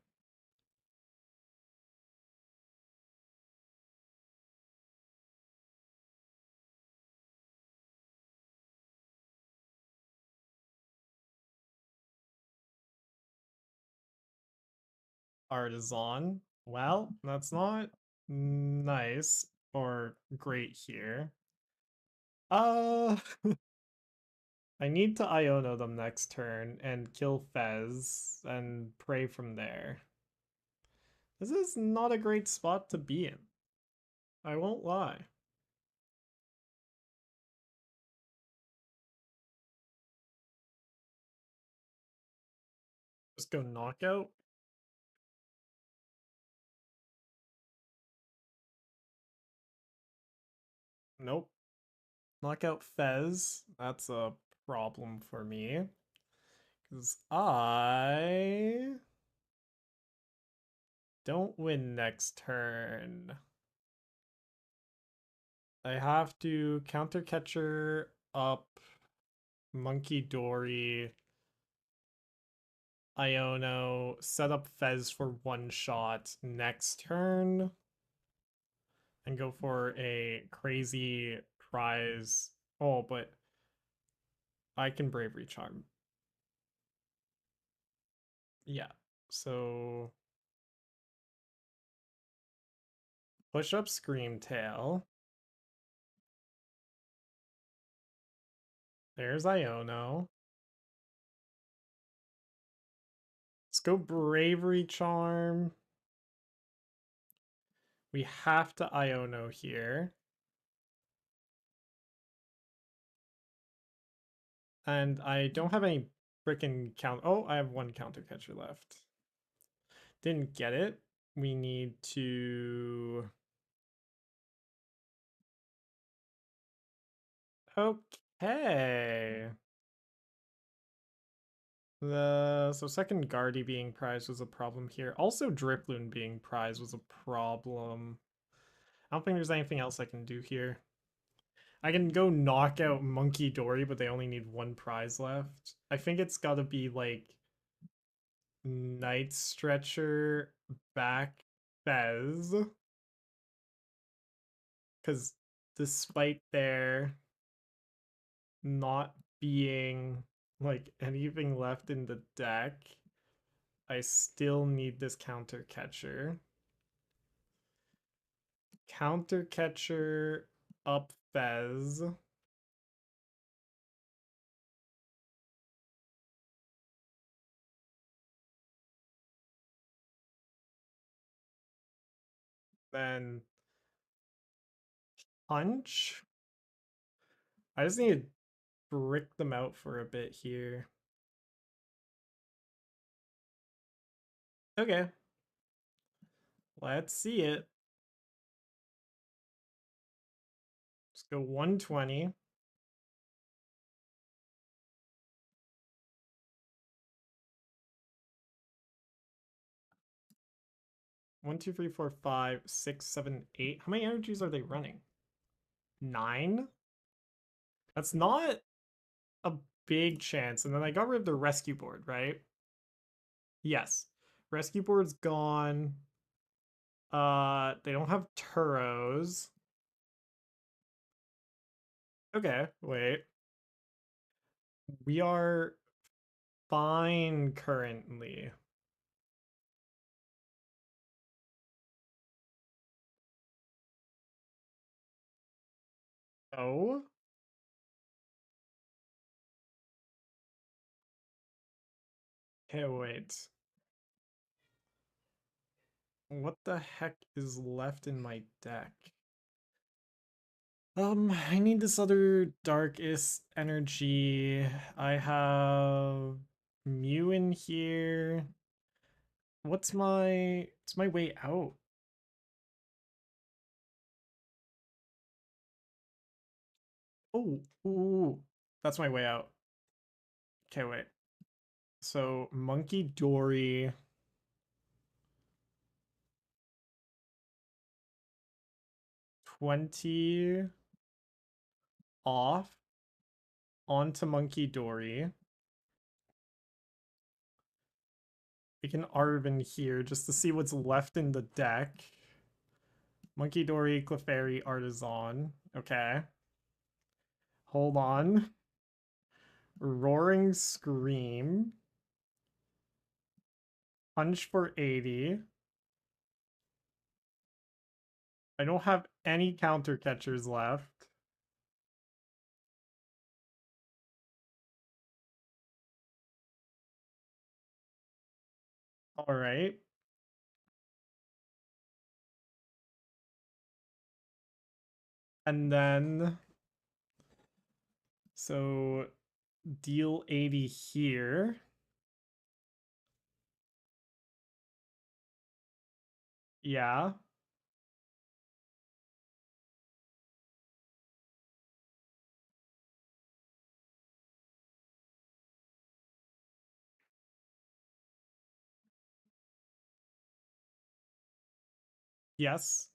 Artazon. Well, that's not nice or great here. I need to Iono them next turn and kill Fez and pray from there. This is not a great spot to be in. I won't lie. Just go knockout. Nope. Knockout Fez. That's a problem for me. Because I don't win next turn. I have to counter catcher up Munkidori, Iono, set up Fez for one shot next turn, and go for a crazy prize. Oh, but I can Bravery Charm. Yeah, so push up Screamtail. There's Iono. Let's go Bravery Charm. We have to Iono here. And I don't have any freaking count. Oh, I have one counter catcher left. Didn't get it. We need to. Okay. So second Guardy being prized was a problem here. Also Drifloon being prized was a problem. I don't think there's anything else I can do here. I can go knock out Munkidori, but they only need one prize left. I think it's gotta be like Night Stretcher back Fez. Because despite their not being like anything left in the deck, I still need this counter catcher. Counter catcher up Fez. Then punch. I just need to brick them out for a bit here. Okay. Let's see it. Let's go 120. 1, 2, 3, 4, 5, 6, 7, 8. How many energies are they running? 9? That's not a big chance. And then I got rid of the rescue board, right? Yes. Rescue board's gone. They don't have Turos. Okay, wait. We are fine currently. Oh? Okay, wait. What the heck is left in my deck? I need this other darkest energy. I have Mew in here. What's my way out? Oh, ooh, that's my way out. Okay, wait. So Munkidori. 20 off onto Munkidori. We can Arven here just to see what's left in the deck. Munkidori, Clefairy, Artazon. Okay. Hold on. Roaring Scream. Punch for 80. I don't have any counter catchers left. All right. And then, so deal 80 here. Yeah. Yes.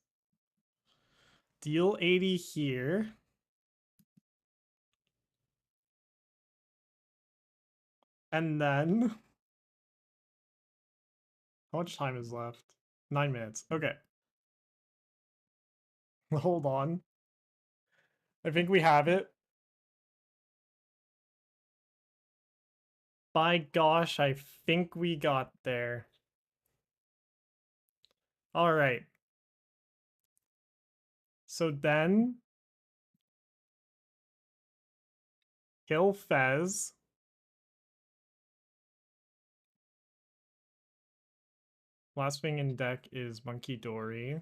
Deal 80 here. And then, how much time is left? 9 minutes. Okay. Hold on. I think we have it. By gosh, I think we got there. All right. So then, kill Fez. Last thing in deck is Munkidori.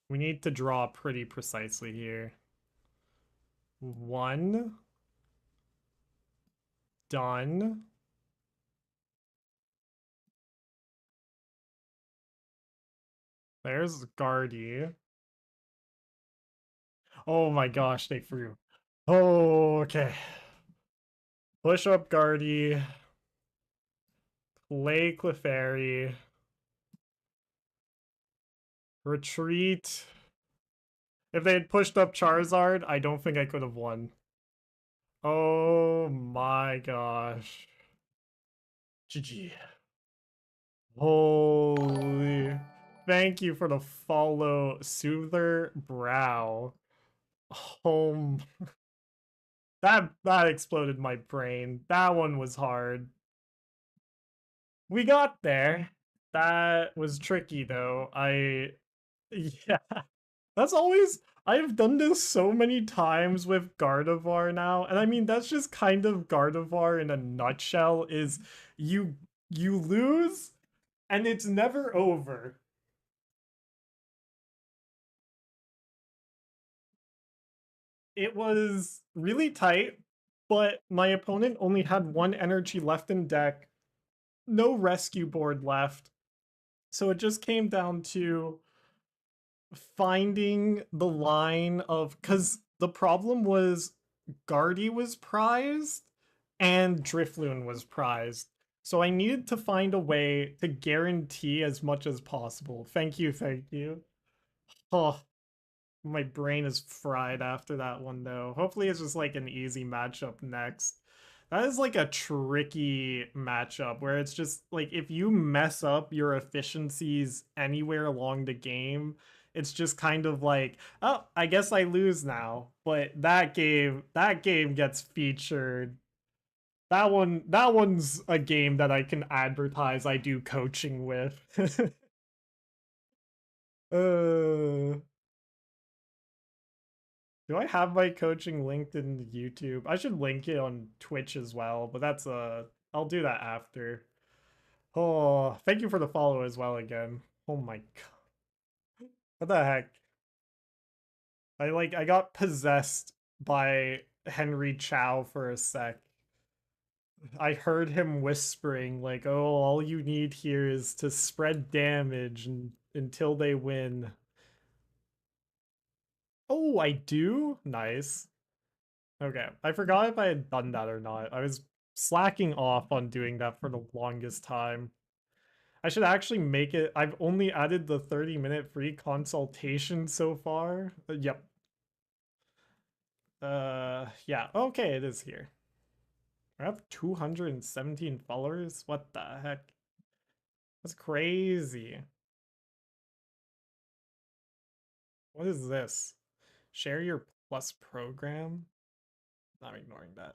We need to draw pretty precisely here. 1. Done. There's Guardy. Oh my gosh, they threw. Oh, okay. Push up Guardy. Play Clefairy. Retreat. If they had pushed up Charizard, I don't think I could have won. Oh my gosh. GG. Holy. Thank you for the follow, Soother Brow. Oh, that exploded my brain. That one was hard. We got there. That was tricky though. Yeah. That's always I've done this so many times with Gardevoir now, and I mean that's just kind of Gardevoir in a nutshell is you lose and it's never over. It was really tight, but my opponent only had 1 energy left in deck, no rescue board left. So it just came down to finding the line of, because the problem was Guardy was prized and Drifloon was prized. So I needed to find a way to guarantee as much as possible. Thank you, thank you. Oh, my brain is fried after that one though. Hopefully it's just like an easy matchup next. That is like a tricky matchup where it's just like if you mess up your efficiencies anywhere along the game, it's just kind of like, oh, I guess I lose now. But that game gets featured. That one's a game that I can advertise I do coaching with. uh Do I have my coaching linked in YouTube? I should link it on Twitch as well, but that's I'll do that after. Oh, thank you for the follow as well again. Oh my god. What the heck? I got possessed by Henry Chow for a sec. I heard him whispering like, "Oh, all you need here is to spread damage until they win." Oh, I do? Nice. Okay, I forgot if I had done that or not. I was slacking off on doing that for the longest time. I should actually make it. I've only added the 30-minute free consultation so far. Yep. Yeah. Okay, it is here. I have 217 followers. What the heck? That's crazy. What is this? Share your plus program? I'm ignoring that.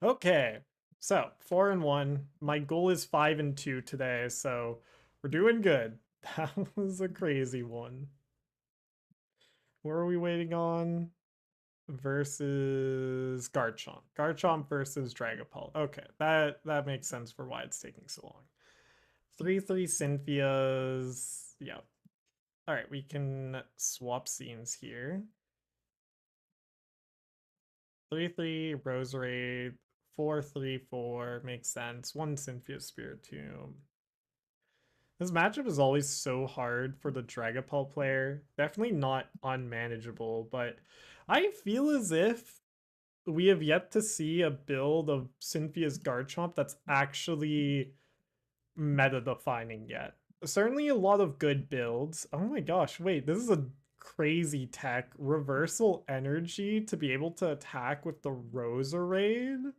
Okay. So 4-1. My goal is 5-2 today, so we're doing good. That was a crazy one. What are we waiting on? Versus Garchomp. Garchomp versus Dragapult. Okay, that makes sense for why it's taking so long. 3-3 Cynthias. Yeah. Alright, we can swap scenes here. 3-3 Roserade. 4-3-4 makes sense. 1 Cynthia Spiritomb. This matchup is always so hard for the Dragapult player. Definitely not unmanageable, but I feel as if we have yet to see a build of Cynthia's Garchomp that's actually meta-defining yet. Certainly a lot of good builds. Oh my gosh, wait, this is a crazy tech. Reversal energy to be able to attack with the Roserade?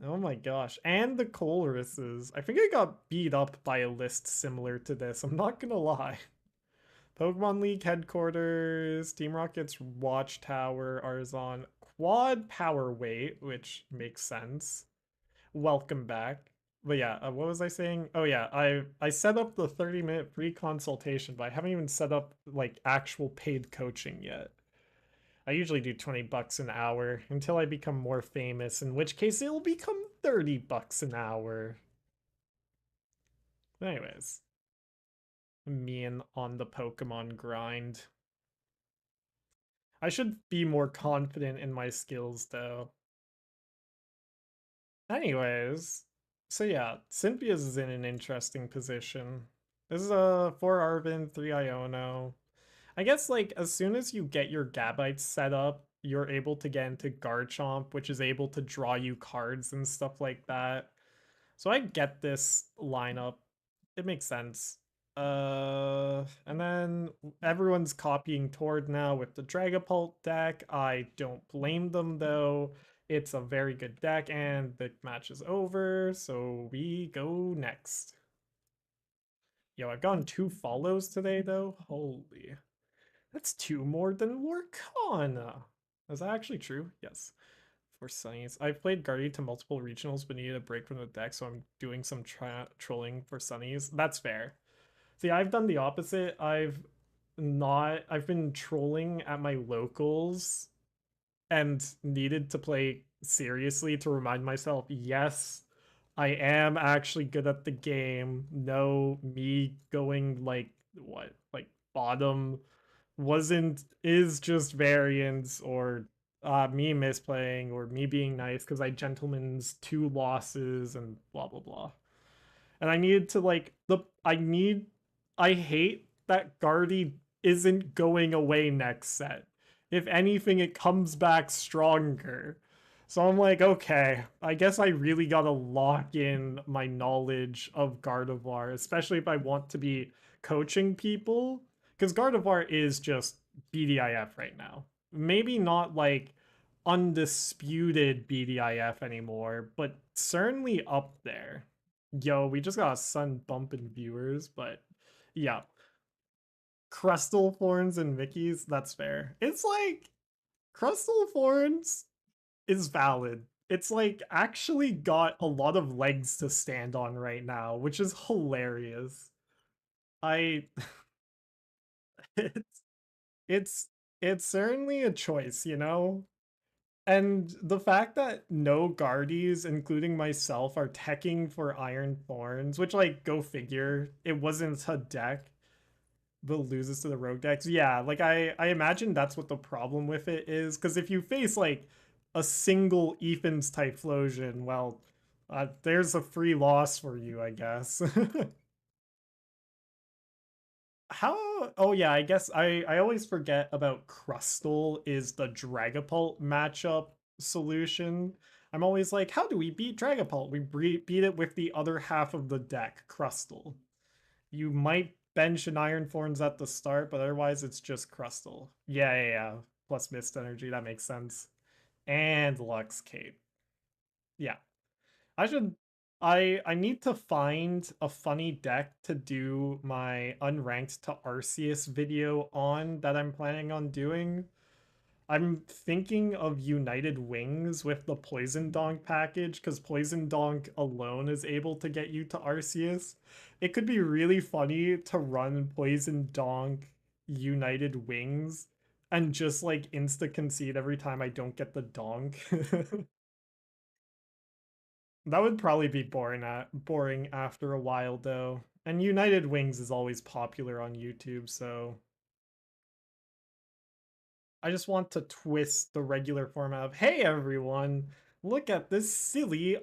Oh my gosh. And the Colruses. I think I got beat up by a list similar to this. I'm not gonna lie. Pokemon League headquarters, Team Rocket's Watchtower, Artazon, Quad Power Weight, which makes sense. Welcome back. But yeah, what was I saying? Oh yeah, I set up the 30-minute free consultation, but I haven't even set up like actual paid coaching yet. I usually do 20 bucks an hour until I become more famous, in which case it'll become 30 bucks an hour. Anyways, me and on the Pokemon grind. I should be more confident in my skills though. Anyways, so yeah, Cynthia's is in an interesting position. This is a 4 Arven, 3 Iono. I guess like as soon as you get your Gabites set up, you're able to get into Garchomp, which is able to draw you cards and stuff like that. So I get this lineup. It makes sense. And then everyone's copying Tord now with the Dragapult deck. I don't blame them though. It's a very good deck, and the match is over, so we go next. Yo, I've gotten 2 follows today though. Holy. That's 2 more than Lorcana. Is that actually true? Yes. For Sunnies. I've played Guardian to multiple regionals but needed a break from the deck, so I'm doing some trolling for Sunnies. That's fair. See, I've done the opposite. I've been trolling at my locals and needed to play seriously to remind myself, yes, I am actually good at the game. No, me going like what? Like bottom is just variance, or me misplaying, or me being nice because I gentleman's 2 losses and blah blah blah. And I needed to like I hate that Guardy isn't going away next set. If anything, it comes back stronger. So I'm like, okay, I guess I really gotta lock in my knowledge of Gardevoir, especially if I want to be coaching people. Because Gardevoir is just BDIF right now. Maybe not like undisputed BDIF anymore, but certainly up there. Yo, we just got a sun bump in viewers, but yeah. Crustal Thorns and Mickey's, that's fair. It's like Crustal Thorns is valid. It's like actually got a lot of legs to stand on right now, which is hilarious. I it's it's It's certainly a choice, you know? And the fact that no Guardies, including myself, are teching for Iron Thorns, which, like, go figure, it wasn't a deck, but loses to the rogue decks. Yeah, like, I imagine that's what the problem with it is, because if you face, like, a single Ethan's Typhlosion, well, there's a free loss for you, I guess. How? Oh yeah, I guess I always forget about Crustle is the Dragapult matchup solution. I'm always like, how do we beat Dragapult? We beat it with the other half of the deck, Crustle. You might bench an Iron Thorns at the start, but otherwise it's just Crustle. Yeah. Plus Mist Energy, that makes sense. And Lux Cape. Yeah. I should I need to find a funny deck to do my unranked to Arceus video on that I'm planning on doing. I'm thinking of United Wings with the Poison Donk package because Poison Donk alone is able to get you to Arceus. It could be really funny to run Poison Donk United Wings and just like insta concede every time I don't get the donk. That would probably be boring after a while though. And United Wings is always popular on YouTube, so I just want to twist the regular format of, hey everyone, look at this silly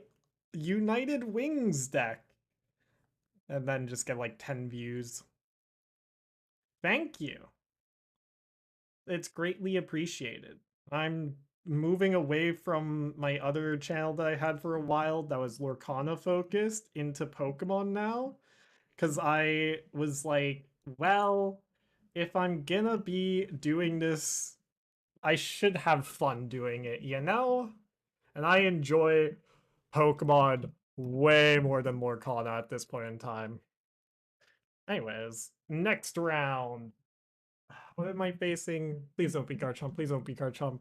United Wings deck. And then just get like 10 views. Thank you. It's greatly appreciated. I'm moving away from my other channel that I had for a while that was Lorcana focused into Pokemon now. Because I was like, well, if I'm gonna be doing this, I should have fun doing it, you know? And I enjoy Pokemon way more than Lorcana at this point in time. Anyways, next round. What am I facing? Please don't be Garchomp. Please don't be Garchomp.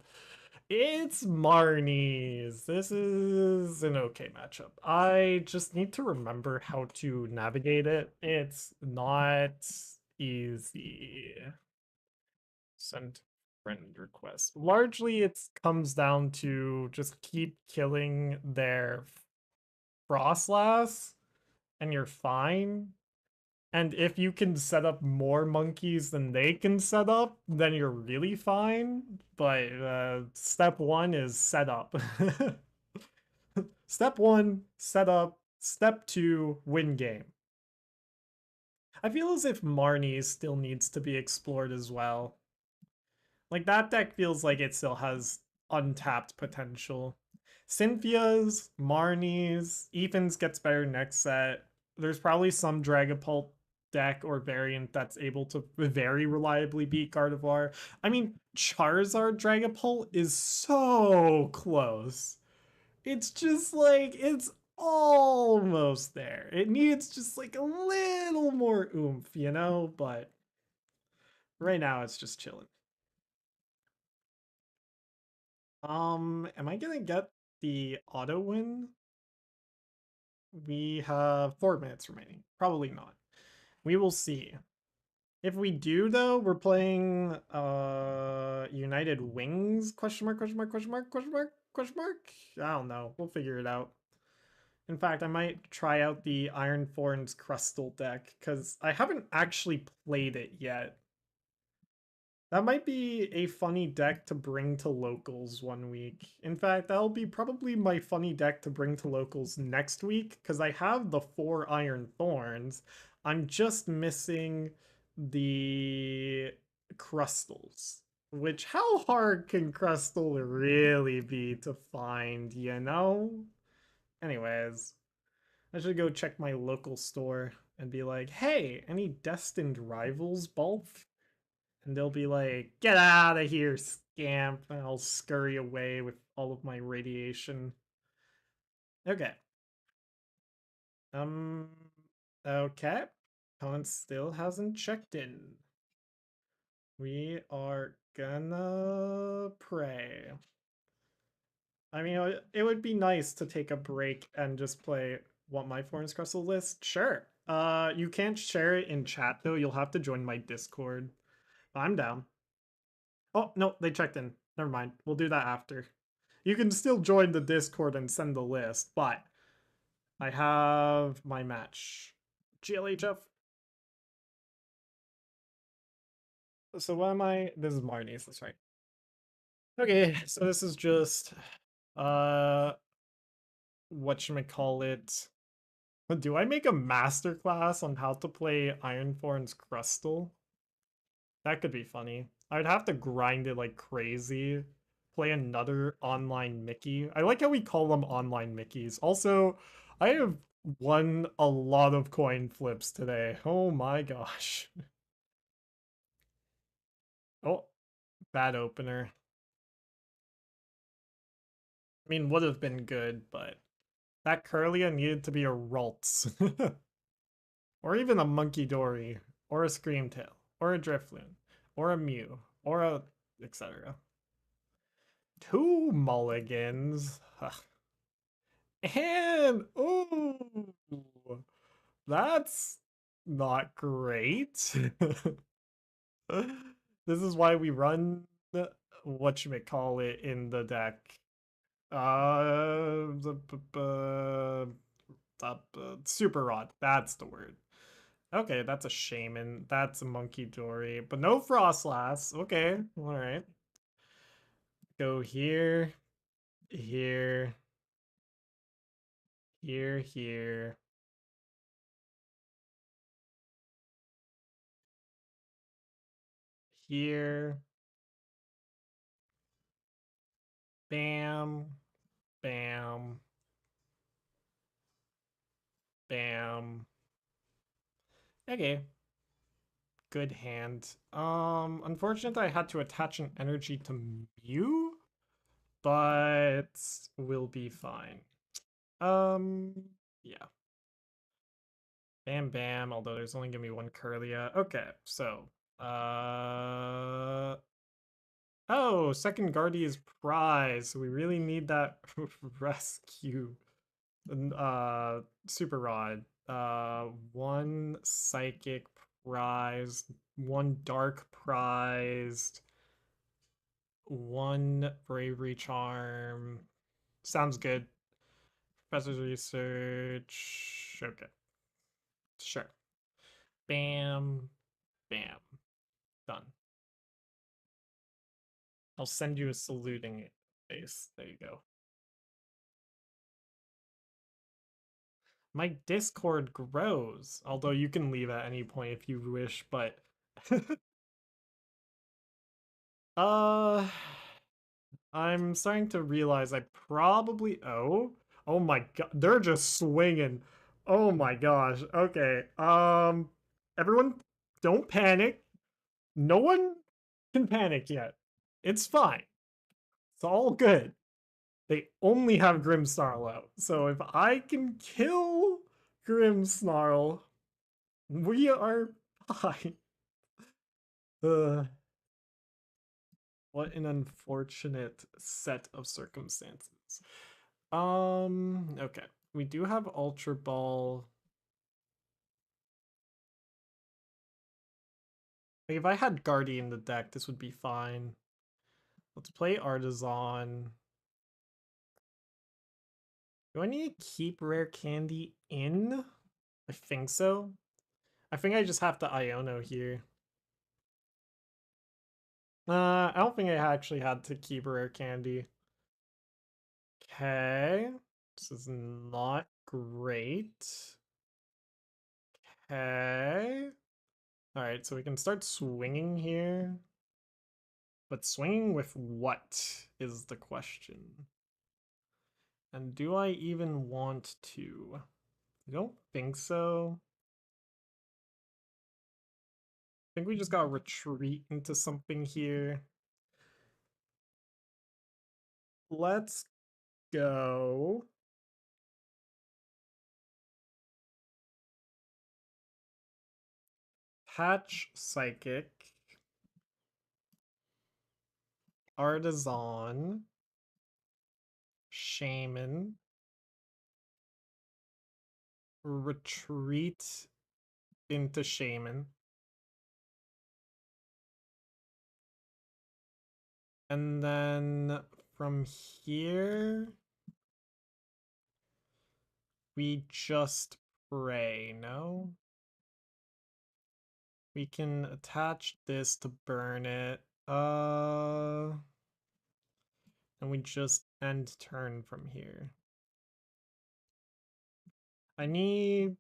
It's Marnie's. This is an okay matchup. I just need to remember how to navigate it. It's not easy. Send friend request. Largely, it comes down to just keep killing their Frostlass, and you're fine. And if you can set up more monkeys than they can set up, then you're really fine. But step one is set up. Step one, set up. Step two, win game. I feel as if Marnie still needs to be explored as well. Like, that deck feels like it still has untapped potential. Cynthia's, Marnie's, Ethan's gets better next set. There's probably some Dragapult deck or variant that's able to very reliably beat Gardevoir. I mean, Charizard Dragapult is so close. It's just like, it's almost there. It needs just like a little more oomph, you know? But right now it's just chilling. Am I gonna get the auto win? We have 4 minutes remaining. Probably not. We will see. If we do though, we're playing United Wings? Question mark, question mark, question mark, question mark, question mark? I don't know. We'll figure it out. In fact, I might try out the Iron Thorns Crustle deck, because I haven't actually played it yet. That might be a funny deck to bring to locals one week. In fact, that'll be probably my funny deck to bring to locals next week, because I have the 4 Iron Thorns. I'm just missing the Crustals. Which, how hard can Crustle really be to find, you know? Anyways, I should go check my local store and be like, hey, any destined rivals, Bulk? And they'll be like, get out of here, scamp. And I'll scurry away with all of my radiation. Okay. Um, okay. Opponent still hasn't checked in. We are gonna pray. I mean, it would be nice to take a break and just play Want My Florence Crystal list? Sure. You can't share it in chat though. You'll have to join my Discord. I'm down. Oh, no, they checked in. Never mind. We'll do that after. You can still join the Discord and send the list, but I have my match. GLHF. So what am I? This is Marnie's, that's right. Okay, so this is just whatchamacallit. Do I make a masterclass on how to play Ironthorn's Crustle? That could be funny. I'd have to grind it like crazy. Play another online Mickey. I like how we call them online Mickeys. Also, I have won a lot of coin flips today. Oh my gosh. Oh, bad opener. I mean, would have been good, but that Kirlia needed to be a Ralts. Or even a Munkidori, or a Screamtail, or a Drifloon, or a Mew, or a etc. 2 mulligans. And ooh, that's not great. This is why we run whatchamacallit in the deck. Super Rod, that's the word. Okay, that's a Shaymin. That's a Munkidori, but no Frostlass. Okay, alright. Go here, here, here. Here. Bam. Bam. Bam. Okay. Good hand. Unfortunately I had to attach an energy to Mew, but we'll be fine. Yeah. Bam bam, although there's only gonna be one Kirlia. Okay, so oh, second Guardia's prize. We really need that rescue. Super Rod. One psychic prized, one dark prized, one bravery charm. Sounds good. Professor's research. Okay. Sure. Bam. Bam. Done. I'll send you a saluting face. There you go. My Discord grows, although you can leave at any point if you wish, but I'm starting to realize I probably oh my god, they're just swinging. Oh my gosh. Okay. Everyone don't panic. No one can panic yet. It's fine. It's all good. They only have Grimmsnarl out. So if I can kill Grimmsnarl, we are fine. What an unfortunate set of circumstances. Okay. We do have Ultra Ball. Like, if I had Guardian in the deck, this would be fine. Let's play Artazon. Do I need to keep Rare Candy in? I think so. I think I just have to Iono here. I don't think I actually had to keep Rare Candy. Okay. This is not great. Okay. Alright, so we can start swinging here. But swinging with what is the question? And do I even want to? I don't think so. I think we just gotta retreat into something here. Let's go. Hatch Psychic. Artazon. Shaymin. Retreat into Shaymin. And then from here, we just pray, no? We can attach this to burn it. And we just end turn from here. I need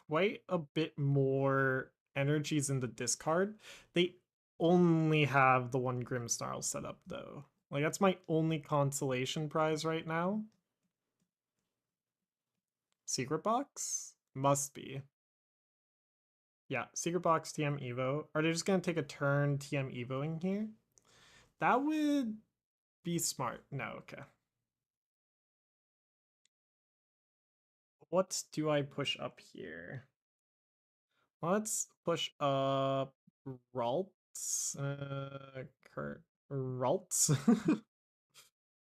quite a bit more energies in the discard. They only have the one Grimmsnarl set up though. Like that's my only consolation prize right now. Secret Box? Must be. Yeah, Secret Box TM Evo. Are they just gonna take a turn TM Evoing here? That would be smart. No, okay. What do I push up here? Let's push up Ralts. Ralts.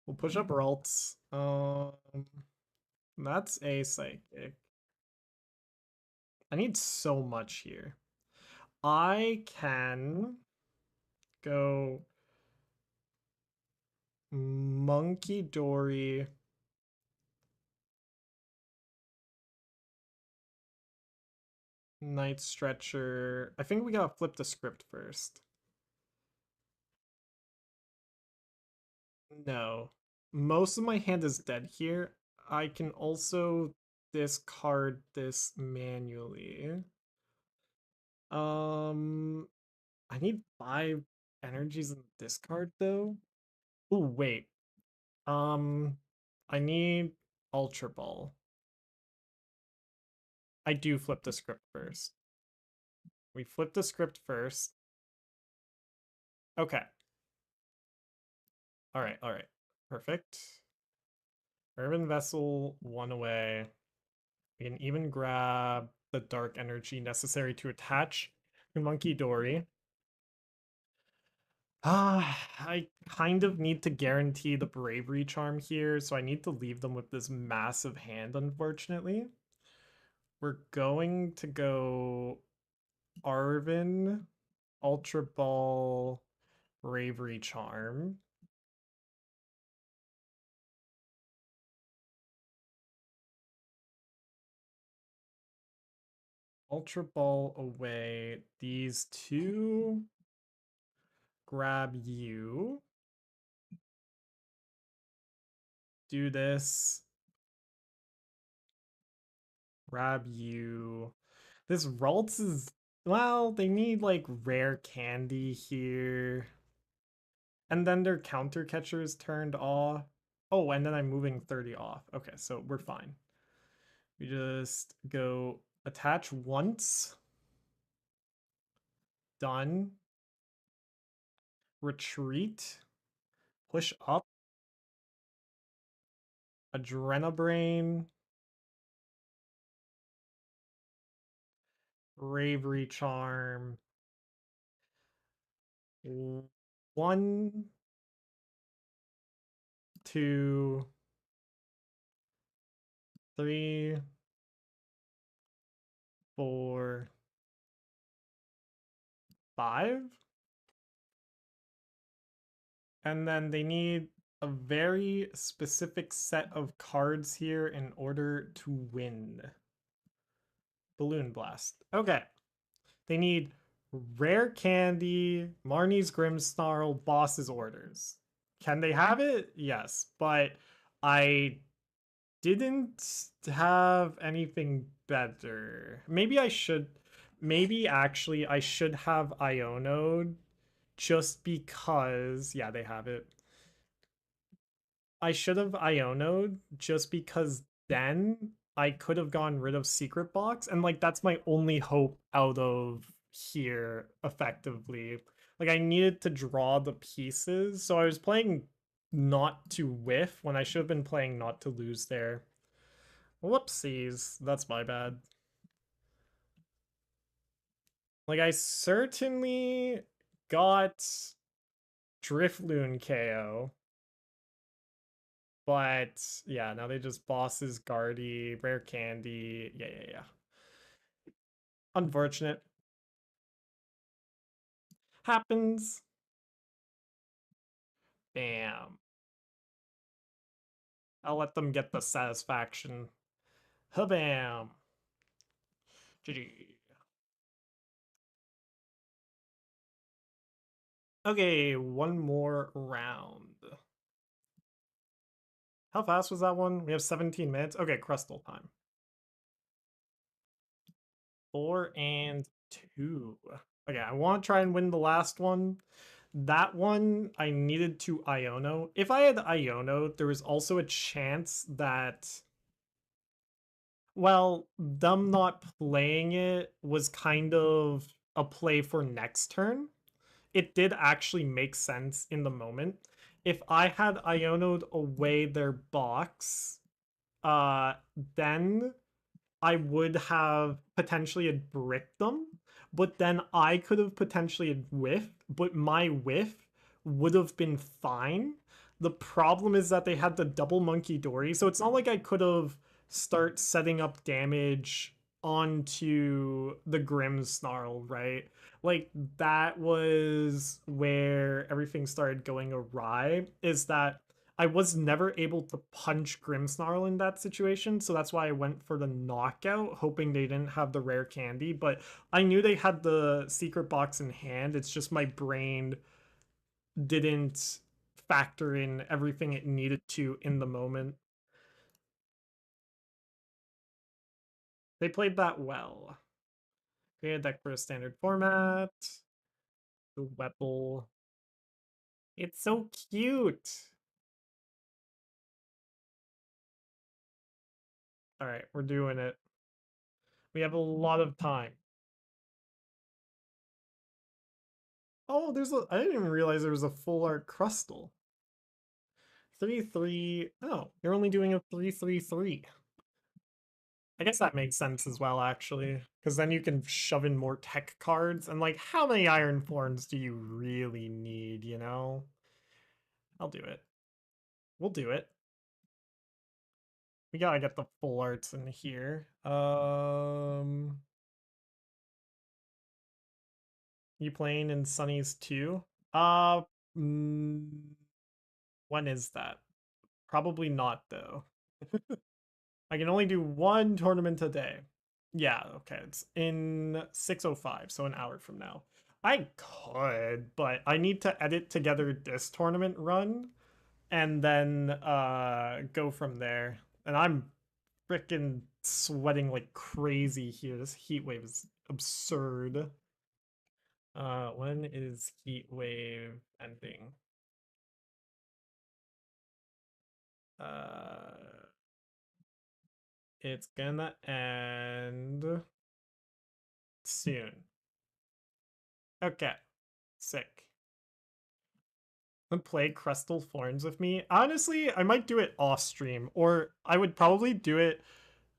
We'll push up Ralts. That's a psychic. I need so much here. I can go Munkidori. Night Stretcher. I think we gotta flip the script first. No. Most of my hand is dead here. I can also discard this manually. I need 5 energies in the discard though. Oh wait. I need Ultra Ball. I do flip the script first. We flip the script first. Okay. Alright. Perfect. Earthen Vessel, 1 away. We can even grab the dark energy necessary to attach to Munkidori. I kind of need to guarantee the Bravery Charm here, so I need to leave them with this massive hand, unfortunately. We're going to go Arven, Ultra Ball, Bravery Charm. Ultra Ball away. These two. Grab you. Do this. Grab you. This Ralts is, well, they need like rare candy here. And then their counter catcher is turned off. Oh, and then I'm moving 30 off. Okay, so we're fine. We just go attach once. Done. Retreat. Push up. Adrenabrain. Bravery Charm. 1, 2, 3, 4, 5. And then they need a very specific set of cards here in order to win. Balloon Blast. Okay. They need Rare Candy, Marnie's Grimmsnarl, Boss's Orders. Can they have it? Yes, but I didn't have anything better. Maybe I should. Maybe actually I should have Iono just because. Yeah, they have it. I should have Iono'd just because then I could have gotten rid of Secret Box, and like that's my only hope out of here effectively. Like I needed to draw the pieces, so I was playing not to whiff when I should have been playing not to lose there. Whoopsies, that's my bad. Like I certainly got Drifloon KO. But yeah, now they just bosses Guardy, Rare Candy. Yeah. Unfortunate. Happens. Bam. I'll let them get the satisfaction. Habam. GG. Okay, one more round. How fast was that one? We have 17 minutes. Okay, Crustal time. 4 and 2. Okay, I want to try and win the last one. That one, I needed to Iono. If I had Iono, there was also a chance that, well, them not playing it was kind of a play for next turn. It did actually make sense in the moment. If I had Iono'd away their box, uh, then I would have potentially had bricked them, but then I could have potentially had whiffed, but my whiff would have been fine. The problem is that they had the double Munkidori, so it's not like I could have start setting up damage onto the Grimmsnarl, right? Like that was where everything started going awry, is that I was never able to punch Grimmsnarl in that situation, so that's why I went for the knockout, hoping they didn't have the rare candy, but I knew they had the secret box in hand. It's just my brain didn't factor in everything it needed to in the moment. They played that well. Created deck for a standard format. The Weppel. It's so cute. All right, we're doing it. We have a lot of time. Oh, I didn't even realize there was a full art Crustal. 3-3. Oh, you're only doing a 3-3-3. I guess that makes sense as well, actually. Because then you can shove in more tech cards. And, like, how many Iron Forms do you really need, you know? I'll do it. We'll do it. We gotta get the full arts in here. You playing in Sunny's too? Mm, when is that? Probably not, though. I can only do one tournament a day. Yeah, okay. It's in 6:05, so an hour from now. I could, but I need to edit together this tournament run and then go from there. And I'm freaking sweating like crazy here. This heat wave is absurd. When is heat wave ending? Uh it's gonna end soon. Okay. Sick. And play Crustal Thorns with me. Honestly, I might do it off stream, or I would probably do it.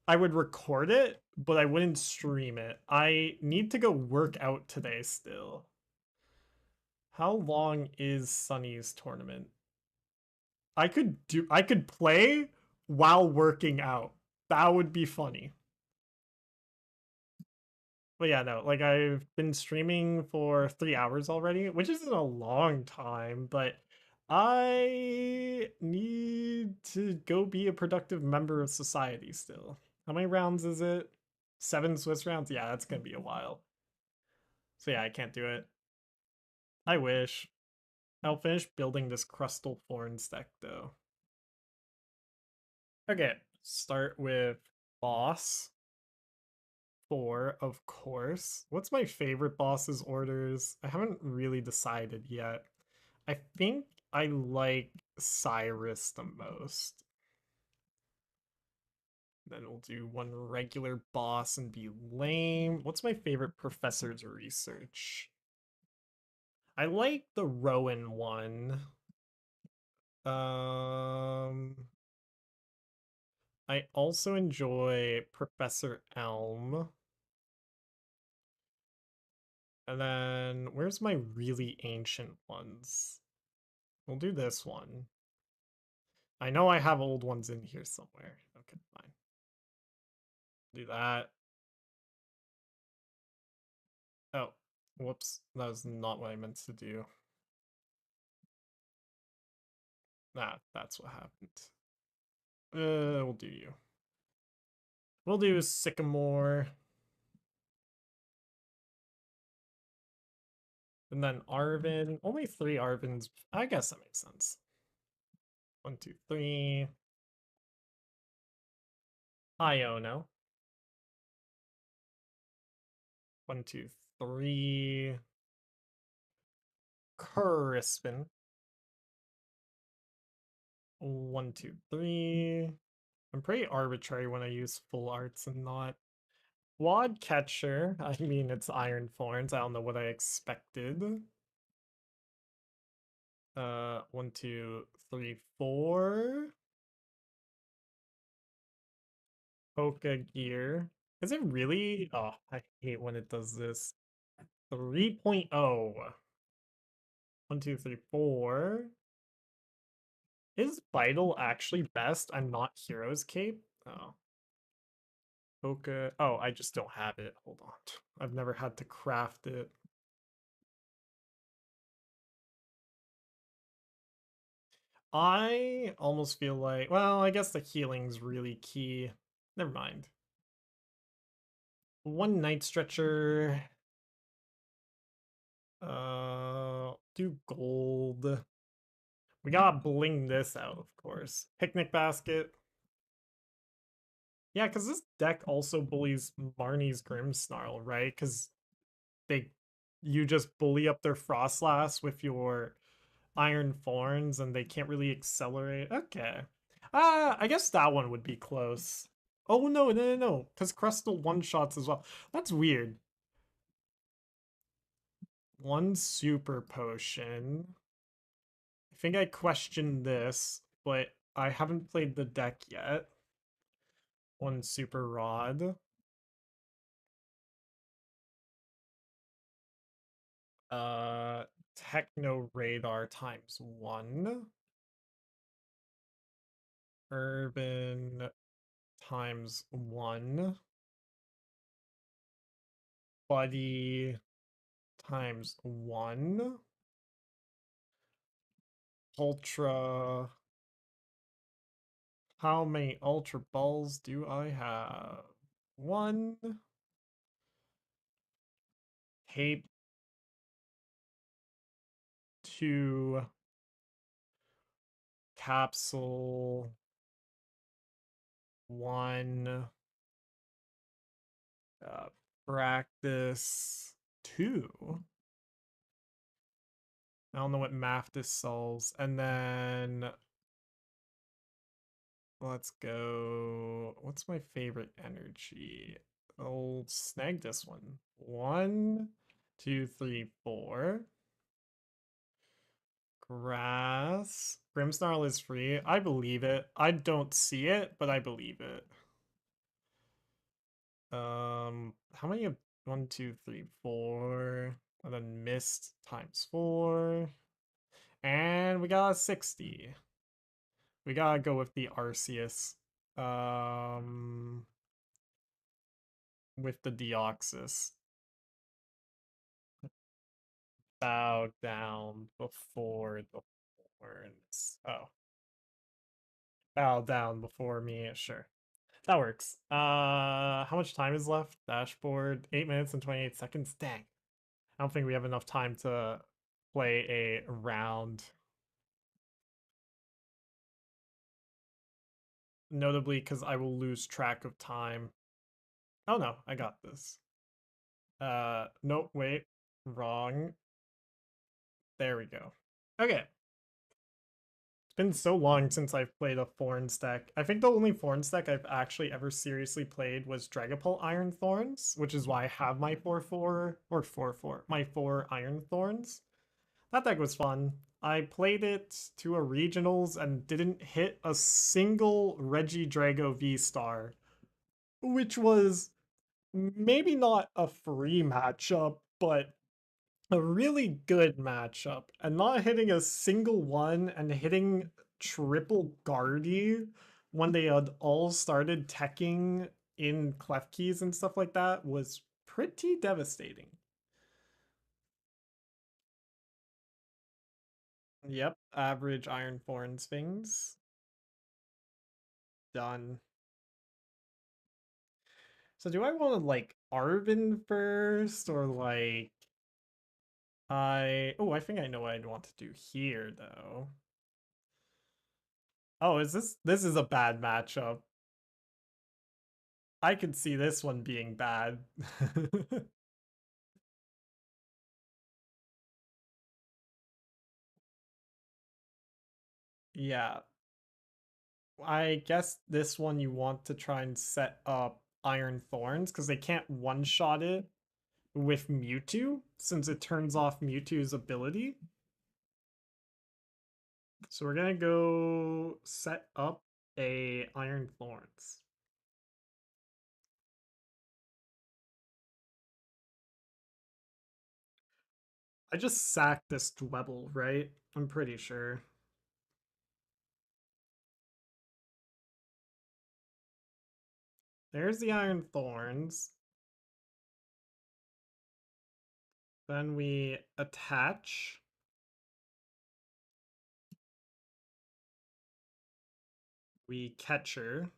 I would record it, but I wouldn't stream it. I need to go work out today still. How long is Sunny's tournament? I could play while working out. That would be funny. But yeah, no, like I've been streaming for 3 hours already, which isn't a long time, but I need to go be a productive member of society still. How many rounds is it? 7 Swiss rounds? Yeah, that's gonna be a while. So yeah, I can't do it. I wish. I'll finish building this Crustal Thorns deck though. Okay, start with boss. 4, of course. What's my favorite boss's orders? I haven't really decided yet. I think I like Cyrus the most. Then we'll do one regular boss and be lame. What's my favorite professor's research? I like the Rowan one. Um, I also enjoy Professor Elm. And then where's my really ancient ones? We'll do this one. I know I have old ones in here somewhere. Okay, fine. Do that. Oh, whoops. That was not what I meant to do. Nah, that's what happened. We'll do you. We'll do Sycamore. And then Arven. Only 3 Arvens. I guess that makes sense. 1, 2, 3. Iono. 1, 2, 3. Crispin. 1, 2, 3. I'm pretty arbitrary when I use full arts and not. Wad Catcher. I mean, it's Iron Thorns. I don't know what I expected. 1, 2, 3, 4. Poke Gear. Is it really? Oh, I hate when it does this. 3.0. 1, 2, 3, 4. Is Vital actually best? I'm not Hero's Cape. Oh. Poke. Oh, I just don't have it. Hold on. I've never had to craft it. I almost feel like, well, I guess the healing's really key. Never mind. 1 Night Stretcher. Do gold. We gotta bling this out, of course. Picnic Basket. Yeah, because this deck also bullies Marnie's Grimmsnarl, right? Because you just bully up their Frostlass with your Iron Thorns and they can't really accelerate. Okay. I guess that one would be close. Oh, no. Because Crustal one-shots as well. That's weird. 1 Super Potion. I think I questioned this, but I haven't played the deck yet. 1 Super Rod. Techno Radar times 1. Urban times 1. Buddy times 1. Ultra. How many Ultra Balls do I have? 1. Tape. 2. Capsule. 1. Practice. 2. I don't know what math this solves. And then let's go. What's my favorite energy? I'll snag this one. 1, 2, 3, 4. Grass. Grimmsnarl is free. I believe it. I don't see it, but I believe it. How many of 1, 2, 3, 4? And then mist times 4. And we got a 60. We gotta go with the Arceus. With the Deoxys. Bow down before the horns. Oh. Bow down before me. Sure. That works. How much time is left? Dashboard. 8 minutes and 28 seconds. Dang. I don't think we have enough time to play a round. Notably because I will lose track of time. Oh no, I got this. Nope, wait. Wrong. There we go. Okay. It's been so long since I've played a Thorns deck. I think the only Thorns deck I've actually ever seriously played was Dragapult Iron Thorns, which is why I have my 4-4, or 4-4, my 4 Iron Thorns. That deck was fun. I played it to a regionals and didn't hit a single Regidrago V-Star, which was maybe not a free matchup, but a really good matchup. And not hitting a single one and hitting triple Guardy when they had all started teching in Klefkeys and stuff like that was pretty devastating. Yep, average Iron Thorn Sphinx. Done. So do I want to like Arven first or like I think I know what I'd want to do here though. Oh, this is a bad matchup. I could see this one being bad. Yeah. I guess this one you want to try and set up Iron Thorns because they can't one-shot it with Mewtwo since it turns off Mewtwo's ability. So we're gonna go set up a Iron Thorns. I just sacked this Dwebble, right? I'm pretty sure. There's the Iron Thorns. Then we attach. We catcher.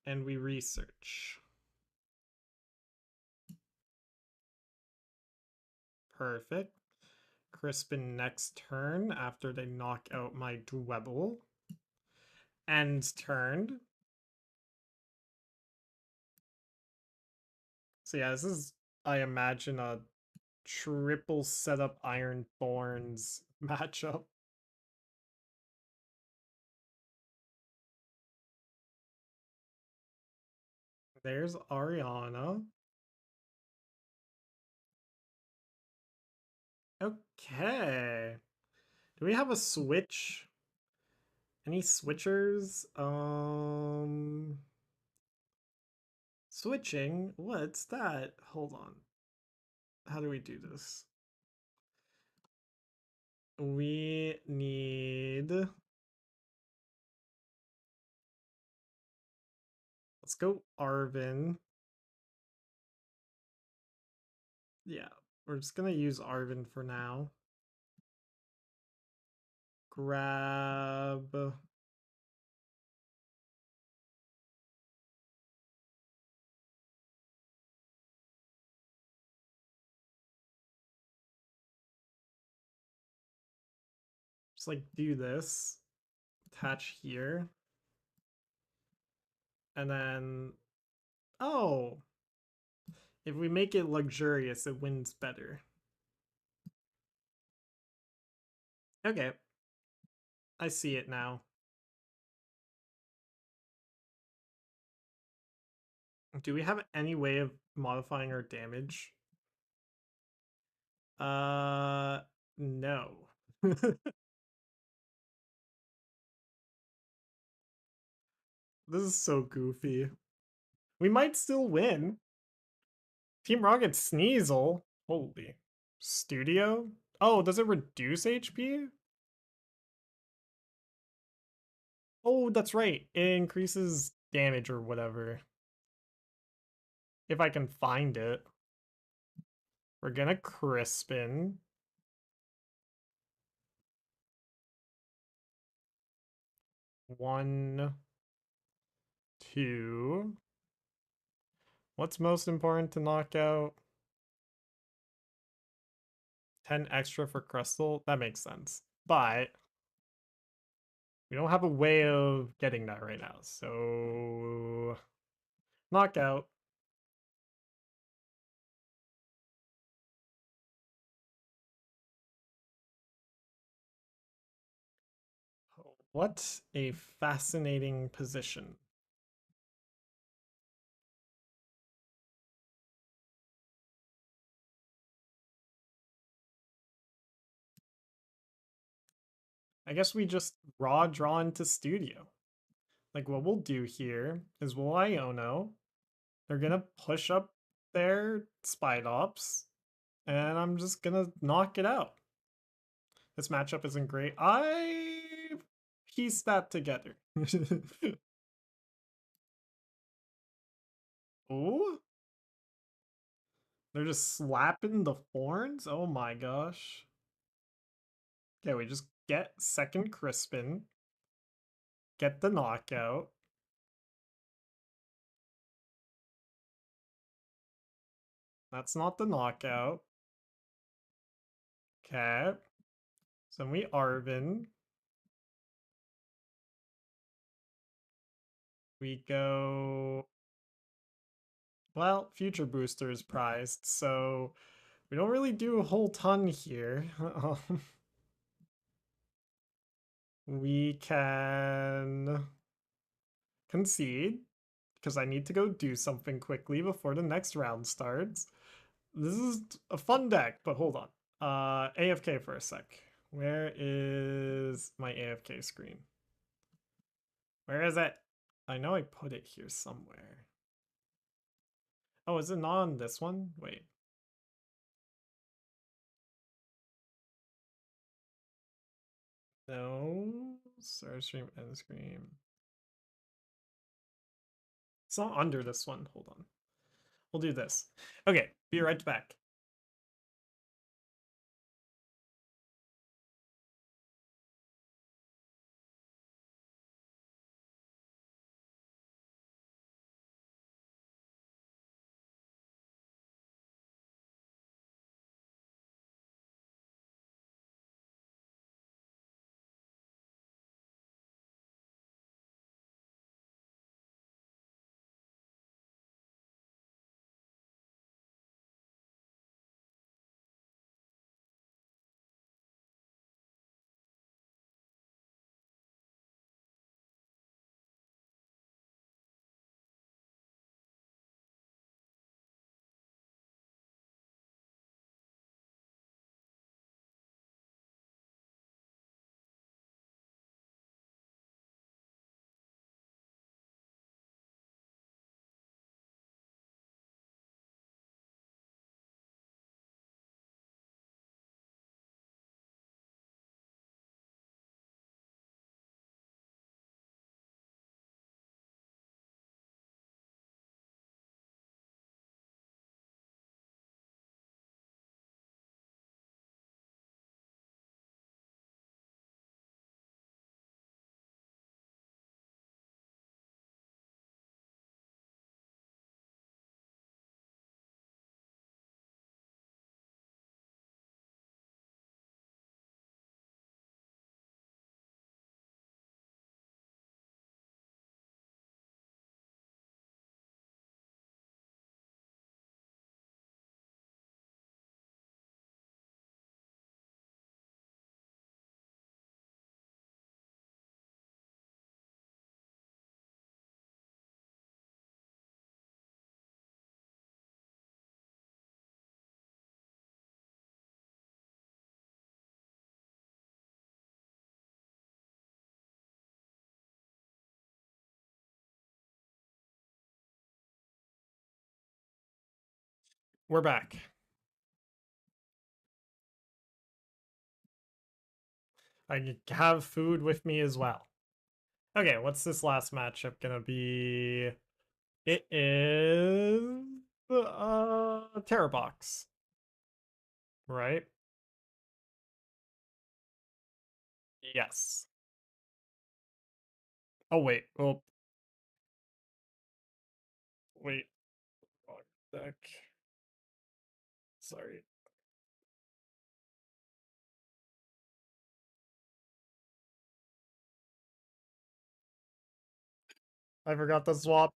And we research. Perfect. Crispin next turn after they knock out my Dwebble. End turn. So yeah, this is, I imagine, a triple setup Iron Thorns matchup. There's Ariana. Okay. Do we have a switch? Any switchers? Switching? What's that? Hold on. How do we do this? We need... Let's go Arven. Yeah, we're just gonna use Arven for now. Grab... Just like do this. Attach here. And then... Oh! If we make it luxurious, it wins better. Okay. I see it now. Do we have any way of modifying our damage? No. This is so goofy. We might still win. Team Rocket Sneasel? Holy. Studio? Oh, does it reduce HP? Oh, that's right. It increases damage or whatever. If I can find it. We're gonna Crispin. One, two. What's most important to knock out? 10 extra for Crystal? That makes sense. But we don't have a way of getting that right now. So knockout. What a fascinating position. I guess we just raw draw into studio. Like what we'll do here is we'll Iono. They're gonna push up their Spidops, and I'm just gonna knock it out. This matchup isn't great. I pieced that together. Oh, They're just slapping the forms? Oh my gosh. Okay, we just get second Crispin. Get the knockout. That's not the knockout. Okay. So then we Arven. We go... Well, Future Booster is prized, so we don't really do a whole ton here. We can concede, because I need to go do something quickly before the next round starts. This is a fun deck, but hold on. AFK for a sec. Where is my AFK screen? Where is it? I know I put it here somewhere. Oh, is it not on this one? Wait. No. Start stream, end screen. It's not under this one. Hold on. We'll do this. Okay, be right back. We're back. I have food with me as well. Okay, what's this last matchup gonna be? It is Terror Box, right? Yes. Oh wait. Oh wait. Wrong deck. Sorry. I forgot the swap.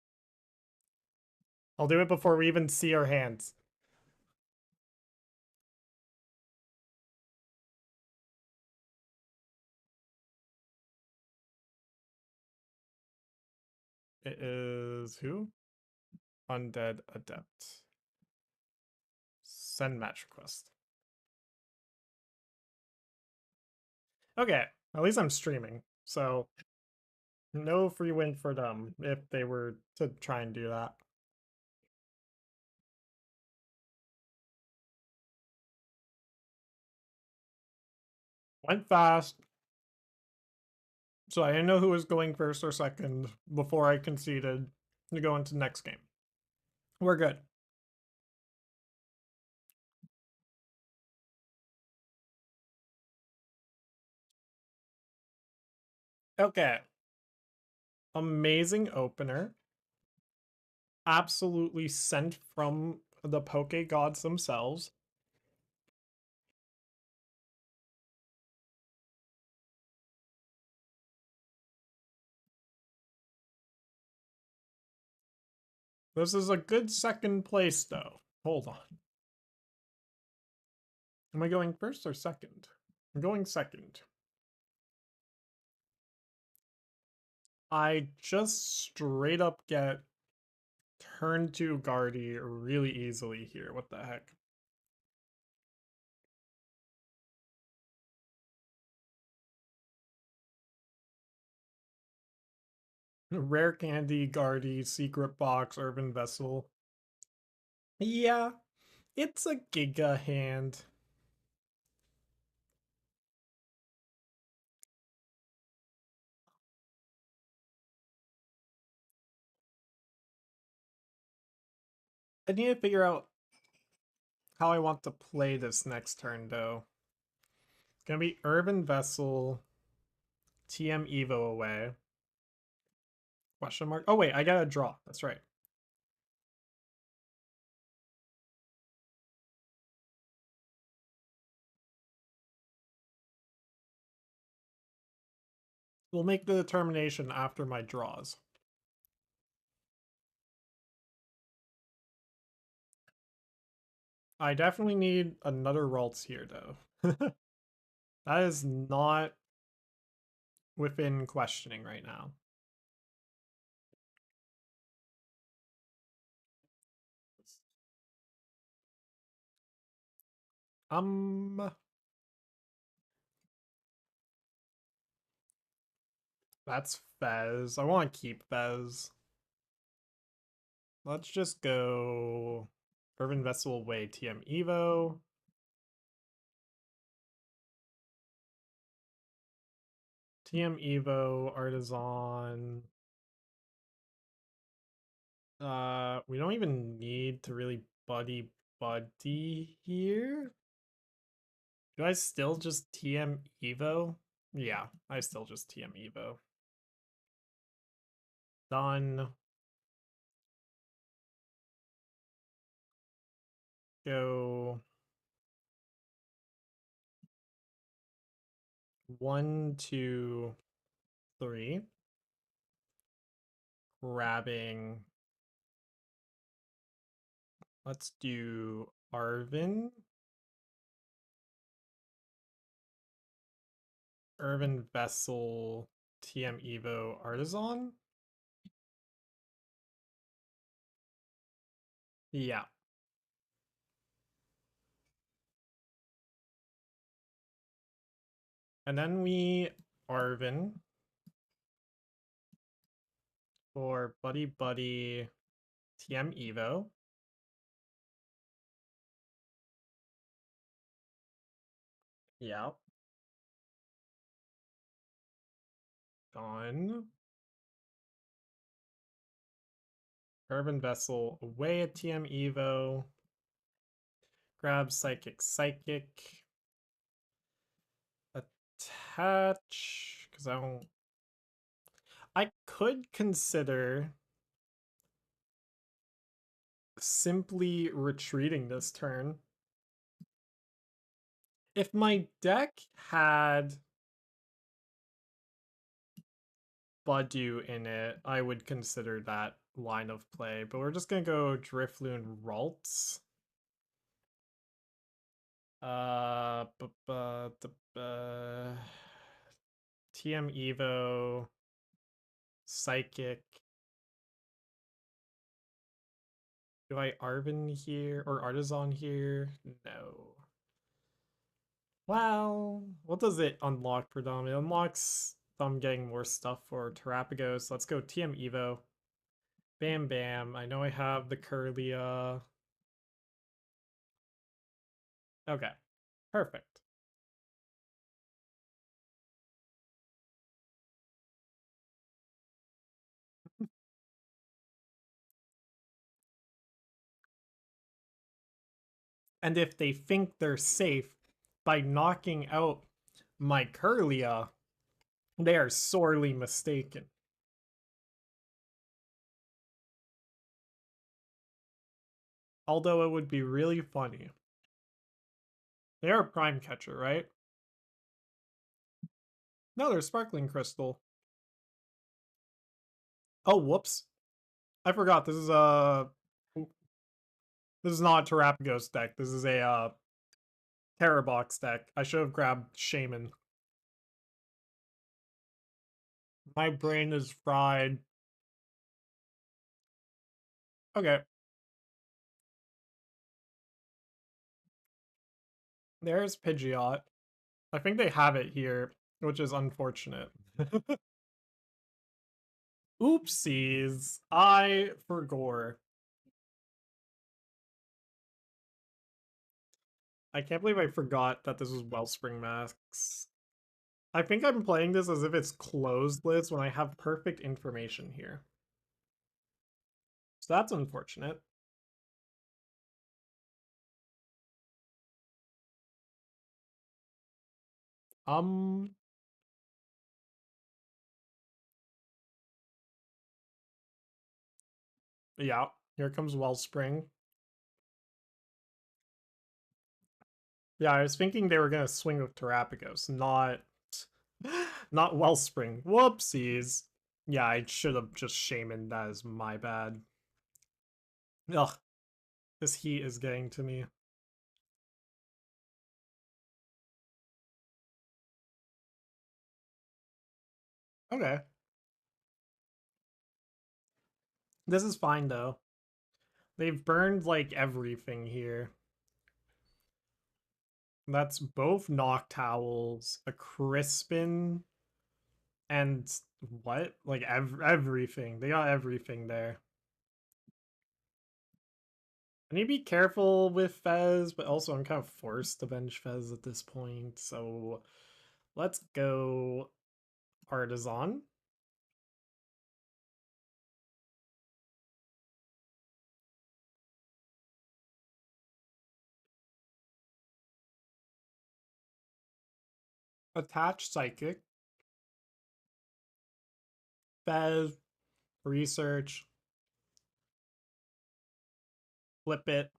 I'll do it before we even see our hands. It is who? Undead Adept. Send match request. Okay, at least I'm streaming, so no free win for them if they were to try and do that. Went fast, so I didn't know who was going first or second before I conceded to go into the next game. We're good. Okay. Amazing opener. Absolutely sent from the Poke Gods themselves. This is a good second place, though. Hold on. Am I going first or second? I'm going second. I just straight up get turn 2 Guardy really easily here. What the heck? Rare Candy, Guardy, Secret Box, Arven Vessel. Yeah, it's a Giga hand. I need to figure out how I want to play this next turn, though. It's gonna be Arven Vessel, TM Evo away. Question mark? Oh wait, I gotta draw. That's right. We'll make the determination after my draws. I definitely need another Ralts here, though. That is not within questioning right now. That's Fez. I want to keep Fez. Let's just go Arven Vessel away, TM Evo. TM Evo, Artazon. We don't even need to really buddy here. Do I still just TM Evo? Yeah, I still just TM Evo. Done. Go 1, 2, 3. Grabbing. Let's do Arven. Arven Vessel, TM Evo, Artazon. Yeah. And then we Arven for Buddy-Buddy TM Evo. Yeah. Done. Arven Vessel away at TM Evo. Grab Psychic. Attach. Because I don't. I could consider simply retreating this turn. If my deck had Budu in it, I would consider that line of play, but we're just gonna go Drifloon Ralts. TM Evo, Psychic. Do I Arven here or Artazon here? No. Well, what does it unlock predominantly? It unlocks them getting more stuff for Terrapagos. Let's go TM Evo. Bam bam. I know I have the Kirlia. Okay. Perfect. And if they think they're safe by knocking out my Kirlia, They are sorely mistaken. Although it would be really funny. They are a prime catcher, right? No, they're sparkling crystal. Oh, whoops. I forgot this is not a Terrapagos deck. This is a Box deck. I should have grabbed Shaymin. My brain is fried. Okay. There's Pidgeot. I think they have it here, which is unfortunate. Oopsies. I forgot. I can't believe I forgot that this was Wellspring Masks. I think I'm playing this as if it's closed list when I have perfect information here. So that's unfortunate. Yeah, here comes Wellspring. Yeah, I was thinking they were gonna swing with Terrapagos, not Wellspring. Whoopsies. Yeah, I should have just Shaman. That is my bad. Ugh, this heat is getting to me. Okay. This is fine though. They've burned like everything here. That's both Noctowls, a Crispin, and what? Like everything. They got everything there. I need to be careful with Fez, but also I'm kind of forced to bench Fez at this point. So let's go Artazon. Attach Psychic. Fez. Research. Flip it.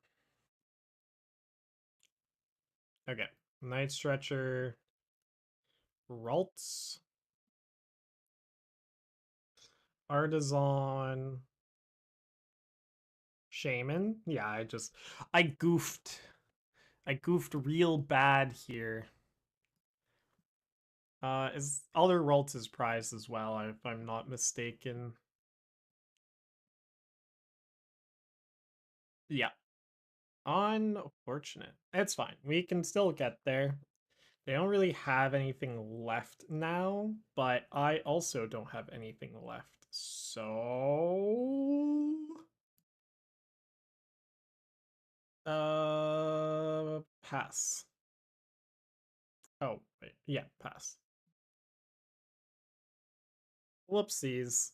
Okay. Night Stretcher. Ralts. Artazon. Shaymin. Yeah, I goofed. I goofed real bad here. Is other Ralts' prize as well, if I'm not mistaken. Yeah. Unfortunate. It's fine. We can still get there. They don't really have anything left now, but I also don't have anything left. So pass. Oh, wait. Yeah, pass. Whoopsies.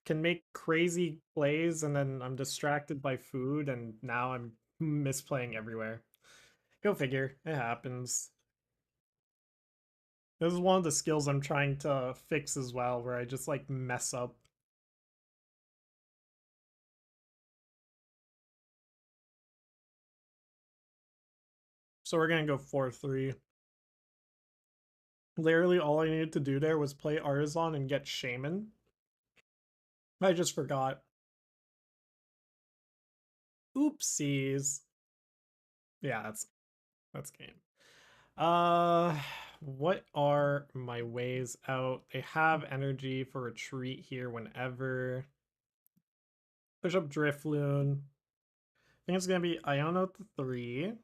Can make crazy plays and then I'm distracted by food and now I'm misplaying everywhere. Go figure. It happens. This is one of the skills I'm trying to fix as well, where I just like mess up. So we're gonna go 4-3. Literally all I needed to do there was play Artazon and get Shaymin. I just forgot. Oopsies. Yeah, that's game. What are my ways out? They have energy for retreat here whenever. Push up Drifloon. I think it's gonna be Iono 3.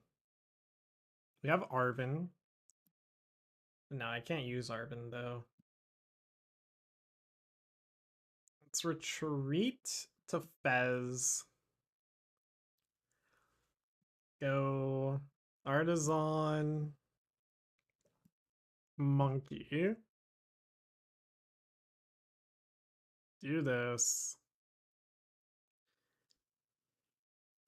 We have Arven. No, I can't use Arven though. Let's retreat to Fez. Go Artazon. Monkey. Do this.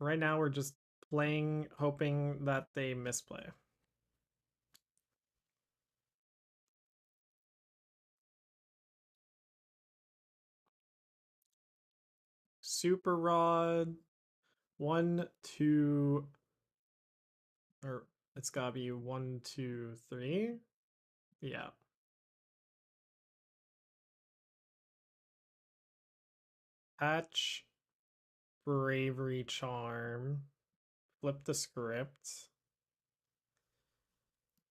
Right now we're just playing, hoping that they misplay. Super Rod. 1, 2, or it's gotta be 1, 2, 3. Yeah. Hatch, Bravery Charm, flip the script,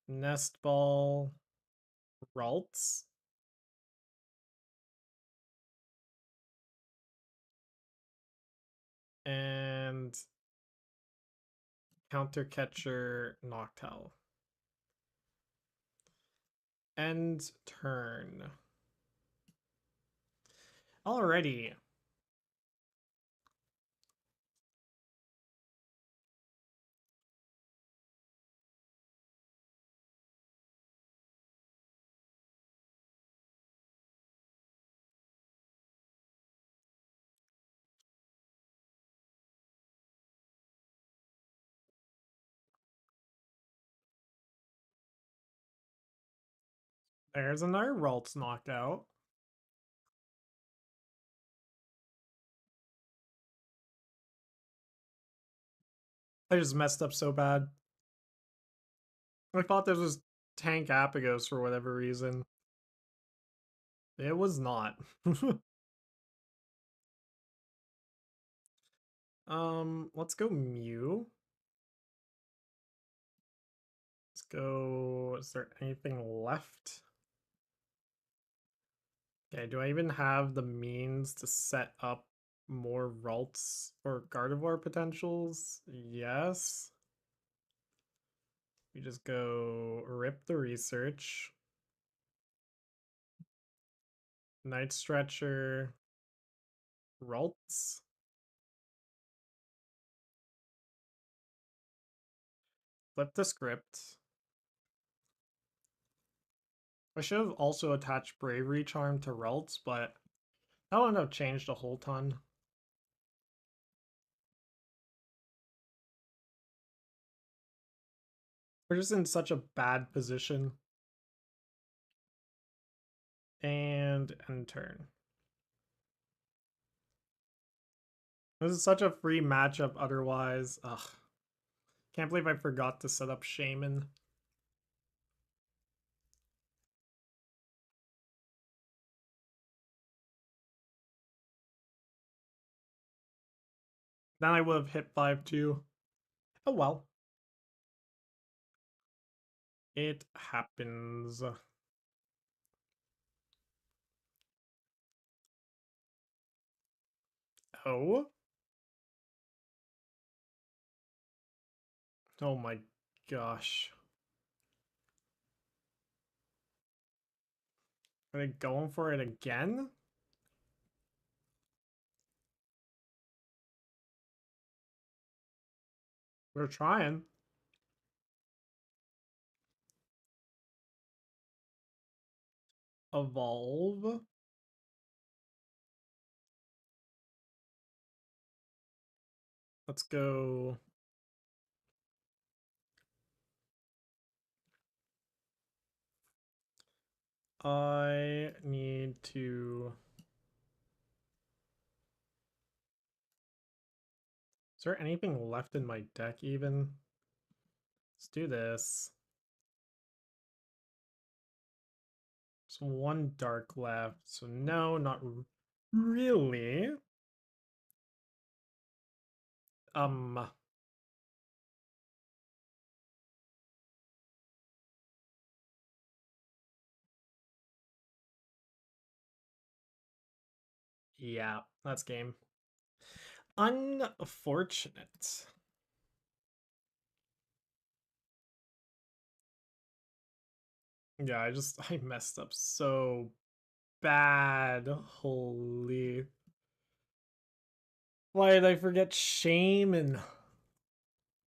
Nest Ball, Ralts, and Counter Catcher Noctowl. End turn. Alrighty. There's another Ralts knockout. I just messed up so bad. I thought this was Tank Apagos for whatever reason. It was not. Let's go Mew. Let's go. Is there anything left? Okay, do I even have the means to set up more Ralts or Gardevoir potentials? Yes. We just go rip the research. Night Stretcher. Ralts. Flip the script. I should have also attached Bravery Charm to Ralts, but that wouldn't have changed a whole ton. We're just in such a bad position. And end turn. This is such a free matchup otherwise. Ugh. Can't believe I forgot to set up Shaymin. Then I would have hit 5-2. Oh well. It happens. Oh? Oh my gosh. Are they going for it again? We're trying. Evolve. Let's go. I need to. Is there anything left in my deck even? Let's do this. So one dark left. So no, not really. Yeah, that's game. Unfortunate. Yeah, I messed up so bad. Holy. Why did I forget Shaymin?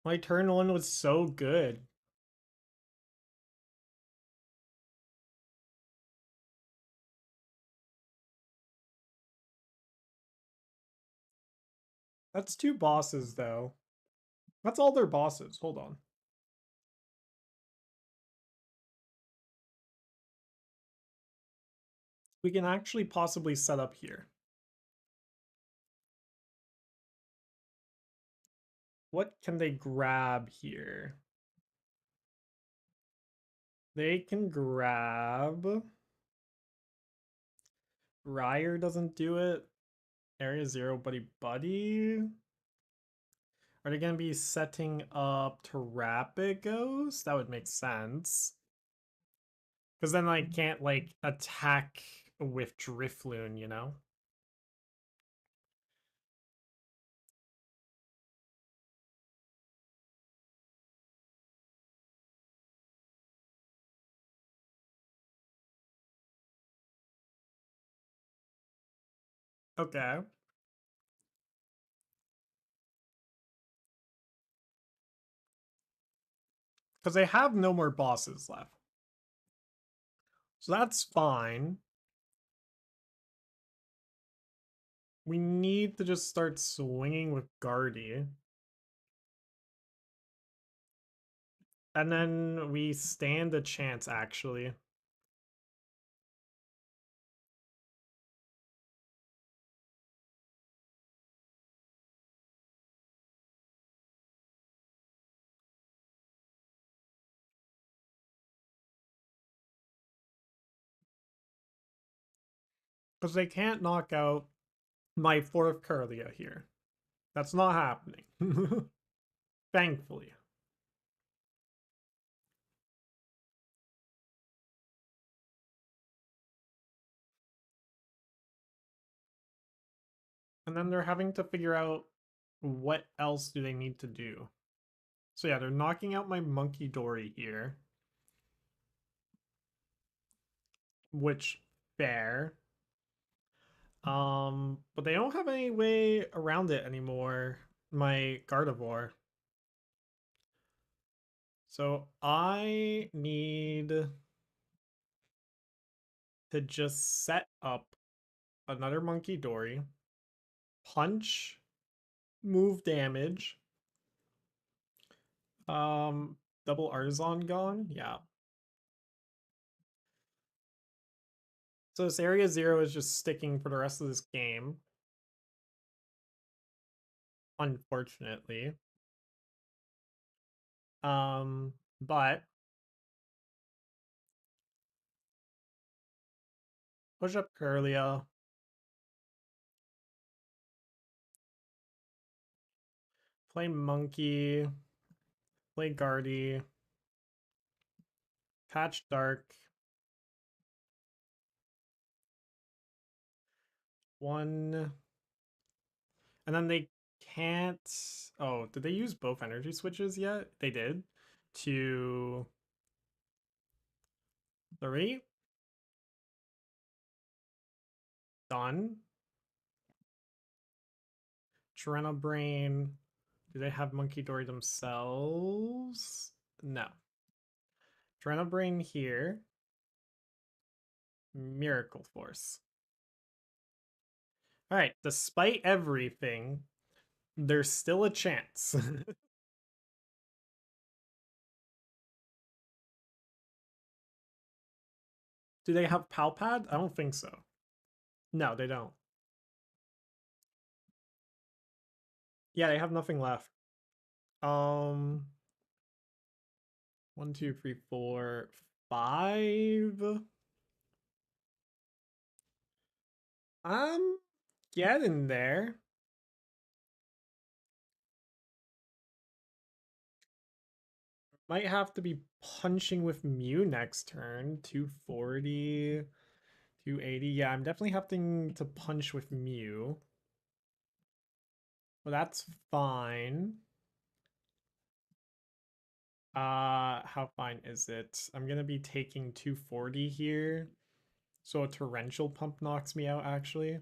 My turn one was so good. That's 2 bosses though. That's all their bosses. Hold on. We can actually possibly set up here. what can they grab here? They can grab... Ryer doesn't do it. Area 0 Buddy-Buddy. Are they going to be setting up Terrapagos? That would make sense. Because then I can't, like, attack with Drifloon, you know? Okay. Because they have no more bosses left. So that's fine. We need to just start swinging with Guardy. And then we stand a chance, actually. Because they can't knock out my 4th Kirlia here. That's not happening. Thankfully. And then they're having to figure out what else do they need to do. So yeah, they're knocking out my Munkidori here. Which, fair. But they don't have any way around it anymore. My Gardevoir. So I need to just set up another Munkidori, punch, move damage. Double Artazon gone? Yeah. So this area 0 is just sticking for the rest of this game. Unfortunately. But push up Kirlia. Play Monkey. Play Guardy. Patch Dark. 1. And then they can't... Oh, did they use both energy switches yet? They did. 2, 3. Done. Brain. Do they have Munkidori themselves? No. Brain here. Miracle Force. Alright, despite everything, there's still a chance. Do they have Palpad? I don't think so. No, they don't. Yeah, they have nothing left. 1, 2, 3, 4, 5. I'm getting there. Might have to be punching with Mew next turn. 240, 280. Yeah, I'm definitely having to punch with Mew. Well, that's fine. How fine is it? I'm gonna be taking 240 here. So a torrential pump knocks me out, actually.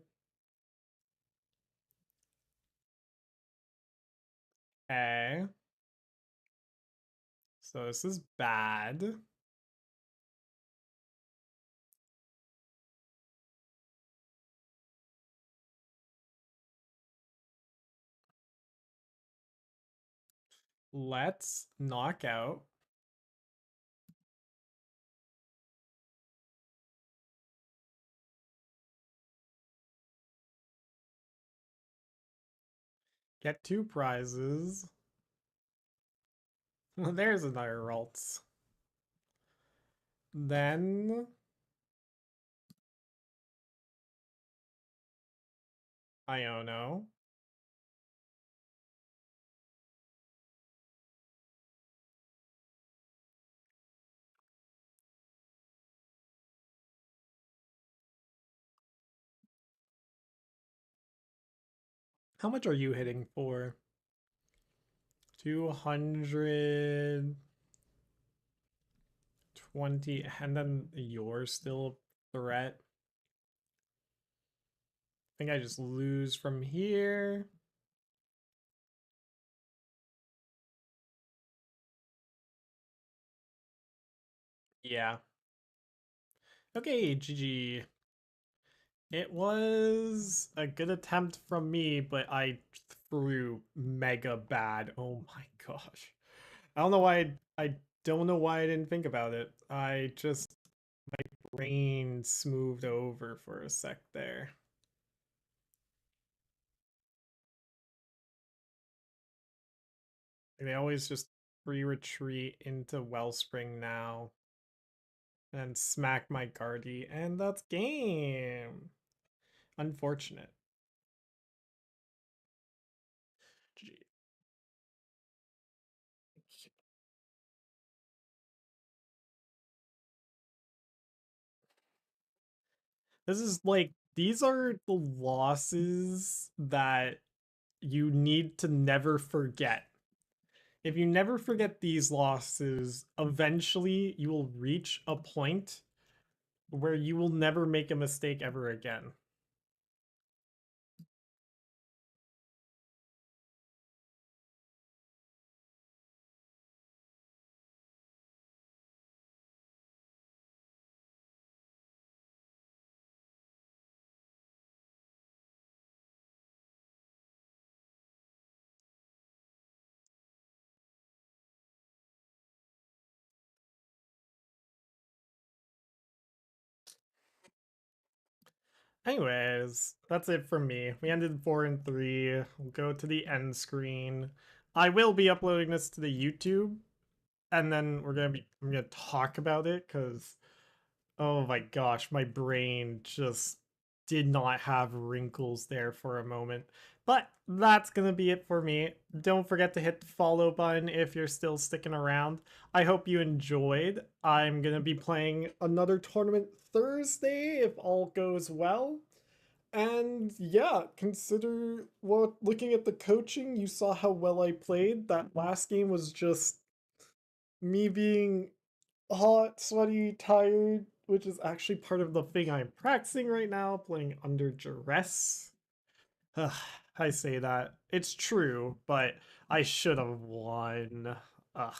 Okay. So this is bad. Let's knock out. Get 2 prizes. Well, there's another Ralts. Then Iono. How much are you hitting for? 220, and then you're still a threat. I think I just lose from here. Yeah. Okay, GG. It was a good attempt from me, but I threw mega bad. Oh my gosh. I don't know why I don't know why I didn't think about it. I just my brain smoothed over for a sec there. They always just free retreat into Wellspring now and smack my Guardy, and that's game. Unfortunate. GG. This is like, these are the losses that you need to never forget. If you never forget these losses, eventually you will reach a point where you will never make a mistake ever again. Anyways, that's it from me. We ended 4-3. We'll go to the end screen. I will be uploading this to the YouTube, and then I'm gonna talk about it because oh my gosh, my brain just did not have wrinkles there for a moment. But that's going to be it for me. Don't forget to hit the follow button if you're still sticking around. I hope you enjoyed. I'm going to be playing another tournament Thursday if all goes well. And yeah, consider what looking at the coaching, you saw how well I played. That last game was just me being hot, sweaty, tired, which is actually part of the thing I'm practicing right now, playing under duress. Ugh, I say that. It's true, but I should have won. Ugh.